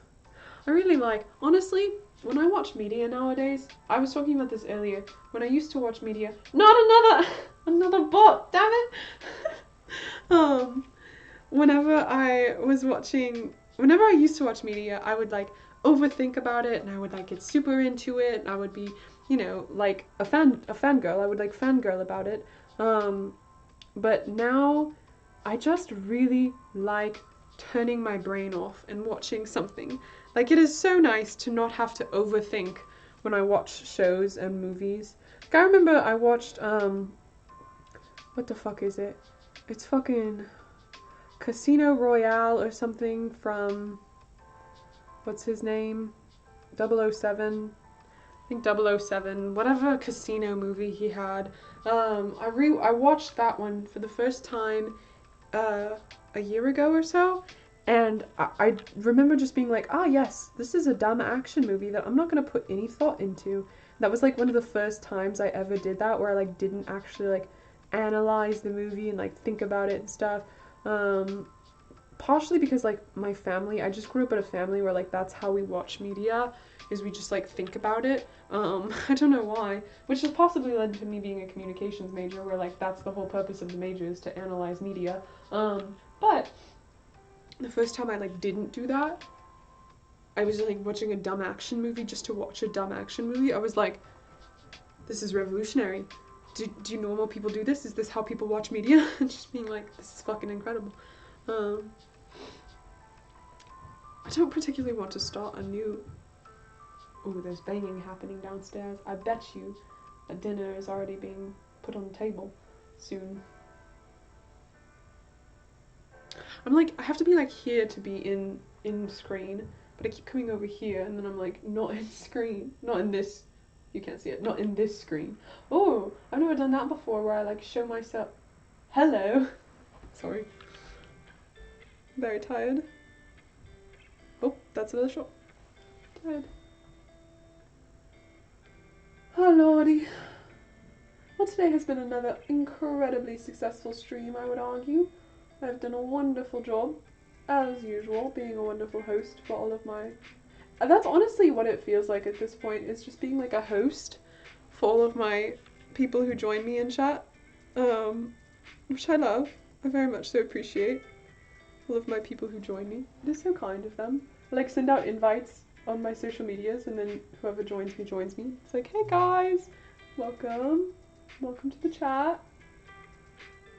I really like, honestly, when I watch media nowadays, I was talking about this earlier, when I used to watch media, not another bot, damn it! Whenever I used to watch media, I would like overthink about it, and I would like get super into it, and I would be, you know, like a fangirl, I would like fangirl about it, but now, I just really like turning my brain off and watching something. Like, it is so nice to not have to overthink when I watch shows and movies. Like, I remember I watched, what the fuck is it? It's fucking Casino Royale or something from, what's his name? 007. I think 007, whatever casino movie he had. I watched that one for the first time, a year ago or so. And I remember just being like, ah, yes, this is a dumb action movie that I'm not going to put any thought into. That was like one of the first times I ever did that, where I like didn't actually like analyze the movie and like think about it and stuff. Partially because like my family, I just grew up in a family where like that's how we watch media, is we just like think about it. I don't know why, which has possibly led to me being a communications major, where like that's the whole purpose of the major, is to analyze media. But the first time I like didn't do that, I was like watching a dumb action movie just to watch a dumb action movie. I was like, this is revolutionary. Do normal people do this? Is this how people watch media? And just being like, this is fucking incredible. I don't particularly want to start a new... Oh, there's banging happening downstairs. I bet you that dinner is already being put on the table soon. I'm like, I have to be like here to be in screen, but I keep coming over here, and then I'm like, not in screen, not in this, you can't see it, not in this screen. Oh, I've never done that before, where I like show myself, hello, Sorry. Very tired. Oh, that's another shot. Tired. Oh lordy. Well, today has been another incredibly successful stream, I would argue. I've done a wonderful job, as usual, being a wonderful host for all of my... That's honestly what it feels like at this point, is just being like a host for all of my people who join me in chat, which I love. I very much so appreciate all of my people who join me. It is so kind of them. I like send out invites on my social medias, and then whoever joins me joins me. It's like, hey guys, welcome to the chat.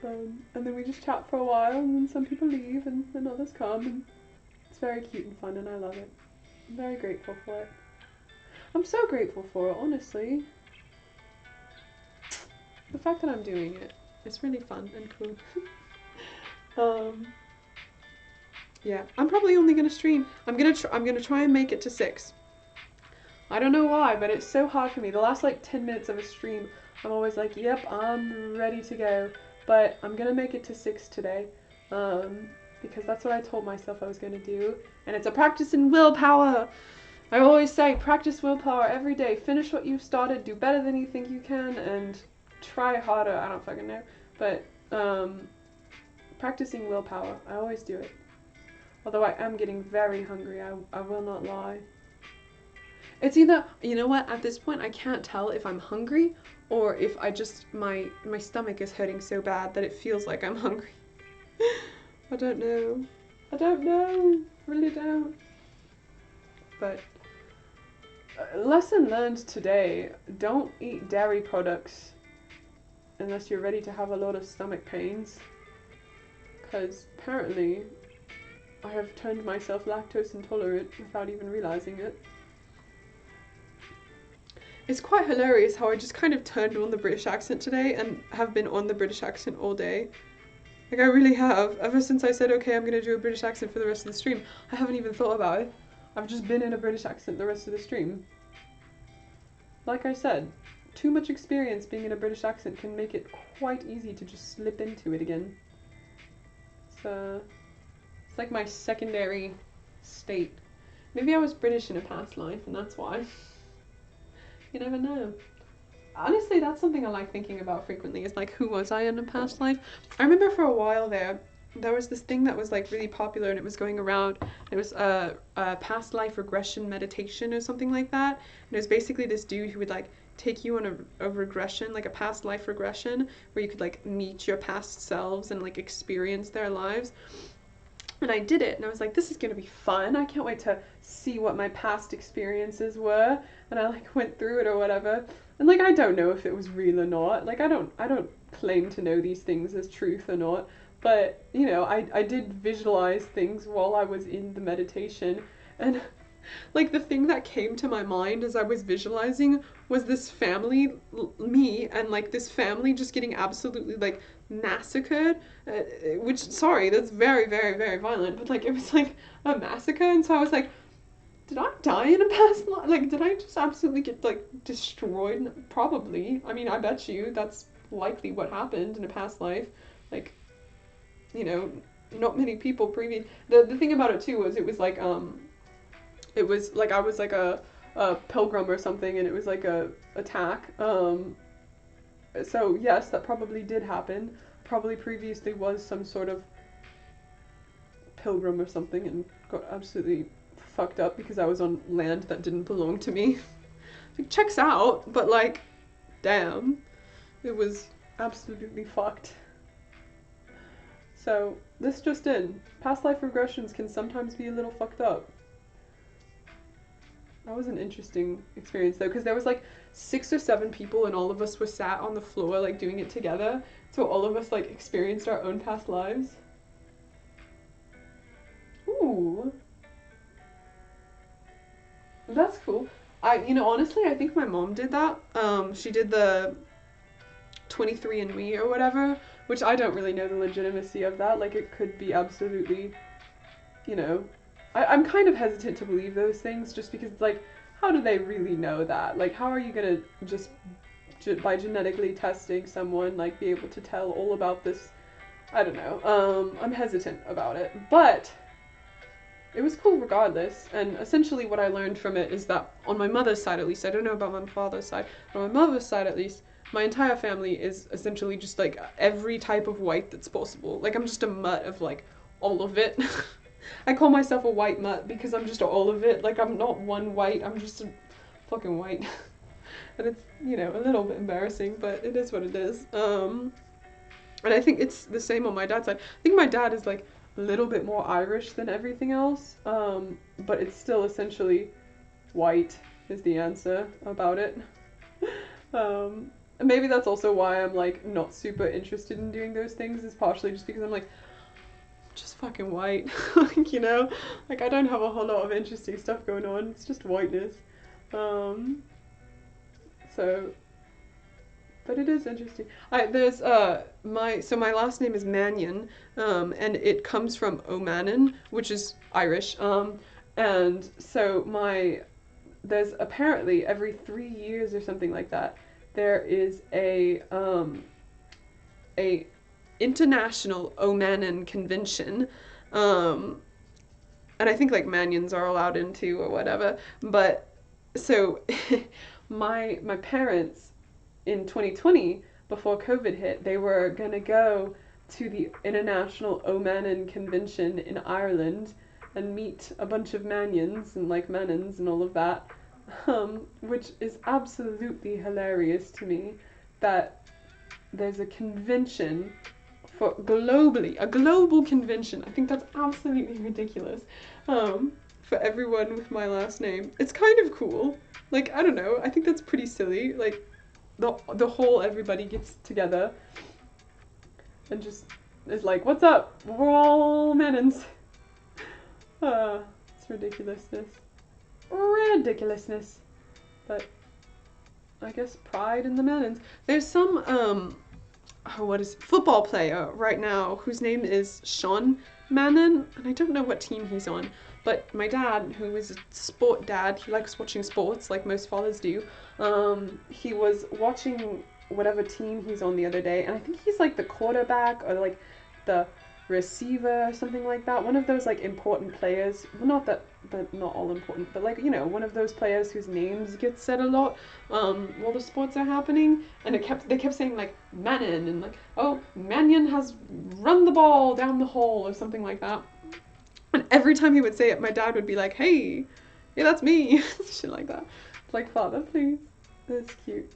And then we just chat for a while, and then some people leave, and then others come, and it's very cute and fun, and I love it. I'm very grateful for it. I'm so grateful for it, honestly. The fact that I'm doing it, it's really fun and cool. Yeah, I'm probably only gonna stream. I'm gonna try and make it to 6. I don't know why, but it's so hard for me. The last like 10 minutes of a stream, I'm always like, yep, I'm ready to go. But I'm gonna make it to 6 today, because that's what I told myself I was gonna do. And it's a practice in willpower. I always say, practice willpower every day. Finish what you've started, do better than you think you can, and try harder. I don't fucking know. But practicing willpower, I always do it. Although I am getting very hungry, I will not lie. It's either, you know what, at this point I can't tell if I'm hungry or if I just, my stomach is hurting so bad that it feels like I'm hungry. I don't know. I don't know. Really don't. But, lesson learned today, don't eat dairy products unless you're ready to have a lot of stomach pains. Because apparently I have turned myself lactose intolerant without even realizing it. It's quite hilarious how I just kind of turned on the British accent today and have been on the British accent all day. Like, I really have. Ever since I said, okay, I'm gonna do a British accent for the rest of the stream, I haven't even thought about it. I've just been in a British accent the rest of the stream. Like I said, too much experience being in a British accent can make it quite easy to just slip into it again. It's like my secondary state. Maybe I was British in a past life and that's why. You never know. Honestly, that's something I like thinking about frequently, is like, who was I in a past life? I remember for a while there was this thing that was like really popular and it was going around. It was a past life regression meditation or something like that. And it was basically this dude who would like take you on a regression, like a past life regression, where you could like meet your past selves and like experience their lives. And I did it, and I was like, this is gonna be fun. I can't wait to see what my past experiences were. And I like went through it or whatever. And like, I don't know if it was real or not. Like, I don't claim to know these things as truth or not. But, you know, I did visualize things while I was in the meditation. And like, the thing that came to my mind as I was visualizing was this family, me, and like this family just getting absolutely like massacred, which, sorry, that's very, very, very violent, but like, it was like a massacre. And so I was like, did I die in a past life? Like, did I just absolutely get like destroyed? Probably. I mean, I bet you that's likely what happened in a past life. Like, you know, not many people previous. The thing about it too was it was like I was like a pilgrim or something, and it was like a attack. So yes, that probably did happen. Probably previously was some sort of pilgrim or something and got absolutely fucked up because I was on land that didn't belong to me. It checks out, but like, damn, it was absolutely fucked. So this just in, past life regressions can sometimes be a little fucked up. That was an interesting experience though, because there was like 6 or 7 people and all of us were sat on the floor like doing it together. So all of us like experienced our own past lives. Ooh. That's cool. You know, honestly, I think my mom did that. She did the 23andMe or whatever, which I don't really know the legitimacy of that. Like, it could be absolutely, you know, I'm kind of hesitant to believe those things just because, like, how do they really know that? Like, how are you gonna just by genetically testing someone, like, be able to tell all about this I don't know. I'm hesitant about it, but it was cool regardless. And essentially what I learned from it is that on my mother's side at least, I don't know about my father's side, but on my mother's side at least, my entire family is essentially just like every type of white that's possible. Like I'm just a mutt of like all of it. I call myself a white mutt because I'm just all of it. Like I'm not one white, I'm just a fucking white. And it's, you know, a little bit embarrassing, but it is what it is. And I think it's the same on my dad's side. I think my dad is like a little bit more Irish than everything else, but it's still essentially white is the answer about it. And maybe that's also why I'm like not super interested in doing those things, is partially just because I'm like, just fucking white. Like, you know, like I don't have a whole lot of interesting stuff going on. It's just whiteness. So, but it is interesting. There's my last name is Mannion, and it comes from O'Mannon, which is Irish. And so there's apparently every 3 years or something like that, there is a international O'Mannon convention, and I think like Mannions are allowed into or whatever. But so my parents in 2020, before COVID hit, they were gonna go to the International O'Mannon Convention in Ireland and meet a bunch of Mannions and like Mannons and all of that, which is absolutely hilarious to me that there's a convention for a global convention. I think that's absolutely ridiculous. For everyone with my last name. It's kind of cool. Like, I don't know, I think that's pretty silly. Like, the whole everybody gets together and just is like, what's up? We're all Mannons. It's ridiculousness. Ridiculousness. But I guess pride in the Mannons. There's some, football player right now whose name is Sean Mannon, and I don't know what team he's on. But my dad, who is a sport dad, he likes watching sports like most fathers do. He was watching whatever team he's on the other day, and I think he's like the quarterback or like the receiver or something like that. One of those like important players. Well, not that they're not all important, but like, you know, one of those players whose names get said a lot while the sports are happening. And they kept saying like Mannon and like, oh, Mannion has run the ball down the hole or something like that. And every time he would say it, my dad would be like, hey, yeah, that's me. Shit like that. Like, father, please. That's cute.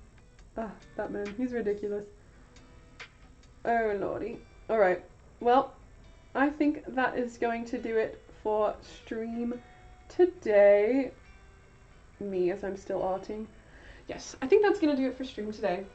Ah, that man. He's ridiculous. Oh, lordy. Alright. Well, I think that is going to do it for stream today. Me, as I'm still arting. Yes, I think that's going to do it for stream today.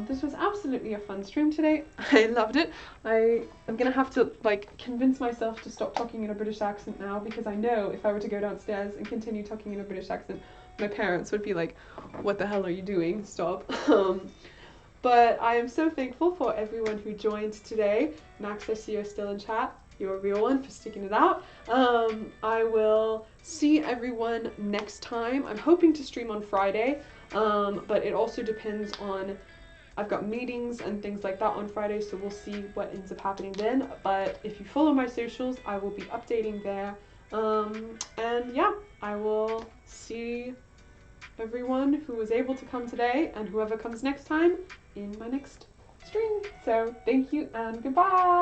This was absolutely a fun stream today. I loved it. I'm gonna have to like convince myself to stop talking in a British accent now, because I know if I were to go downstairs and continue talking in a British accent, my parents would be like, what the hell are you doing? Stop. But I am so thankful for everyone who joined today. Max, I see you're still in chat. You're a real one for sticking it out. I will see everyone next time. I'm hoping to stream on Friday, but it also depends on, I've got meetings and things like that on Friday, so we'll see what ends up happening then. But if you follow my socials, I will be updating there. And yeah, I will see everyone who was able to come today and whoever comes next time in my next stream. So thank you and goodbye.